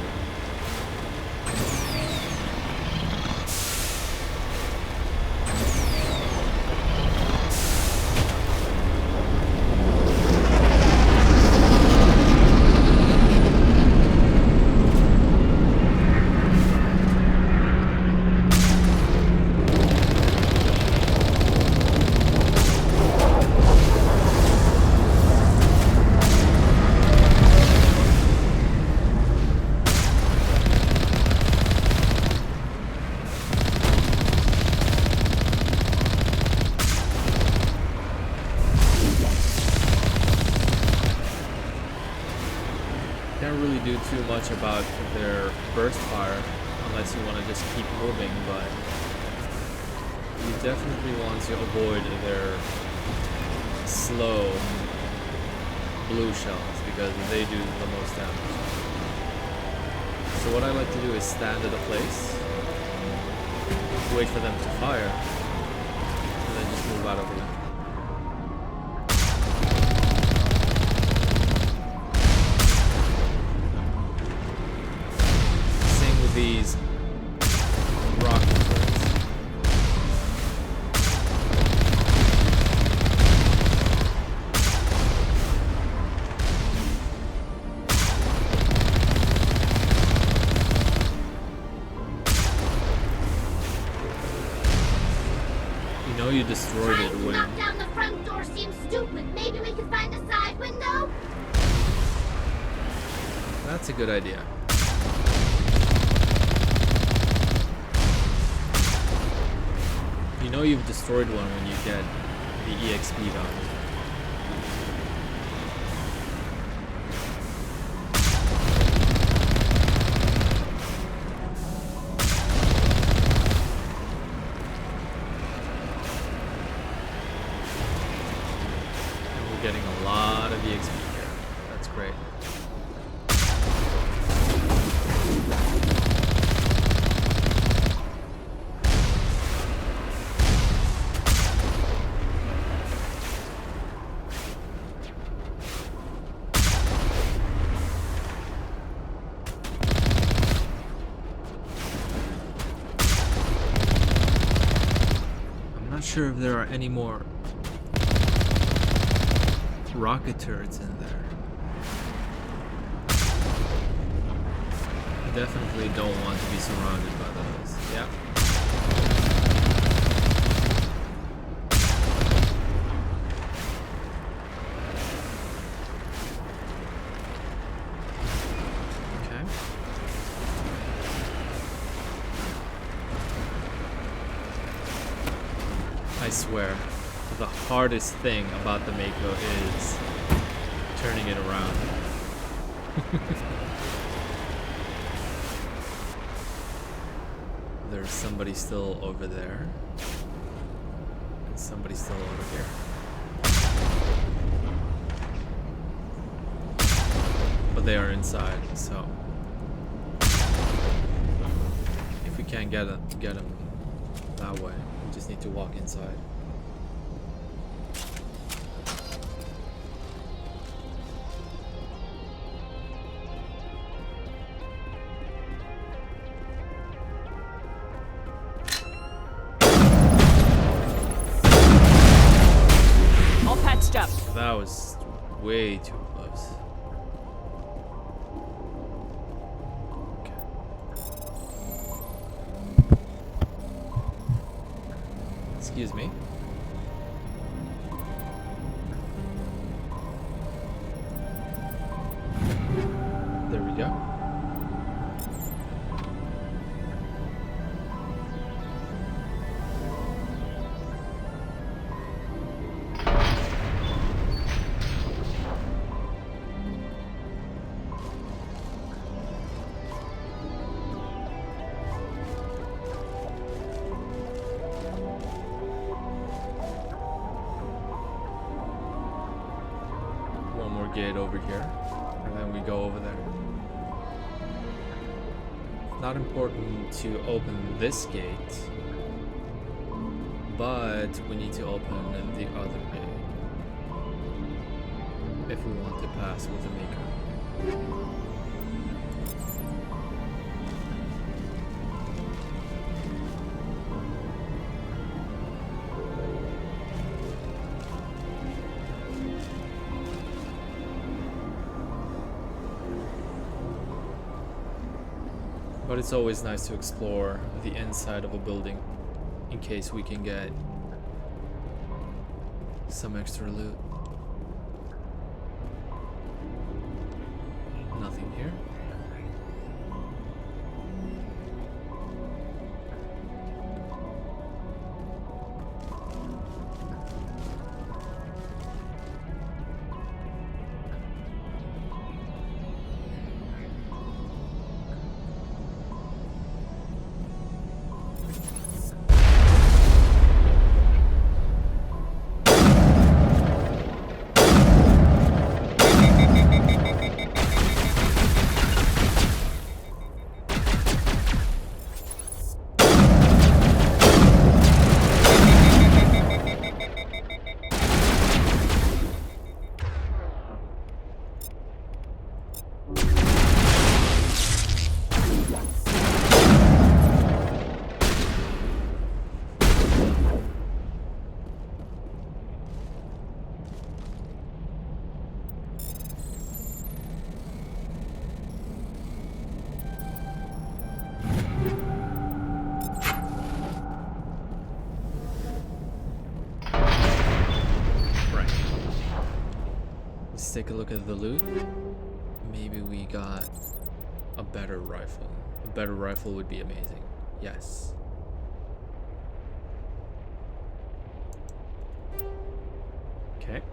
Do too much about their burst fire unless you want to just keep moving, but you definitely want to avoid their slow blue shells because they do the most damage. So what I like to do is stand at a place, wait for them to fire, and then just move out over them. These rocket turrets. You know you destroyed it when... Knock down the front door seems stupid. Maybe we can find the side window? That's a good idea. You know you've destroyed one when you get the EXP value. And we're getting a lot of EXP here. That's great. Sure if there are any more rocket turrets in there. I definitely don't want to be surrounded by those. Yeah. I swear, the hardest thing about the Mako is turning it around. There's somebody still over there. And somebody still over here. But they are inside, so if we can't get them that way, we just need to walk inside. All patched up. That was way too close. Excuse me. There we go. Gate over here, and then we go over there. Not important to open this gate, but we need to open the other gate. if we want to pass with the Maker. But it's always nice to explore the inside of a building in case we can get some extra loot. Nothing here. Take a look at the loot. Maybe we got a better rifle. A better rifle would be amazing. Yes. Okay.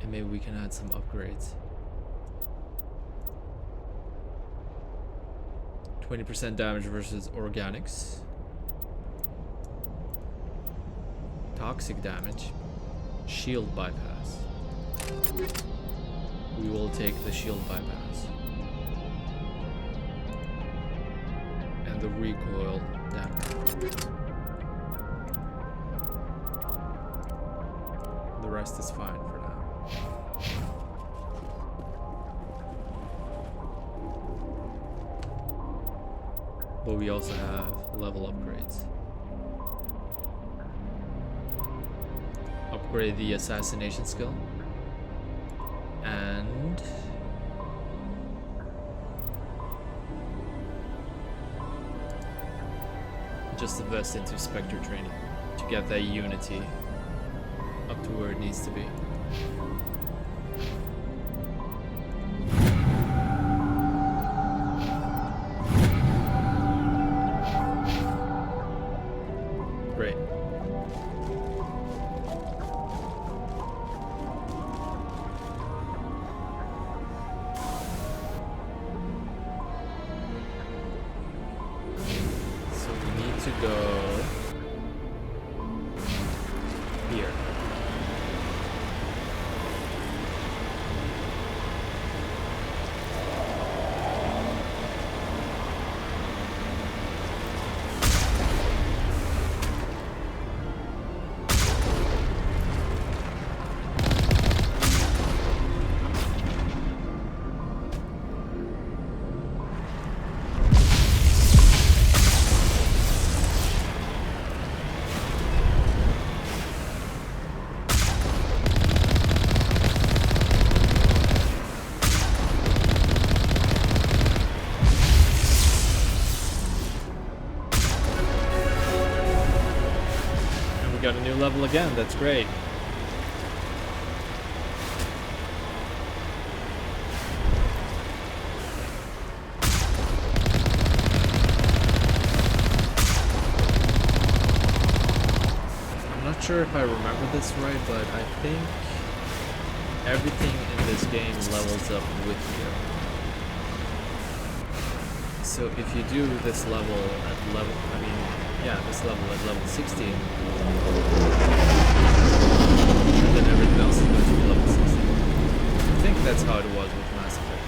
And maybe we can add some upgrades. 20% damage versus organics. Toxic damage. Shield bypass. We will take the shield bypass. And the recoil damage. The rest is fine for now. But we also have level upgrades. Upgrade the assassination skill. And just invest into Spectre training to get that unity up to where it needs to be. Great. Go here. Got a new level again, that's great. I'm not sure if I remember this right, but I think everything in this game levels up with you. So if you do this level at level, this level at level 16, and then everything else is going to be level 16. I think that's how it was with Mass Effect.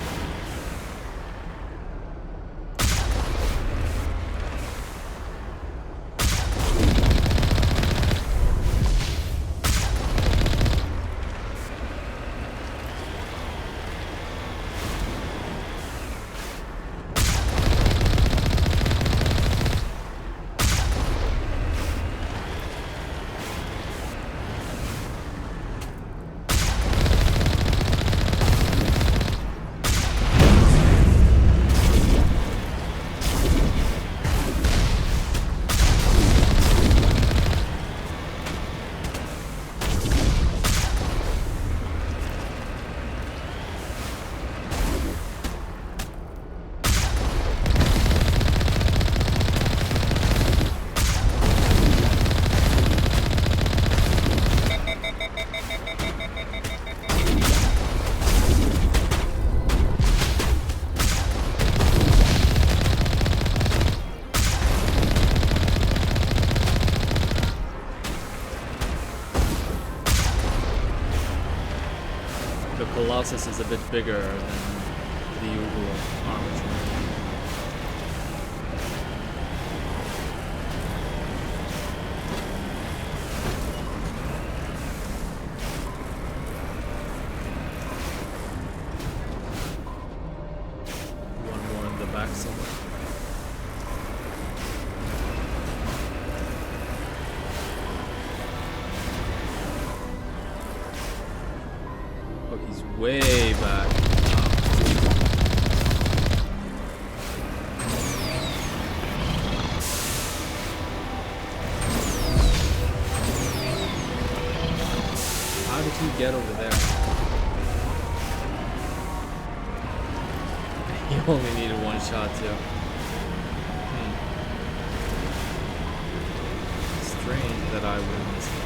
The Colossus is a bit bigger than the usual armature. One more in the back somewhere. Oh, he's way back. How did he get over there? He only needed one shot too. Strange that I win this one.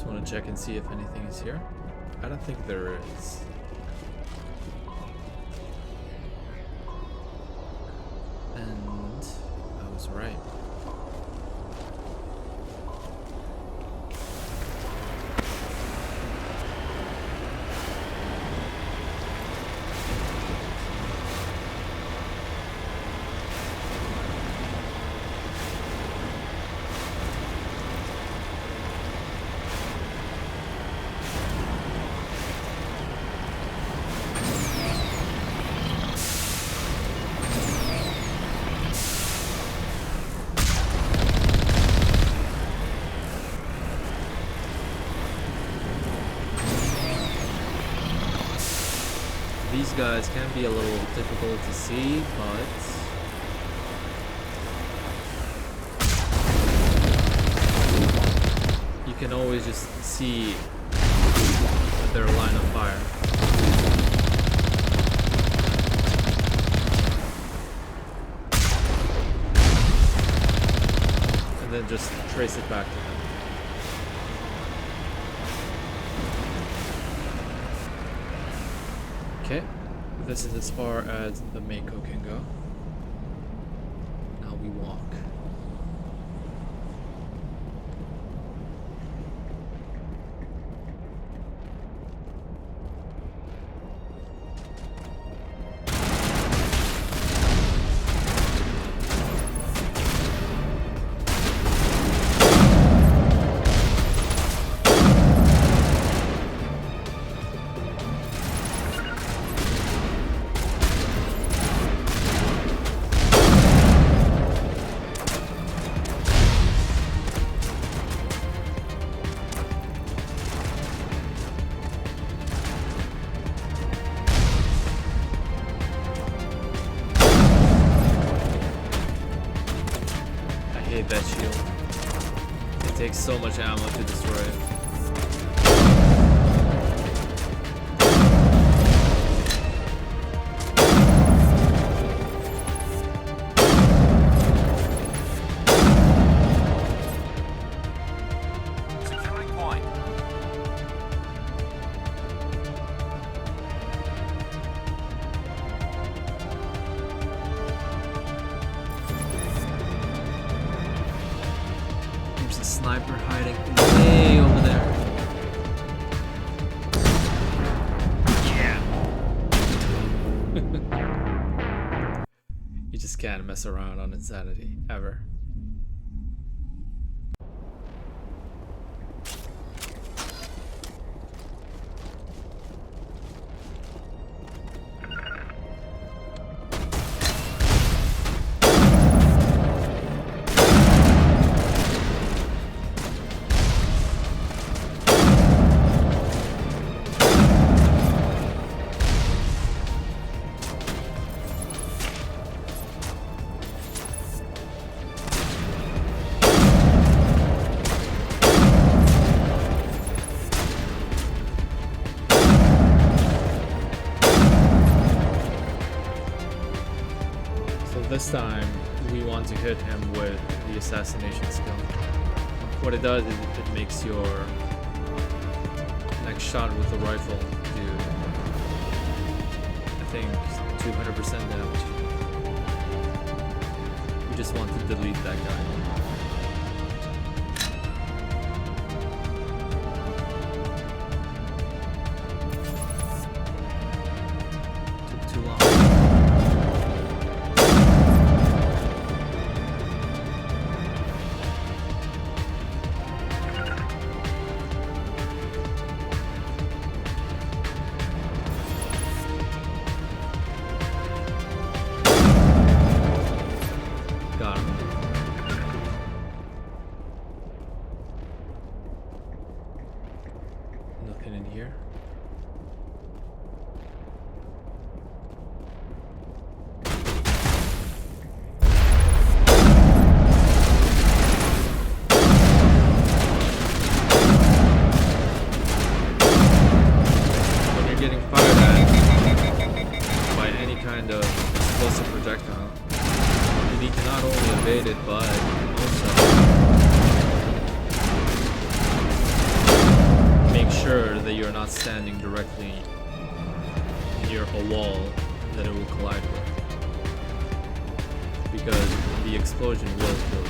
Want to check and see if anything is here. I don't think there is. And I was right. These guys can be a little difficult to see, but you can always just see their line of fire. And then just trace it back to them. Okay, this is as far as the Mako can go. Now we walk. That shield. It takes so much ammo to destroy it. Securing point. There's a sniper hiding way over there. Yeah. You just can't mess around on insanity, ever. this time we want to hit him with the assassination skill. What it does is it makes your next shot with the rifle do, I think, 200% damage. We just want to delete that guy. Took too long. Nothing in here. When you're getting fired at by any kind of explosive projectile, you need to not only evade it, but also make sure that you're not standing directly near a wall that it will collide with, because the explosion will kill you.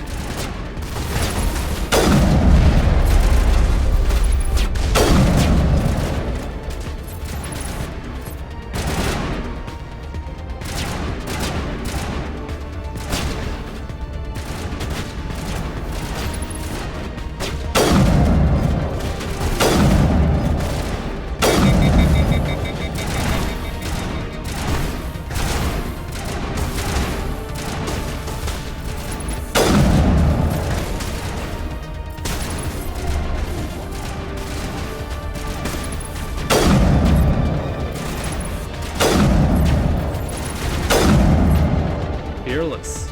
Fearless.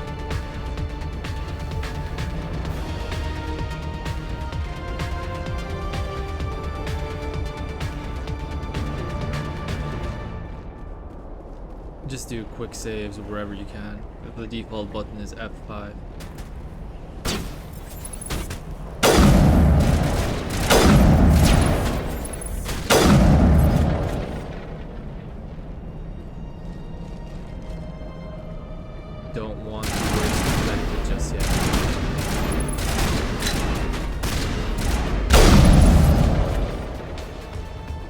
Just do quick saves wherever you can. The default button is F5. Don't want to waste infected just yet.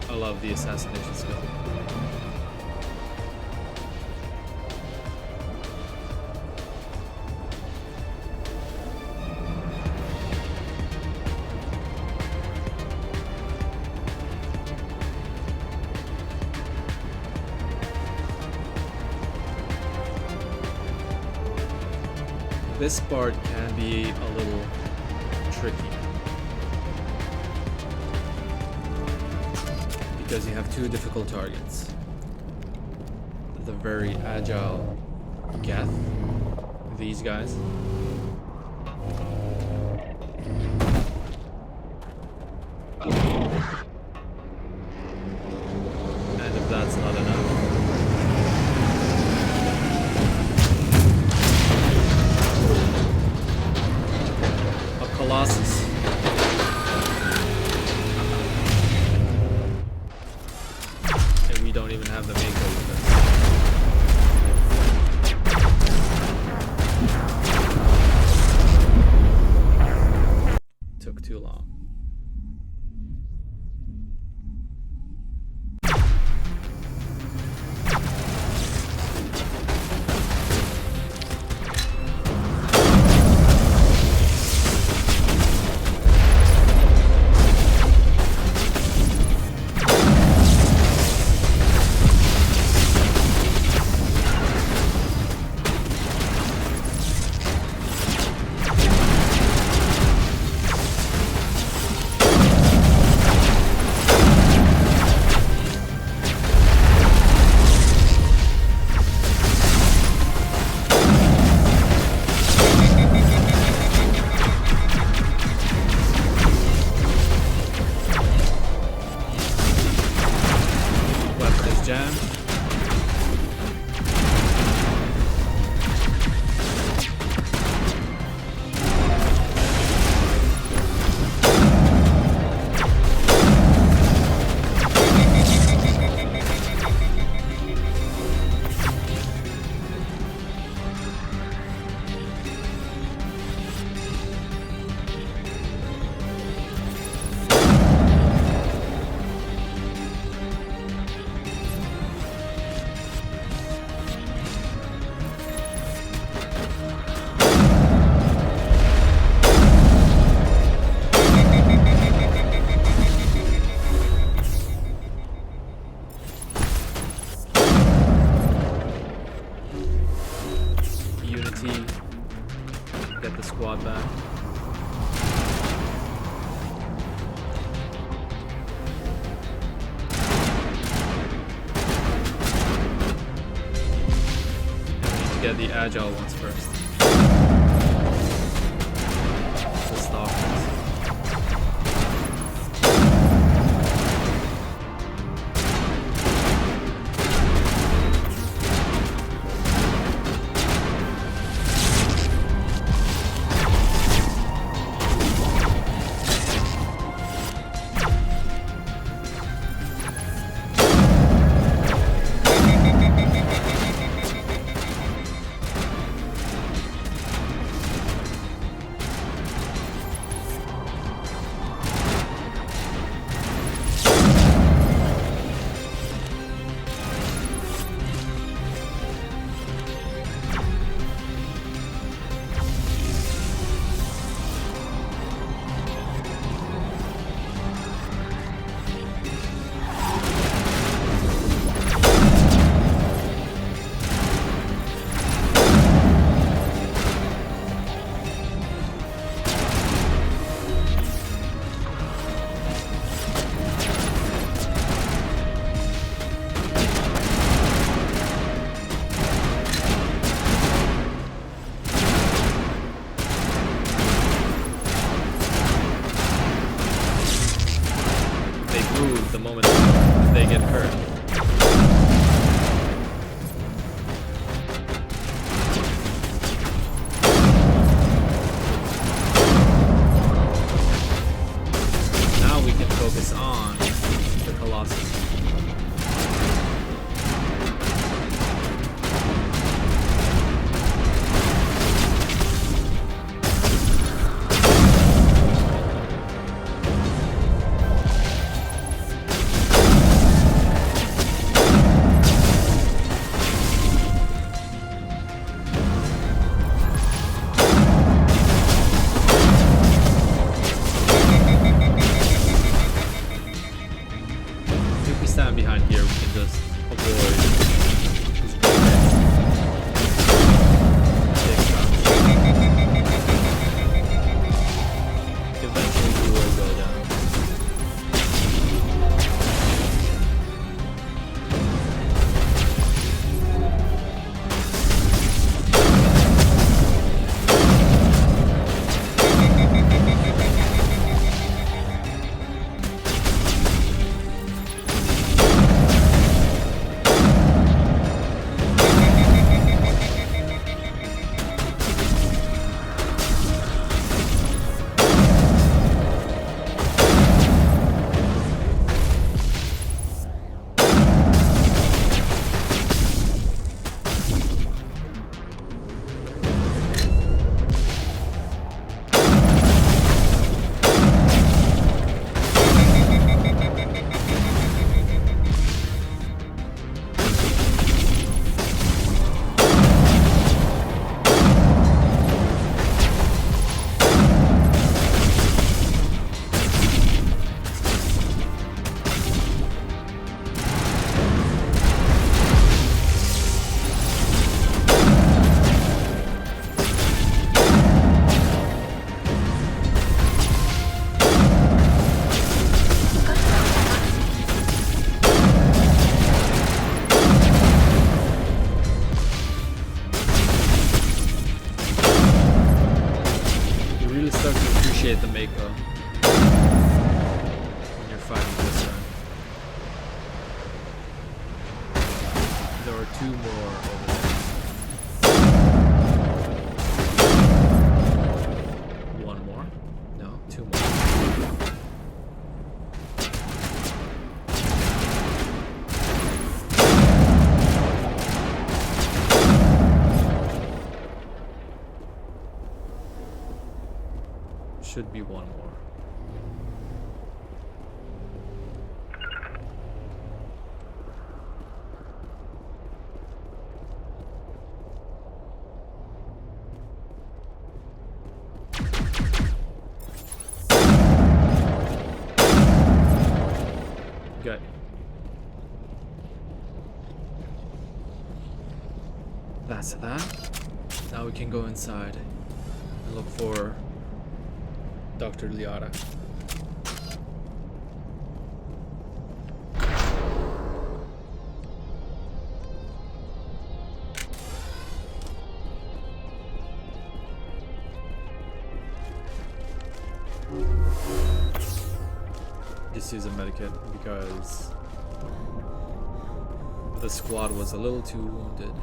I love the assassination skill. This part can be a little tricky because you have two difficult targets. The very agile Geth, these guys, and if that's not enough, Colossus. And we don't even have the Mako with us. Took too long. get the agile ones first. The stalkers. The moment they get hurt. Now we can focus on the Colossus. Stand behind here, we can just avoid these eventually he will go down. The Mako when you're fighting this guy. There are two more over there. One more? No, two more. Should be one more. Good. That's that. Now we can go inside and look for Dr. Liara. just use a medikit because the squad was a little too wounded.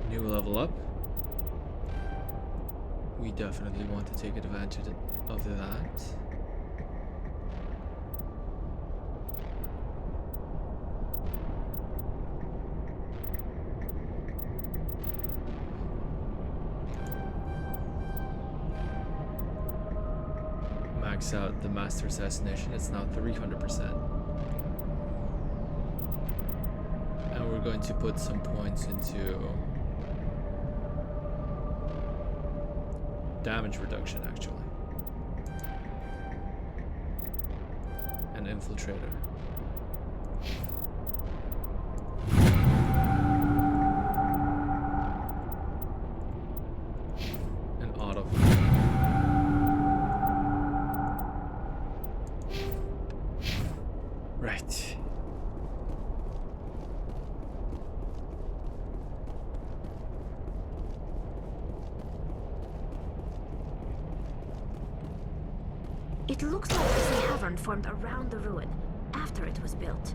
New level up. We definitely want to take advantage of that. Max out the master assassination. It's now 300%. And we're going to put some points into damage reduction, actually. An infiltrator. An auto. Right. It looks like this cavern formed around the ruin after it was built.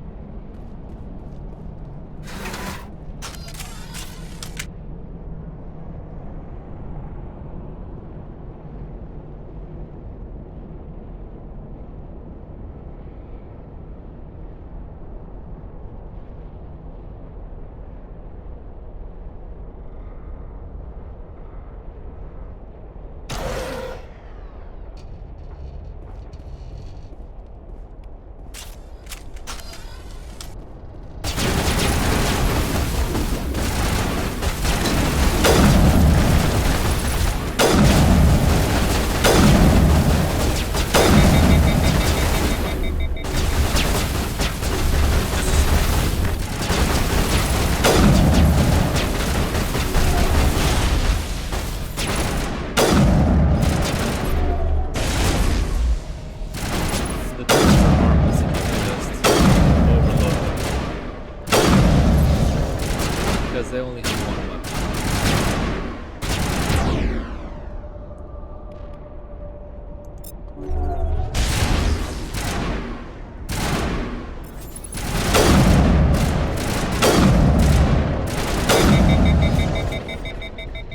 Because they only have one weapon.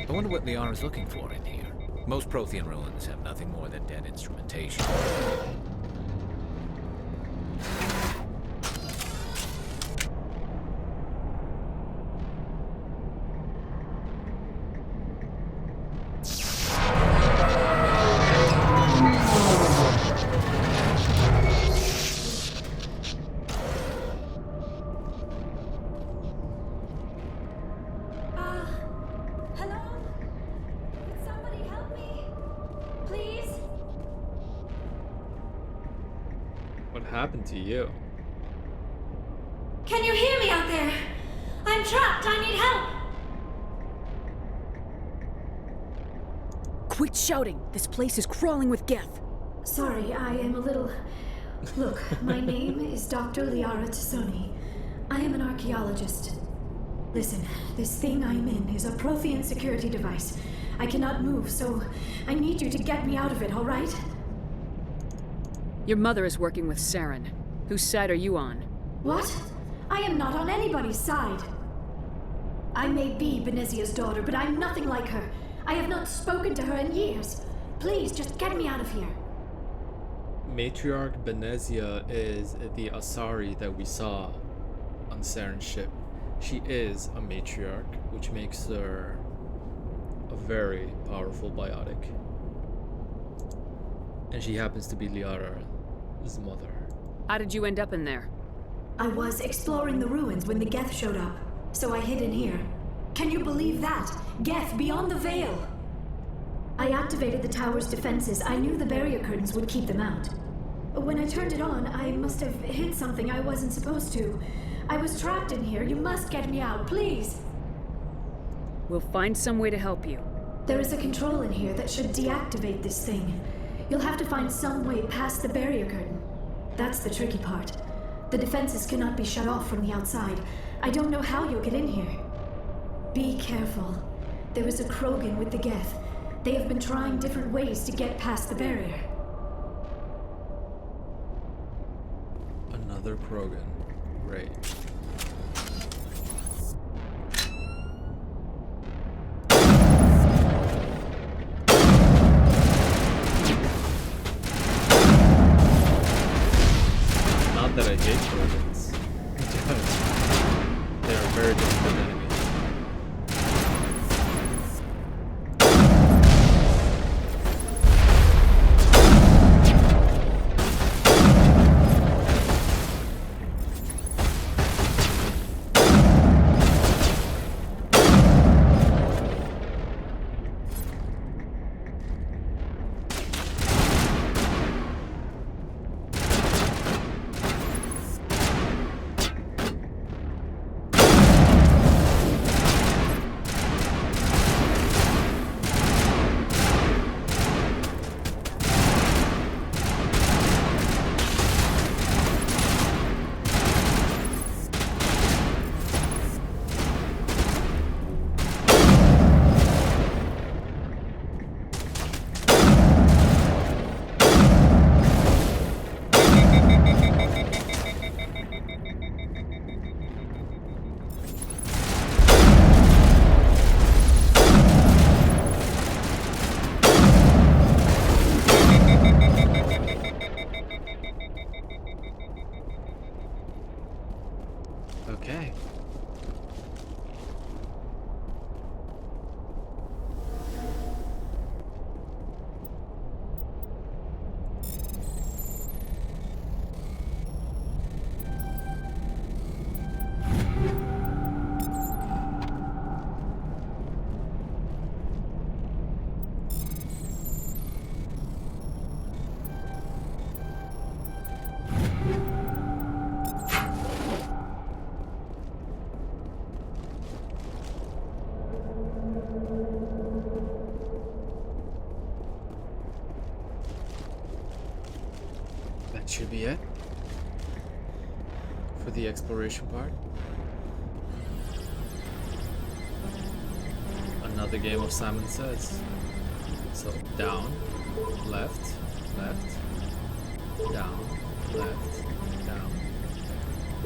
I wonder what Liara's looking for in here. Most Prothean ruins have nothing more than dead instrumentation. What happened to you? Can you hear me out there? I'm trapped. I need help. Quit shouting. This place is crawling with geth. Sorry, I am a little... Look, my name is Dr. Liara Tassoni. I am an archaeologist. Listen, this thing I'm in is a Prothean security device. I cannot move, so I need you to get me out of it, all right? Your mother is working with Saren. Whose side are you on? What? I am not on anybody's side. I may be Benezia's daughter, but I'm nothing like her. I have not spoken to her in years. Please, just get me out of here. Matriarch Benezia is the Asari that we saw on Saren's ship. She is a matriarch, which makes her a very powerful biotic. And she happens to be Liara's mother. How did you end up in there? I was exploring the ruins when the Geth showed up, so I hid in here. Can you believe that? Geth beyond the veil! I activated the tower's defenses. I knew the barrier curtains would keep them out. When I turned it on, I must have hit something I wasn't supposed to. I was trapped in here. You must get me out, please! We'll find some way to help you. There is a control in here that should deactivate this thing. You'll have to find some way past the barrier curtain. That's the tricky part. The defenses cannot be shut off from the outside. I don't know how you'll get in here. Be careful. There is a Krogan with the Geth. They have been trying different ways to get past the barrier. Another Krogan. Great. Not that I hate Krogans. They are very difficult enemies. Okay. That should be it for the exploration part. Another game of Simon Says. So down, left, left, down, left, down,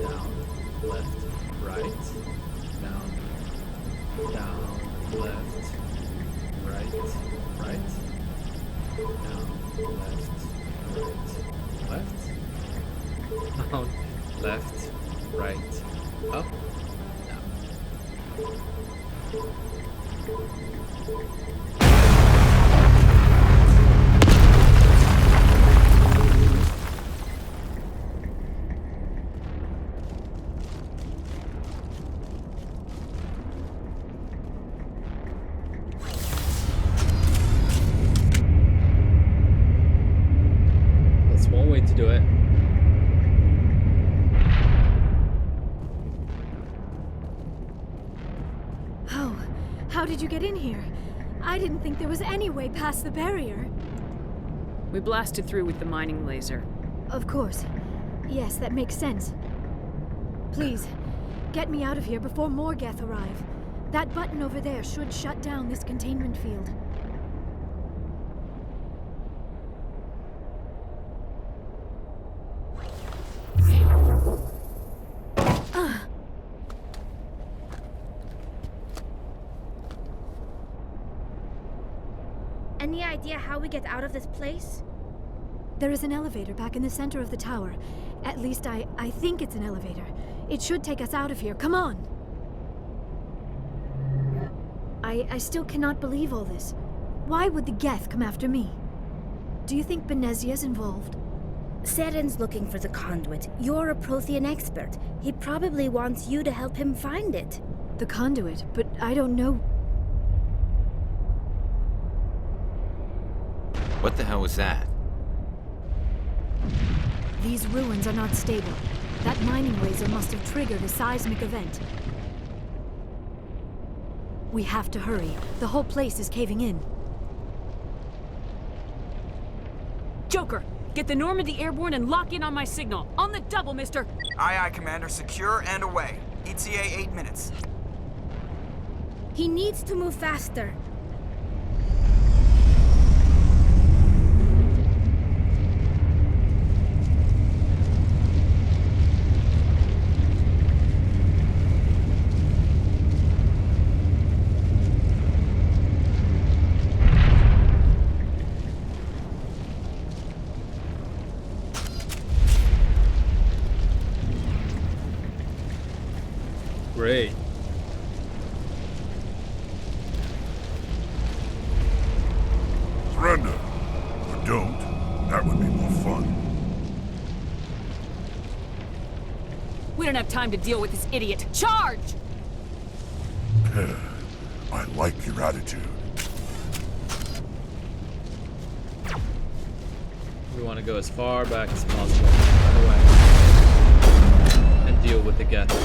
down, left, right, down, down, left, right, right, down, left, right. Left, down, left, right, up, down. That's one way to do it. How did you get in here? I didn't think there was any way past the barrier. We blasted through with the mining laser. Of course. Yes, that makes sense. Please, get me out of here before more Geth arrive. That button over there should shut down this containment field. Any idea how we get out of this place? There is an elevator back in the center of the tower. At least I think it's an elevator. It should take us out of here. Come on! I still cannot believe all this. Why would the Geth come after me? Do you think Benezia's involved? Saren's looking for the conduit. You're a Prothean expert. He probably wants you to help him find it. The conduit? But I don't know... What the hell was that? These ruins are not stable. That mining laser must have triggered a seismic event. We have to hurry. The whole place is caving in. Joker, get the Normandy airborne and lock in on my signal. On the double, mister. Aye, aye, Commander. Secure and away. ETA 8 minutes. He needs to move faster. Great. Surrender. Or don't. That would be more fun. We don't have time to deal with this idiot. Charge! I like your attitude. We want to go as far back as possible. Run away. And deal with the ghetto.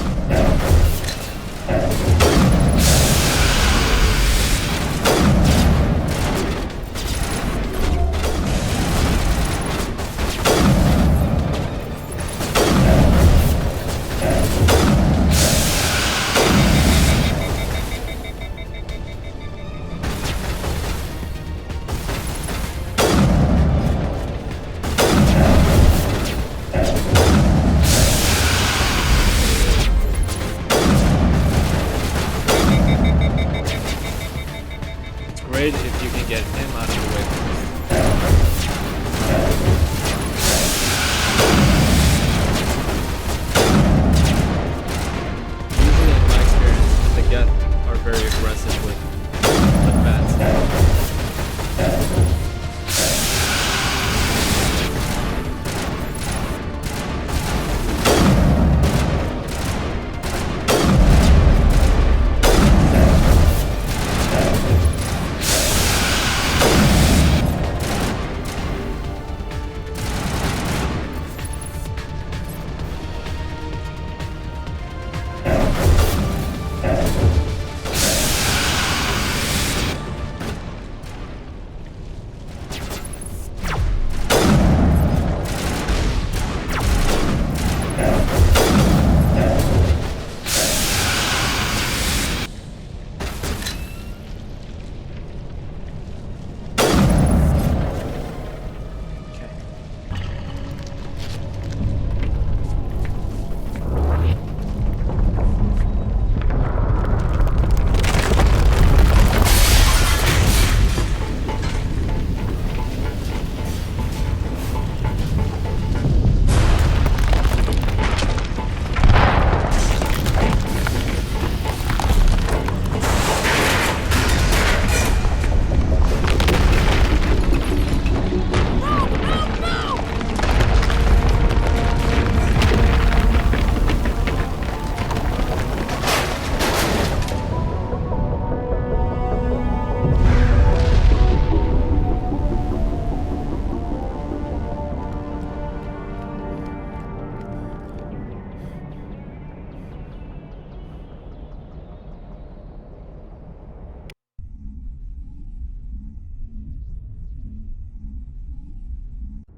Great if you can get him out of the way first. Usually in my experience, the Geth are very aggressive with advancing.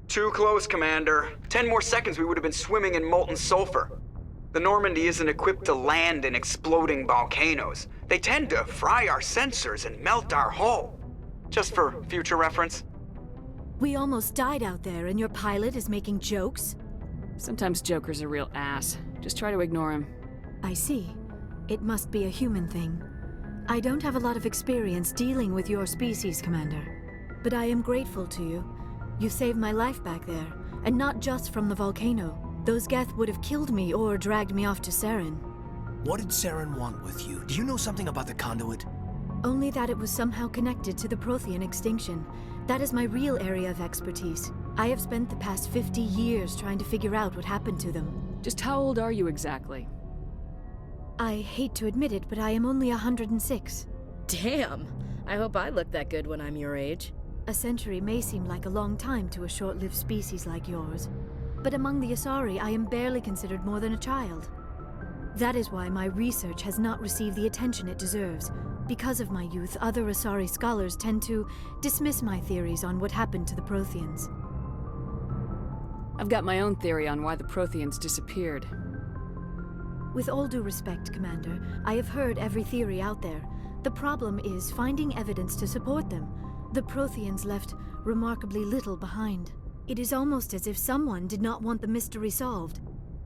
Too close, Commander. 10 more seconds we would have been swimming in molten sulfur. The Normandy isn't equipped to land in exploding volcanoes. They tend to fry our sensors and melt our hull. Just for future reference. We almost died out there, and your pilot is making jokes? Sometimes Joker's a real ass. Just try to ignore him. I see. It must be a human thing. I don't have a lot of experience dealing with your species, Commander. But I am grateful to you. You saved my life back there, and not just from the volcano. Those Geth would have killed me or dragged me off to Saren. What did Saren want with you? Do you know something about the conduit? Only that it was somehow connected to the Prothean extinction. That is my real area of expertise. I have spent the past 50 years trying to figure out what happened to them. Just how old are you exactly? I hate to admit it, but I am only 106. Damn! I hope I look that good when I'm your age. A century may seem like a long time to a short-lived species like yours, but among the Asari, I am barely considered more than a child. That is why my research has not received the attention it deserves. Because of my youth, other Asari scholars tend to dismiss my theories on what happened to the Protheans. I've got my own theory on why the Protheans disappeared. With all due respect, Commander, I have heard every theory out there. The problem is finding evidence to support them. The Protheans left remarkably little behind. It is almost as if someone did not want the mystery solved.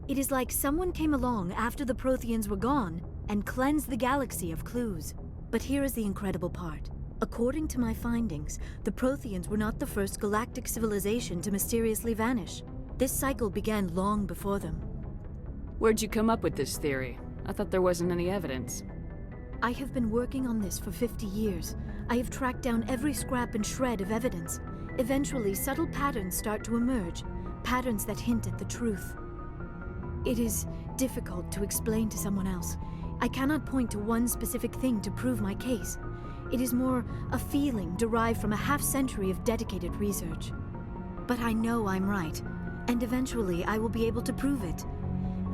It is like someone came along after the Protheans were gone and cleansed the galaxy of clues. But here is the incredible part. According to my findings, the Protheans were not the first galactic civilization to mysteriously vanish. This cycle began long before them. Where'd you come up with this theory? I thought there wasn't any evidence. I have been working on this for 50 years. I have tracked down every scrap and shred of evidence. Eventually, subtle patterns start to emerge, patterns that hint at the truth. It is difficult to explain to someone else. I cannot point to one specific thing to prove my case. It is more a feeling derived from a half-century of dedicated research. But I know I'm right, and eventually I will be able to prove it.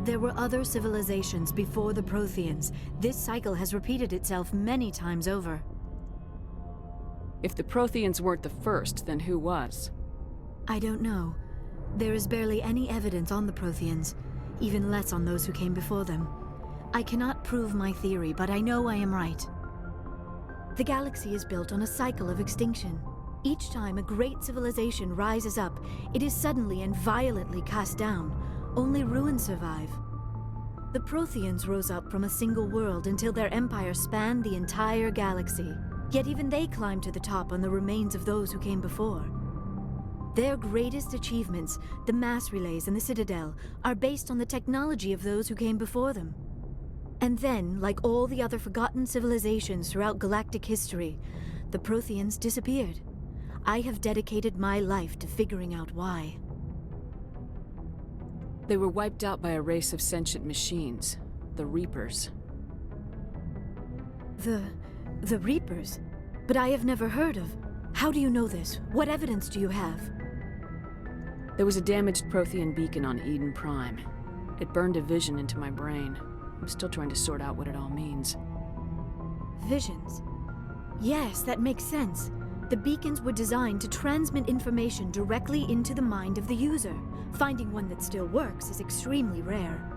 There were other civilizations before the Protheans. This cycle has repeated itself many times over. If the Protheans weren't the first, then who was? I don't know. There is barely any evidence on the Protheans, even less on those who came before them. I cannot prove my theory, but I know I am right. The galaxy is built on a cycle of extinction. Each time a great civilization rises up, it is suddenly and violently cast down. Only ruins survive. The Protheans rose up from a single world until their empire spanned the entire galaxy. Yet even they climbed to the top on the remains of those who came before. Their greatest achievements, the mass relays and the Citadel, are based on the technology of those who came before them. And then, like all the other forgotten civilizations throughout galactic history, the Protheans disappeared. I have dedicated my life to figuring out why. They were wiped out by a race of sentient machines, the Reapers. The Reapers? But I have never heard of. How do you know this? What evidence do you have? There was a damaged Prothean beacon on Eden Prime. It burned a vision into my brain. I'm still trying to sort out what it all means. Visions? Yes, that makes sense. The beacons were designed to transmit information directly into the mind of the user. Finding one that still works is extremely rare.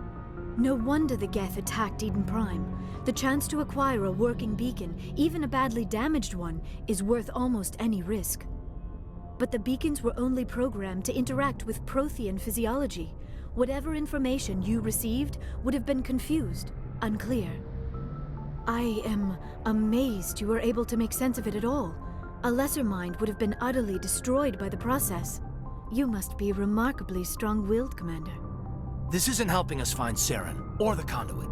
No wonder the Geth attacked Eden Prime. The chance to acquire a working beacon, even a badly damaged one, is worth almost any risk. But the beacons were only programmed to interact with Prothean physiology. Whatever information you received would have been confused, unclear. I am amazed you were able to make sense of it at all. A lesser mind would have been utterly destroyed by the process. You must be remarkably strong-willed, Commander. This isn't helping us find Saren, or the conduit.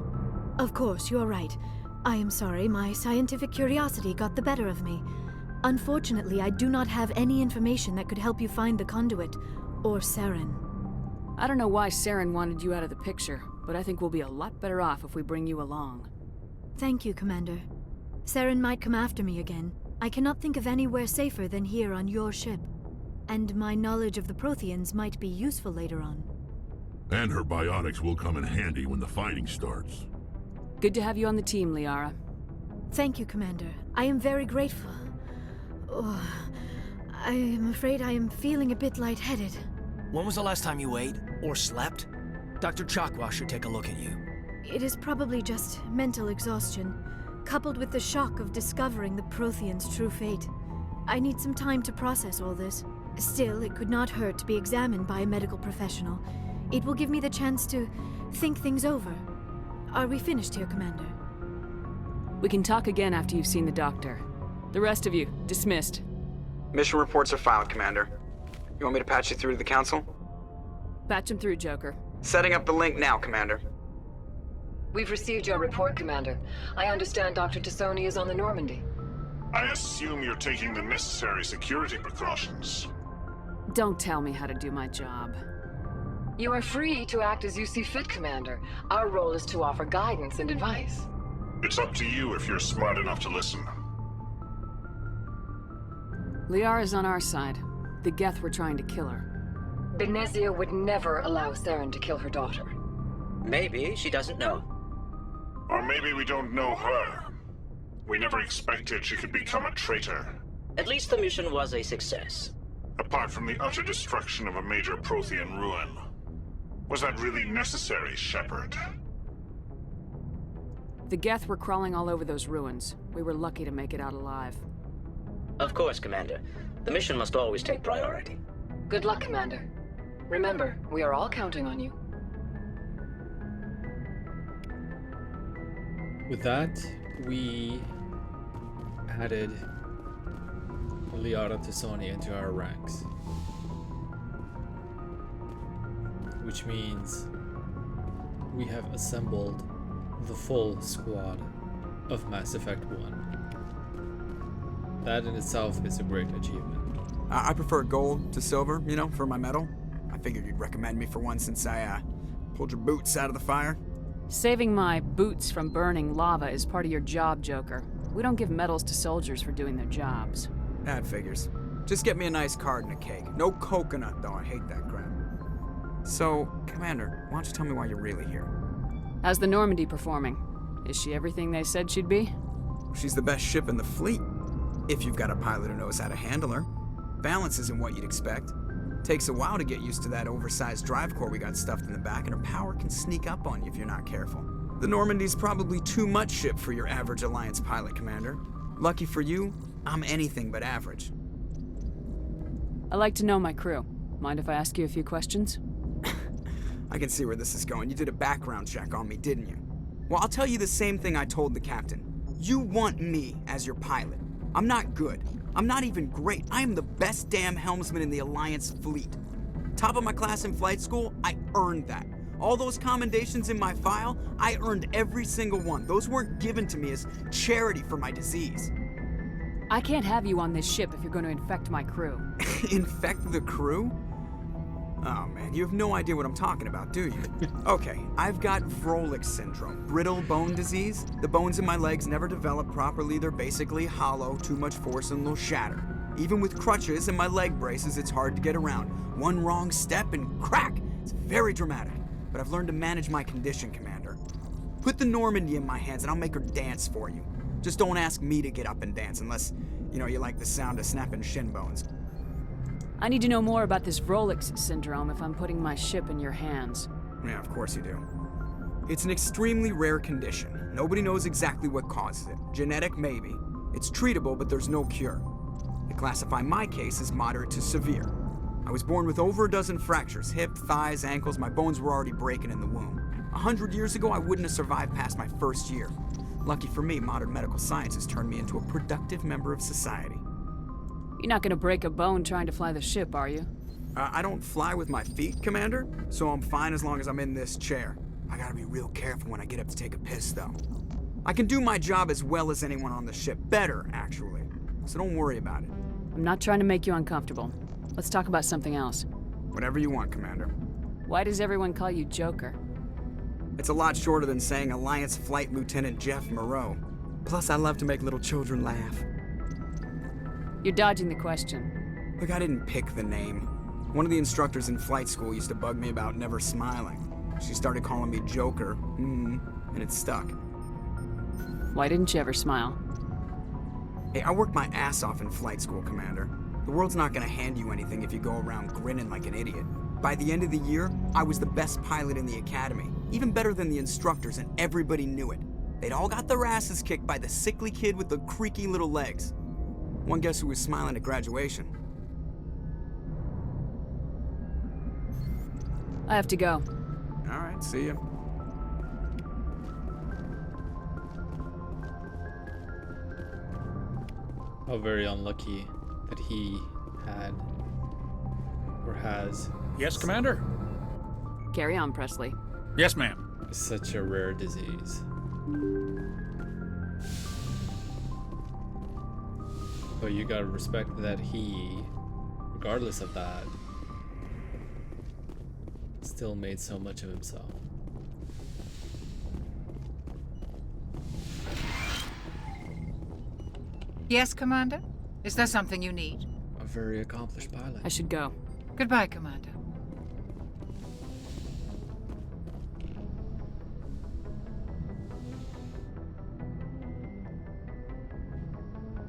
Of course, you're right. I am sorry, my scientific curiosity got the better of me. Unfortunately, I do not have any information that could help you find the conduit, or Saren. I don't know why Saren wanted you out of the picture, but I think we'll be a lot better off if we bring you along. Thank you, Commander. Saren might come after me again. I cannot think of anywhere safer than here on your ship. And my knowledge of the Protheans might be useful later on. And her biotics will come in handy when the fighting starts. Good to have you on the team, Liara. Thank you, Commander. I am very grateful. Oh, I am afraid I am feeling a bit lightheaded. When was the last time you ate, or slept? Dr. Chakwa should take a look at you. It is probably just mental exhaustion, coupled with the shock of discovering the Protheans' true fate. I need some time to process all this. Still, it could not hurt to be examined by a medical professional. It will give me the chance to think things over. Are we finished here, Commander? We can talk again after you've seen the doctor. The rest of you, dismissed. Mission reports are filed, Commander. You want me to patch you through to the Council? Patch him through, Joker. Setting up the link now, Commander. We've received your report, Commander. I understand Dr. Tassoni is on the Normandy. I assume you're taking the necessary security precautions. Don't tell me how to do my job. You are free to act as you see fit, Commander. Our role is to offer guidance and advice. It's up to you if you're smart enough to listen. Liara's on our side. The Geth were trying to kill her. Benezia would never allow Saren to kill her daughter. Maybe she doesn't know. Or maybe we don't know her. We never expected she could become a traitor. At least the mission was a success. Apart from the utter destruction of a major Prothean ruin. Was that really necessary, Shepard? The Geth were crawling all over those ruins. We were lucky to make it out alive. Of course, Commander. The mission must always take priority. Good luck, Commander. Remember, we are all counting on you. With that, we added Liara Tassoni into our ranks. Which means we have assembled the full squad of Mass Effect 1. That in itself is a great achievement. I prefer gold to silver, you know, for my medal. I figured you'd recommend me for one since I pulled your boots out of the fire. Saving my boots from burning lava is part of your job, Joker. We don't give medals to soldiers for doing their jobs. That figures. Just get me a nice card and a cake. No coconut, though. I hate that crap. So, Commander, why don't you tell me why you're really here? How's the Normandy performing? Is she everything they said she'd be? She's the best ship in the fleet. If you've got a pilot who knows how to handle her. Balance isn't what you'd expect. Takes a while to get used to that oversized drive core we got stuffed in the back, and her power can sneak up on you if you're not careful. The Normandy's probably too much ship for your average Alliance pilot, Commander. Lucky for you, I'm anything but average. I like to know my crew. Mind if I ask you a few questions? I can see where this is going. You did a background check on me, didn't you? Well, I'll tell you the same thing I told the captain. You want me as your pilot. I'm not good. I'm not even great. I am the best damn helmsman in the Alliance fleet. Top of my class in flight school, I earned that. All those commendations in my file, I earned every single one. Those weren't given to me as charity for my disease. I can't have you on this ship if you're going to infect my crew. Infect the crew? Oh man, you have no idea what I'm talking about, do you? Okay, I've got Vrolik syndrome, brittle bone disease. The bones in my legs never develop properly. They're basically hollow, too much force and they'll shatter. Even with crutches and my leg braces, it's hard to get around. One wrong step and crack! It's very dramatic. But I've learned to manage my condition, Commander. Put the Normandy in my hands and I'll make her dance for you. Just don't ask me to get up and dance unless, you know, you like the sound of snapping shin bones. I need to know more about this Vrolik syndrome if I'm putting my ship in your hands. Yeah, of course you do. It's an extremely rare condition. Nobody knows exactly what causes it. Genetic, maybe. It's treatable, but there's no cure. They classify my case as moderate to severe. I was born with over a dozen fractures, hip, thighs, ankles. My bones were already breaking in the womb. 100 years ago, I wouldn't have survived past my first year. Lucky for me, modern medical science has turned me into a productive member of society. You're not gonna break a bone trying to fly the ship, are you? I don't fly with my feet, Commander, so I'm fine as long as I'm in this chair. I gotta be real careful when I get up to take a piss, though. I can do my job as well as anyone on the ship. Better, actually. So don't worry about it. I'm not trying to make you uncomfortable. Let's talk about something else. Whatever you want, Commander. Why does everyone call you Joker? It's a lot shorter than saying Alliance Flight Lieutenant Jeff Moreau. Plus, I love to make little children laugh. You're dodging the question. Look, I didn't pick the name. One of the instructors in flight school used to bug me about never smiling. She started calling me Joker, and it stuck. Why didn't you ever smile? Hey, I worked my ass off in flight school, Commander. The world's not gonna hand you anything if you go around grinning like an idiot. By the end of the year, I was the best pilot in the academy, even better than the instructors, and everybody knew it. They'd all got their asses kicked by the sickly kid with the creaky little legs. One guess who was smiling at graduation? I have to go. All right, see ya. How very unlucky that he had or has. Yes, Commander? Carry on, Presley. Yes, ma'am. Such a rare disease. But you gotta respect that he, regardless of that, still made so much of himself. Yes, Commander? Is there something you need? A very accomplished pilot. I should go. Goodbye, Commander.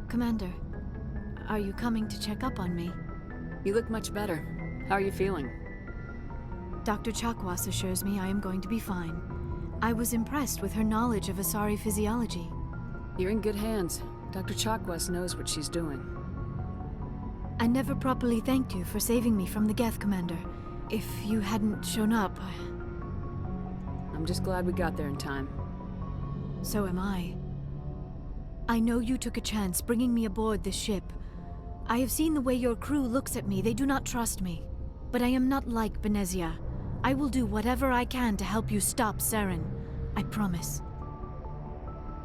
Commander, are you coming to check up on me? You look much better. How are you feeling? Dr. Chakwas assures me I am going to be fine. I was impressed with her knowledge of Asari physiology. You're in good hands. Dr. Chakwas knows what she's doing. I never properly thanked you for saving me from the Geth, Commander. If you hadn't shown up... I'm just glad we got there in time. So am I. I know you took a chance bringing me aboard this ship. I have seen the way your crew looks at me. They do not trust me. But I am not like Benezia. I will do whatever I can to help you stop Saren. I promise.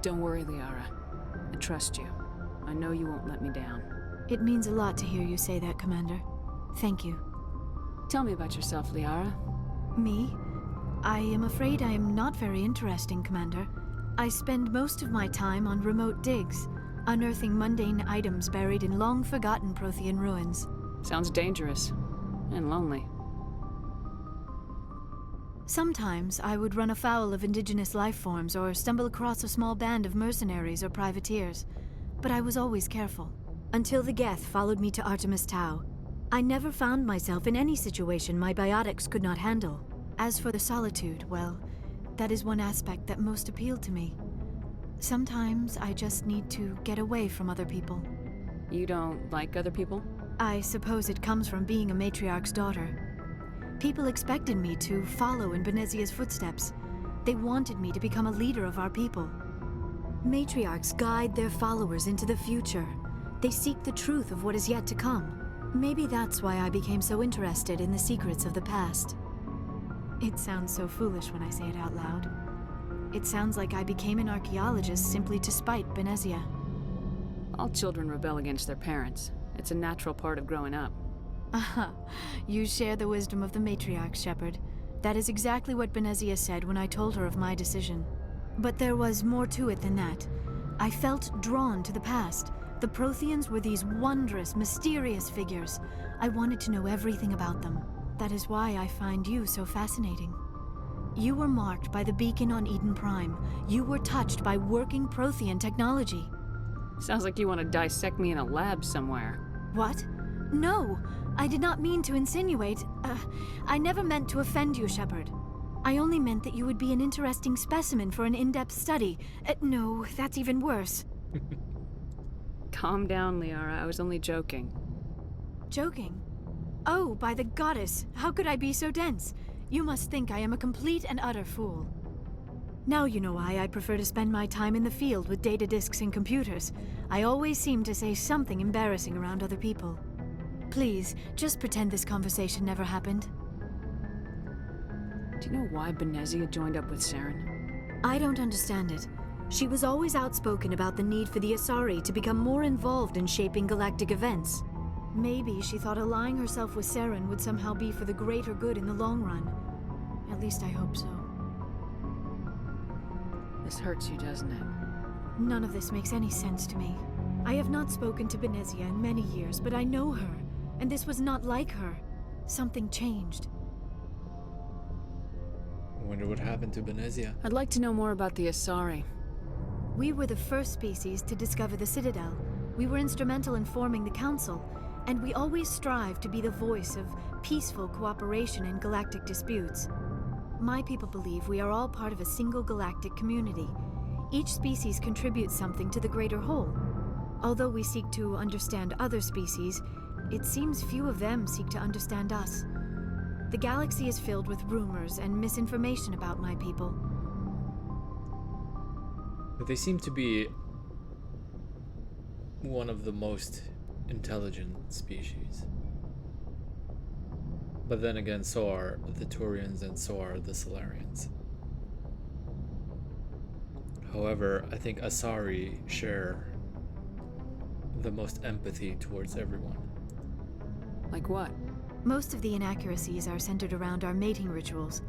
Don't worry, Liara. I trust you. I know you won't let me down. It means a lot to hear you say that, Commander. Thank you. Tell me about yourself, Liara. Me? I am afraid I am not very interesting, Commander. I spend most of my time on remote digs, unearthing mundane items buried in long-forgotten Prothean ruins. Sounds dangerous. And lonely. Sometimes I would run afoul of indigenous life forms or stumble across a small band of mercenaries or privateers, but I was always careful. Until the Geth followed me to Artemis Tau. I never found myself in any situation my biotics could not handle. As for the solitude, well, that is one aspect that most appealed to me. Sometimes I just need to get away from other people. You don't like other people? I suppose it comes from being a matriarch's daughter. People expected me to follow in Benezia's footsteps. They wanted me to become a leader of our people. Matriarchs guide their followers into the future. They seek the truth of what is yet to come. Maybe that's why I became so interested in the secrets of the past. It sounds so foolish when I say it out loud. It sounds like I became an archaeologist simply to spite Benezia. All children rebel against their parents. It's a natural part of growing up. Aha, you share the wisdom of the matriarch, Shepard. That is exactly what Benezia said when I told her of my decision. But there was more to it than that. I felt drawn to the past. The Protheans were these wondrous, mysterious figures. I wanted to know everything about them. That is why I find you so fascinating. You were marked by the beacon on Eden Prime. You were touched by working Prothean technology. Sounds like you want to dissect me in a lab somewhere. What? No, I did not mean to insinuate. I never meant to offend you, Shepard. I only meant that you would be an interesting specimen for an in-depth study. No, that's even worse. Calm down, Liara. I was only joking. Joking? Oh, by the goddess, how could I be so dense? You must think I am a complete and utter fool. Now you know why I prefer to spend my time in the field with data disks and computers. I always seem to say something embarrassing around other people. Please, just pretend this conversation never happened. Do you know why Benezia joined up with Saren? I don't understand it. She was always outspoken about the need for the Asari to become more involved in shaping galactic events. Maybe she thought allying herself with Saren would somehow be for the greater good in the long run. At least I hope so. This hurts you, doesn't it? None of this makes any sense to me. I have not spoken to Benezia in many years, but I know her, and this was not like her. Something changed. I wonder what happened to Benezia. I'd like to know more about the Asari. We were the first species to discover the Citadel. We were instrumental in forming the Council, and we always strive to be the voice of peaceful cooperation in galactic disputes. My people believe we are all part of a single galactic community. Each species contributes something to the greater whole. Although we seek to understand other species, it seems few of them seek to understand us. The galaxy is filled with rumors and misinformation about my people. But they seem to be one of the most intelligent species. But then again, so are the Turians and so are the Solarians. However, I think Asari share the most empathy towards everyone. Like what? Most of the inaccuracies are centered around our mating rituals.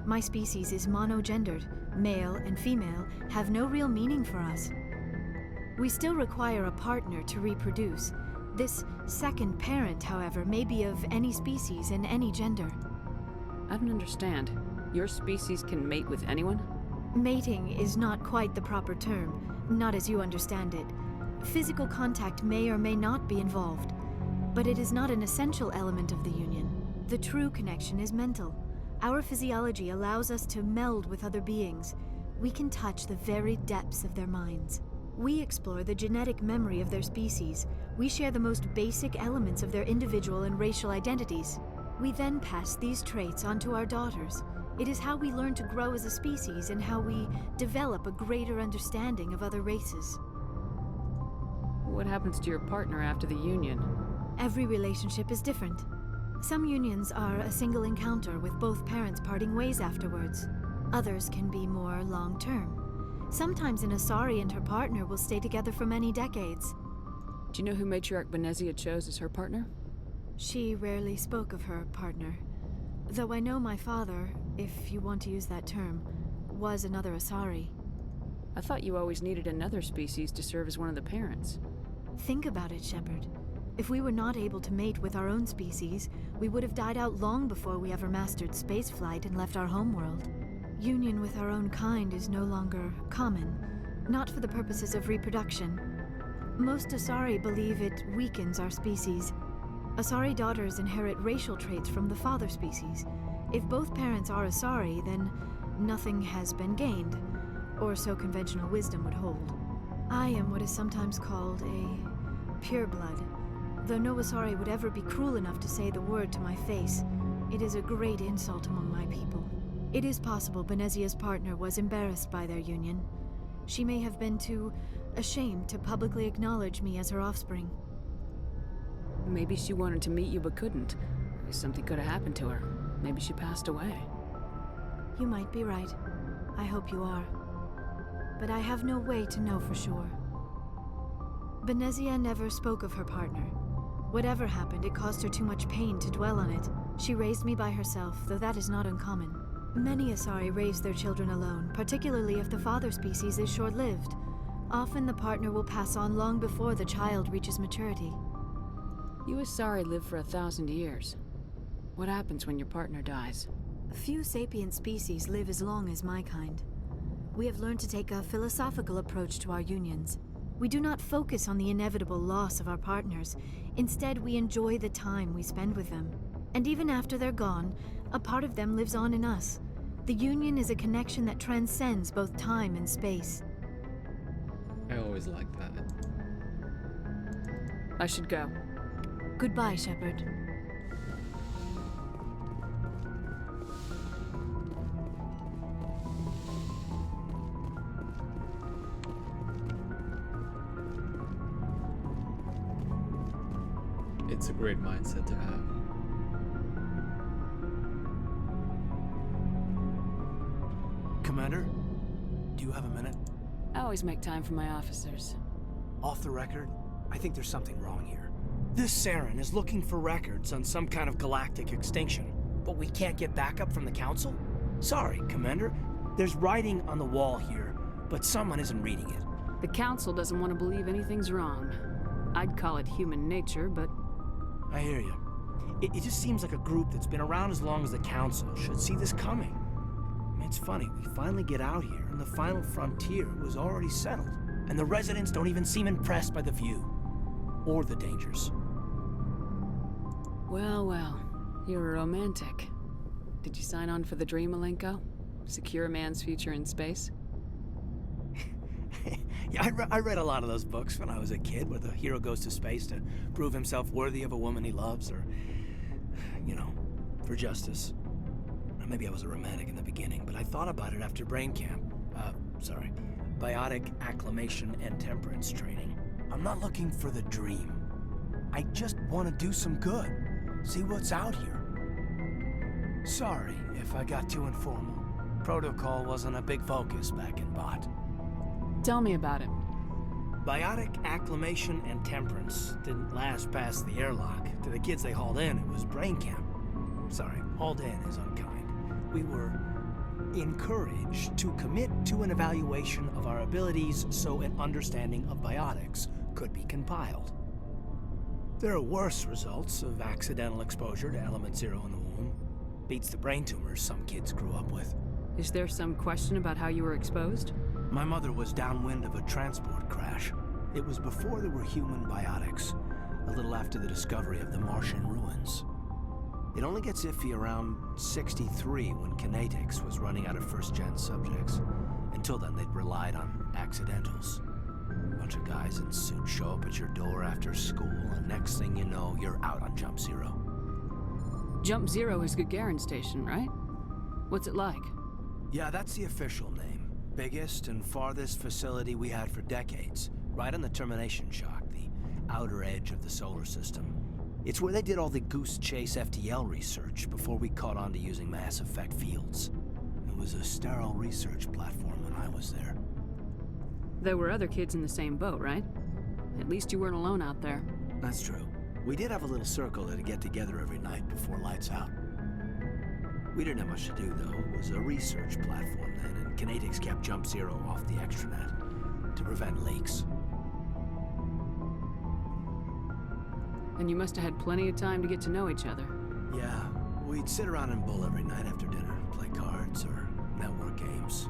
My species is monogendered. Male and female have no real meaning for us. We still require a partner to reproduce. This second parent, however, may be of any species and any gender. I don't understand. Your species can mate with anyone? Mating is not quite the proper term, not as you understand it. Physical contact may or may not be involved, but it is not an essential element of the union. The true connection is mental. Our physiology allows us to meld with other beings. We can touch the very depths of their minds. We explore the genetic memory of their species. We share the most basic elements of their individual and racial identities. We then pass these traits on to our daughters. It is how we learn to grow as a species and how we develop a greater understanding of other races. What happens to your partner after the union? Every relationship is different. Some unions are a single encounter with both parents parting ways afterwards. Others can be more long-term. Sometimes an Asari and her partner will stay together for many decades. Do you know who Matriarch Benezia chose as her partner? She rarely spoke of her partner. Though I know my father, if you want to use that term, was another Asari. I thought you always needed another species to serve as one of the parents. Think about it, Shepard. If we were not able to mate with our own species, we would have died out long before we ever mastered spaceflight and left our homeworld. Union with our own kind is no longer common, not for the purposes of reproduction. Most Asari believe it weakens our species. Asari daughters inherit racial traits from the father species. If both parents are Asari, then nothing has been gained, or so conventional wisdom would hold. I am what is sometimes called a pureblood. Though no Asari would ever be cruel enough to say the word to my face, it is a great insult among my people. It is possible Benezia's partner was embarrassed by their union. She may have been too ashamed to publicly acknowledge me as her offspring. Maybe she wanted to meet you but couldn't. Something could have happened to her. Maybe she passed away. You might be right. I hope you are. But I have no way to know for sure. Benezia never spoke of her partner. Whatever happened, it caused her too much pain to dwell on it. She raised me by herself, though that is not uncommon. Many Asari raise their children alone, particularly if the father species is short-lived. Often the partner will pass on long before the child reaches maturity. You Asari live for 1,000 years. What happens when your partner dies? Few sapient species live as long as my kind. We have learned to take a philosophical approach to our unions. We do not focus on the inevitable loss of our partners. Instead, we enjoy the time we spend with them. And even after they're gone, a part of them lives on in us. The union is a connection that transcends both time and space. I always like that. I should go. Goodbye, Shepard. It's a great mindset to have. Commander, do you have a minute? I always make time for my officers. Off the record, I think there's something wrong here. This Saren is looking for records on some kind of galactic extinction, but we can't get backup from the Council? Sorry, Commander. There's writing on the wall here, but someone isn't reading it. The Council doesn't want to believe anything's wrong. I'd call it human nature, but... I hear you. It just seems like a group that's been around as long as the Council should see this coming. I mean, it's funny, we finally get out here, and the final frontier was already settled. And the residents don't even seem impressed by the view. Or the dangers. Well, well. You're a romantic. Did you sign on for the dream, Malenko? Secure a man's future in space? Yeah, I read a lot of those books when I was a kid, where the hero goes to space to prove himself worthy of a woman he loves, or, you know, for justice. Maybe I was a romantic in the beginning, but I thought about it after brain camp. Biotic acclimation and temperance training. I'm not looking for the dream. I just want to do some good. See what's out here. Sorry if I got too informal. Protocol wasn't a big focus back in Bot. Tell me about it. Biotic acclimation and temperance didn't last past the airlock. To the kids they hauled in, it was brain camp. Sorry, hauled in is unkind. We were encouraged to commit to an evaluation of our abilities so an understanding of biotics could be compiled. There are worse results of accidental exposure to element 0 in the womb. Beats the brain tumors some kids grew up with. Is there some question about how you were exposed? My mother was downwind of a transport crash. It was before there were human biotics, a little after the discovery of the Martian ruins. It only gets iffy around 63 when Kinetics was running out of first-gen subjects. Until then, they'd relied on accidentals. A bunch of guys in suits show up at your door after school, and next thing you know, you're out on Jump Zero. Jump Zero is Gagarin Station, right? What's it like? Yeah, that's the official name. Biggest and farthest facility we had for decades. Right on the termination shock, the outer edge of the solar system. It's where they did all the Goose Chase FTL research before we caught on to using mass effect fields. It was a sterile research platform when I was there. There were other kids in the same boat, right? At least you weren't alone out there. That's true. We did have a little circle that'd get together every night before lights out. We didn't have much to do, though. It was a research platform then, and Kinetics kept Jump Zero off the extranet to prevent leaks. And you must have had plenty of time to get to know each other. Yeah, we'd sit around and bull every night after dinner, play cards or network games.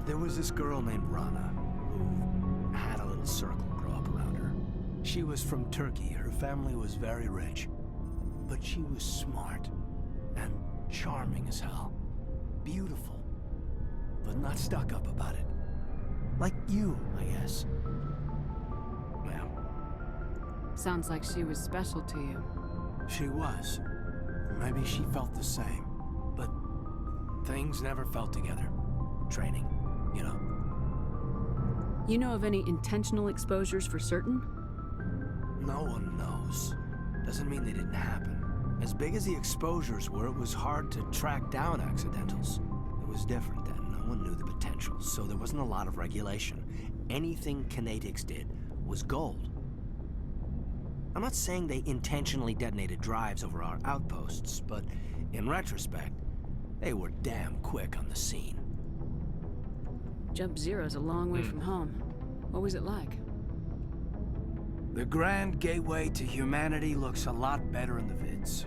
There was this girl named Rana who had a little circle grow up around her. She was from Turkey. Her family was very rich. But she was smart and charming as hell. Beautiful, but not stuck up about it. Like you, I guess. Well, sounds like she was special to you. She was. Maybe she felt the same. But things never felt together. Training, you know. You know of any intentional exposures for certain? No one knows. Doesn't mean they didn't happen. As big as the exposures were, it was hard to track down accidentals. It was different then. No one knew the potential, so there wasn't a lot of regulation. Anything Kinetics did was gold. I'm not saying they intentionally detonated drives over our outposts, but in retrospect, they were damn quick on the scene. Jump Zero's a long way from home. What was it like? The grand gateway to humanity looks a lot better in the vids.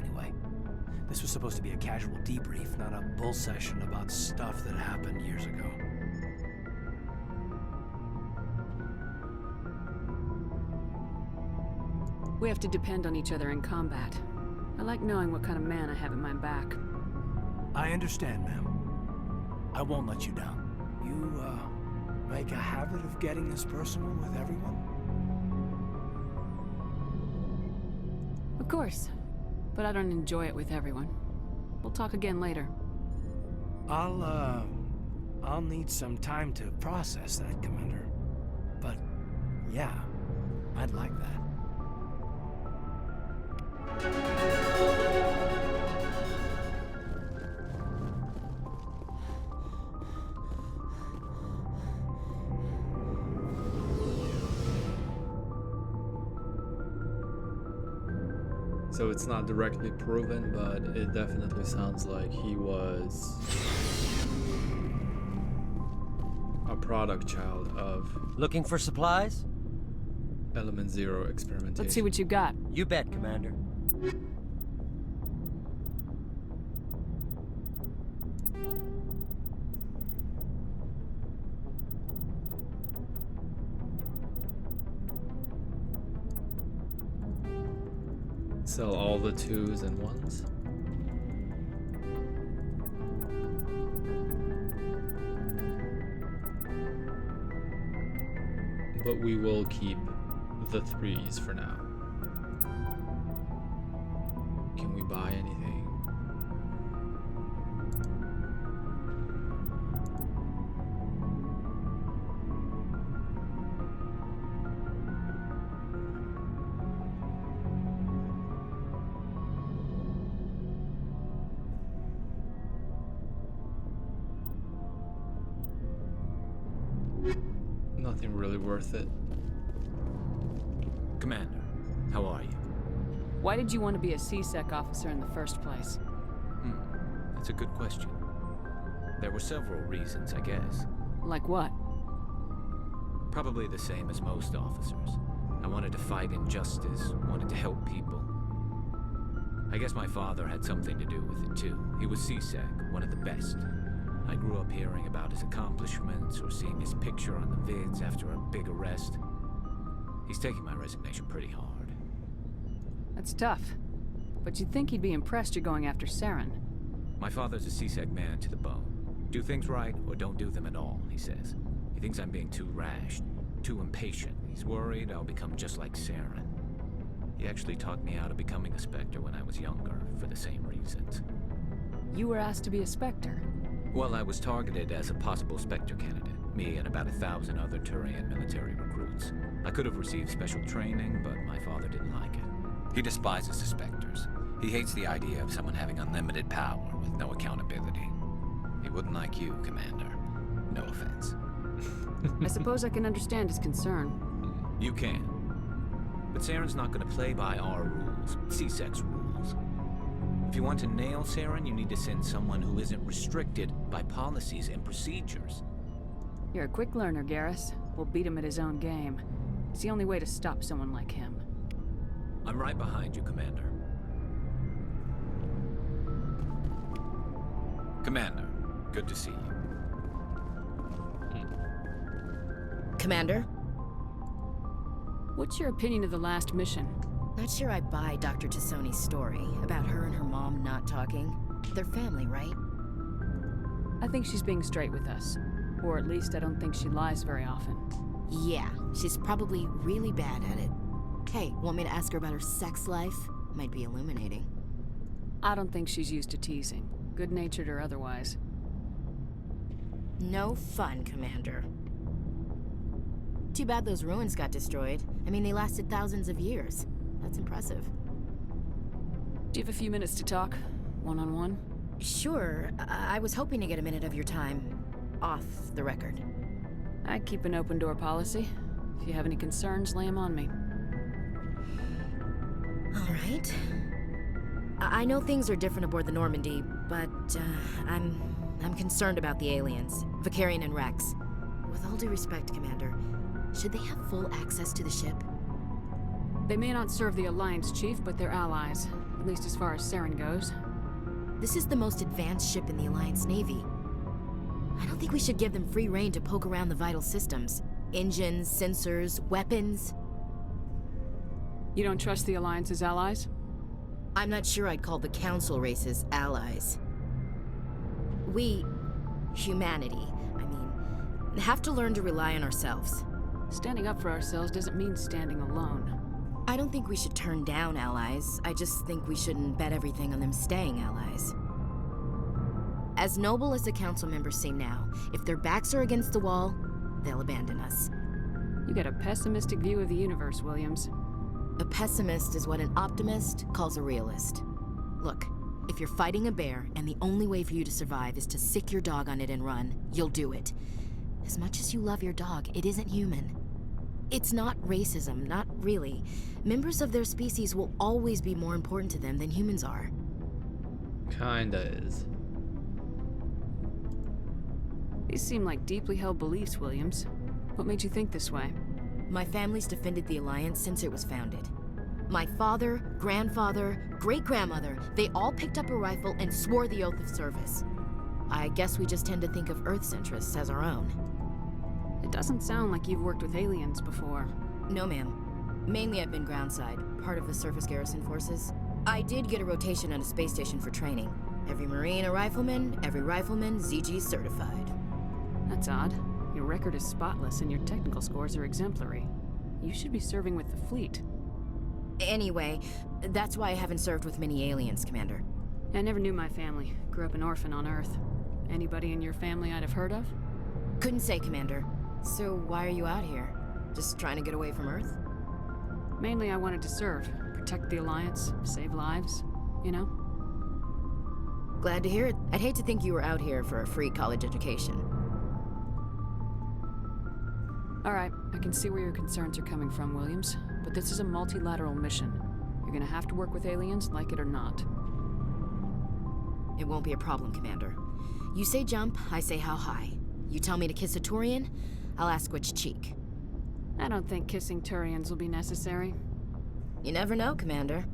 Anyway, this was supposed to be a casual debrief, not a bull session about stuff that happened years ago. We have to depend on each other in combat. I like knowing what kind of man I have at my back. I understand, ma'am. I won't let you down. You, make a habit of getting this personal with everyone? Of course, but I don't enjoy it with everyone. We'll talk again later. I'll need some time to process that, Commander. But, yeah, I'd like that. So it's not directly proven, but it definitely sounds like he was a product child of... Looking for supplies? Element Zero experimentation. Let's see what you got. You bet, Commander. Sell all the 2s and 1s. But we will keep the 3s for now. Can we buy anything? nothing really worth it. Commander, how are you? Why did you want to be a C-Sec officer in the first place? That's a good question. There were several reasons, I guess. Like what? Probably the same as most officers. I wanted to fight injustice, wanted to help people. I guess my father had something to do with it too. He was C-Sec, one of the best. I grew up hearing about his accomplishments or seeing his picture on the vids after a big arrest. He's taking my resignation pretty hard. That's tough. But you'd think he'd be impressed you're going after Saren. My father's a C-Sec man to the bone. Do things right or don't do them at all, he says. He thinks I'm being too rash, too impatient. He's worried I'll become just like Saren. He actually talked me out of becoming a Spectre when I was younger, for the same reasons. You were asked to be a Spectre? Well, I was targeted as a possible Spectre candidate. Me and about 1,000 other Turian military recruits. I could have received special training, but my father didn't like it. He despises the Spectres. He hates the idea of someone having unlimited power with no accountability. He wouldn't like you, Commander. No offense. I suppose I can understand his concern. You can. But Saren's not going to play by our rules, C-Sec's rules. If you want to nail Saren, you need to send someone who isn't restricted by policies and procedures. You're a quick learner, Garrus. We'll beat him at his own game. It's the only way to stop someone like him. I'm right behind you, Commander. Commander, good to see you. Commander? What's your opinion of the last mission? Not sure I buy Dr. Tassoni's story about her and her mom not talking. They're family, right? I think she's being straight with us. Or at least I don't think she lies very often. Yeah, she's probably really bad at it. Hey, want me to ask her about her sex life? Might be illuminating. I don't think she's used to teasing, good-natured or otherwise. No fun, Commander. Too bad those ruins got destroyed. I mean, they lasted thousands of years. That's impressive. Do you have a few minutes to talk? One-on-one? Sure. I was hoping to get a minute of your time off the record. I keep an open-door policy. If you have any concerns, lay them on me. All right. I know things are different aboard the Normandy, but I'm concerned about the aliens, Vicarian and Rex. With all due respect, Commander, should they have full access to the ship? They may not serve the Alliance, Chief, but they're allies, at least as far as Saren goes. This is the most advanced ship in the Alliance Navy. I don't think we should give them free rein to poke around the vital systems. Engines, sensors, weapons. You don't trust the Alliance's allies? I'm not sure I'd call the Council races allies. We, humanity, have to learn to rely on ourselves. Standing up for ourselves doesn't mean standing alone. I don't think we should turn down allies. I just think we shouldn't bet everything on them staying allies. As noble as the Council members seem now, if their backs are against the wall, they'll abandon us. You got a pessimistic view of the universe, Williams. A pessimist is what an optimist calls a realist. Look, if you're fighting a bear and the only way for you to survive is to sick your dog on it and run, you'll do it. As much as you love your dog, it isn't human. It's not racism, not really. Members of their species will always be more important to them than humans are. Kinda is. These seem like deeply held beliefs, Williams. What made you think this way? My family's defended the Alliance since it was founded. My father, grandfather, great-grandmother, they all picked up a rifle and swore the oath of service. I guess we just tend to think of Earth's interests as our own. It doesn't sound like you've worked with aliens before. No, ma'am. Mainly I've been groundside, part of the surface garrison forces. I did get a rotation on a space station for training. Every Marine a rifleman, every rifleman ZG certified. That's odd. Your record is spotless and your technical scores are exemplary. You should be serving with the fleet. Anyway, that's why I haven't served with many aliens, Commander. I never knew my family. Grew up an orphan on Earth. Anybody in your family I'd have heard of? Couldn't say, Commander. So why are you out here? Just trying to get away from Earth? Mainly I wanted to serve. Protect the Alliance, save lives, you know? Glad to hear it. I'd hate to think you were out here for a free college education. Alright, I can see where your concerns are coming from, Williams. But this is a multilateral mission. You're gonna have to work with aliens, like it or not. It won't be a problem, Commander. You say jump, I say how high. You tell me to kiss a Turian, I'll ask which cheek. I don't think kissing Turians will be necessary. You never know, Commander.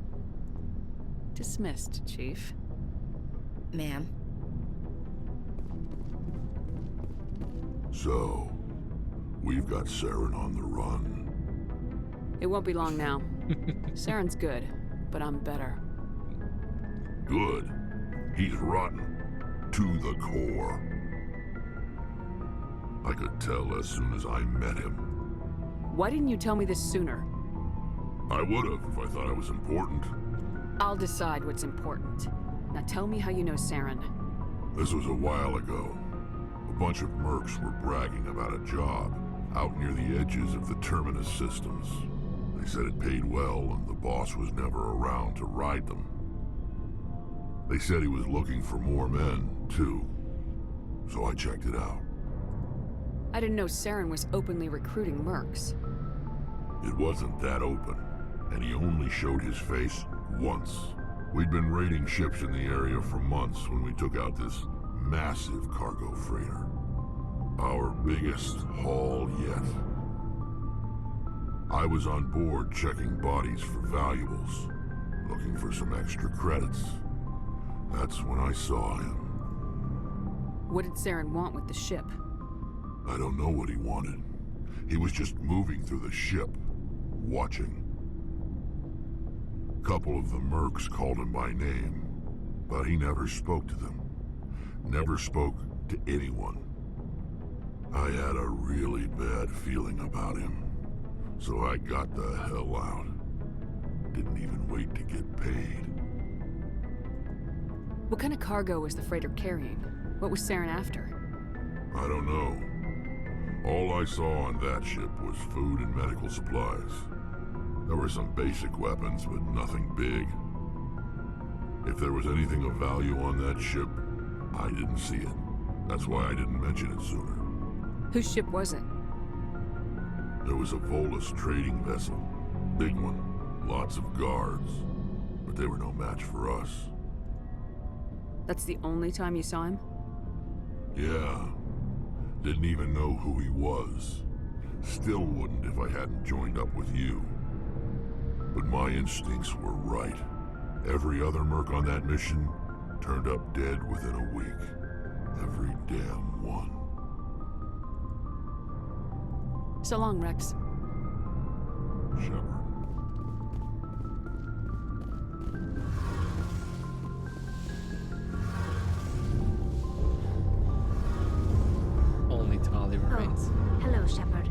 Dismissed, Chief. Ma'am. So, we've got Saren on the run. It won't be long now. Saren's good, but I'm better. Good. He's rotten. To the core. I could tell as soon as I met him. Why didn't you tell me this sooner? I would've if I thought I was important. I'll decide what's important. Now tell me how you know Saren. This was a while ago. A bunch of mercs were bragging about a job out near the edges of the Terminus systems. They said it paid well and the boss was never around to ride them. They said he was looking for more men, too. So I checked it out. I didn't know Saren was openly recruiting mercs. It wasn't that open, and he only showed his face once. We'd been raiding ships in the area for months when we took out this massive cargo freighter. Our biggest haul yet. I was on board checking bodies for valuables, looking for some extra credits. That's when I saw him. What did Saren want with the ship? I don't know what he wanted. He was just moving through the ship, watching. A couple of the mercs called him by name, but he never spoke to them. Never spoke to anyone. I had a really bad feeling about him, so I got the hell out. Didn't even wait to get paid. What kind of cargo was the freighter carrying? What was Saren after? I don't know. All I saw on that ship was food and medical supplies. There were some basic weapons, but nothing big. If there was anything of value on that ship, I didn't see it. That's why I didn't mention it sooner. Whose ship was it? There was a Volus trading vessel. Big one. Lots of guards. But they were no match for us. That's the only time you saw him? Yeah. Didn't even know who he was. Still wouldn't if I hadn't joined up with you. But my instincts were right. Every other merc on that mission turned up dead within a week. Every damn one. So long, Rex. Shepard. Only Tali remains. Oh, hello, Shepard.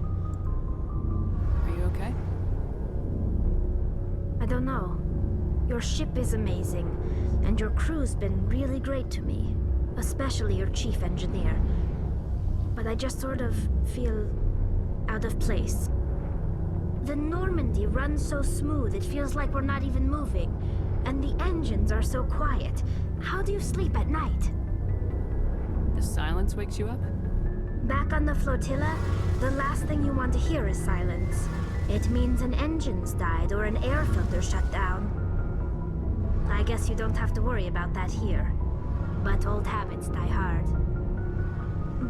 Are you okay? I don't know. Your ship is amazing, and your crew's been really great to me. Especially your chief engineer. But I just sort of feel out of place. The Normandy runs so smooth it feels like we're not even moving. And the engines are so quiet. How do you sleep at night? The silence wakes you up? Back on the flotilla, the last thing you want to hear is silence. It means an engine's died or an air filter shut down. I guess you don't have to worry about that here. But old habits die hard.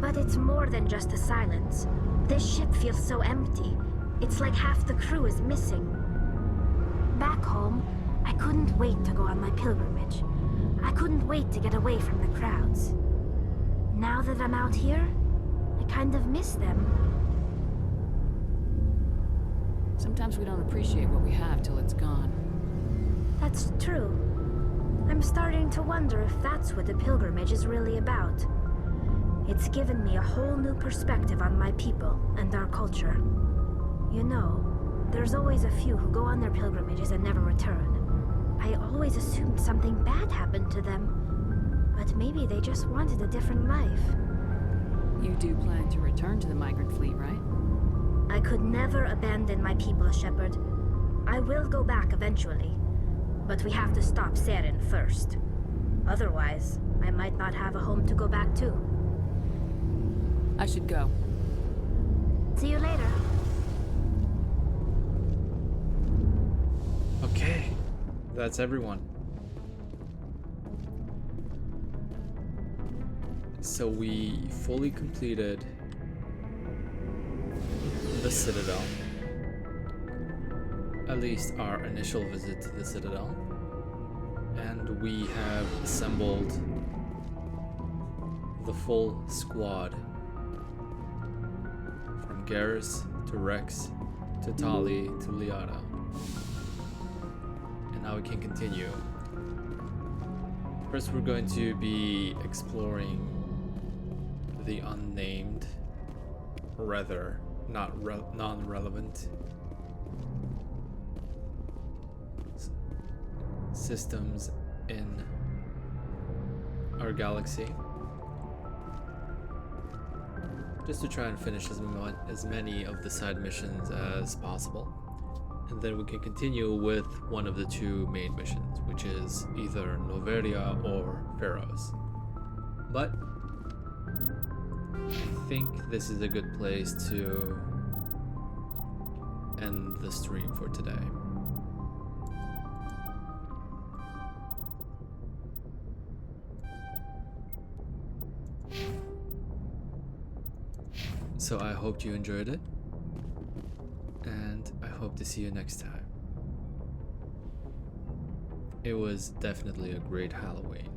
But it's more than just the silence. This ship feels so empty. It's like half the crew is missing. Back home, I couldn't wait to go on my pilgrimage. I couldn't wait to get away from the crowds. Now that I'm out here, I kind of miss them. Sometimes we don't appreciate what we have till it's gone. That's true. I'm starting to wonder if that's what the pilgrimage is really about. It's given me a whole new perspective on my people and our culture. You know, there's always a few who go on their pilgrimages and never return. I always assumed something bad happened to them. But maybe they just wanted a different life. You do plan to return to the migrant fleet, right? I could never abandon my people, Shepard. I will go back eventually. But we have to stop Saren first. Otherwise, I might not have a home to go back to. I should go. See you later. Okay, that's everyone. So we fully completed the Citadel. At least our initial visit to the Citadel. And we have assembled the full squad. From Garrus to Rex to Tali to Liara. And now we can continue. First we're going to be exploring the unnamed, or rather non-relevant systems in our galaxy, just to try and finish as many of the side missions as possible, and then we can continue with one of the two main missions, which is either Noveria or Pharaohs. But I think this is a good place to end the stream for today. So I hope you enjoyed it, and I hope to see you next time. It was definitely a great Halloween.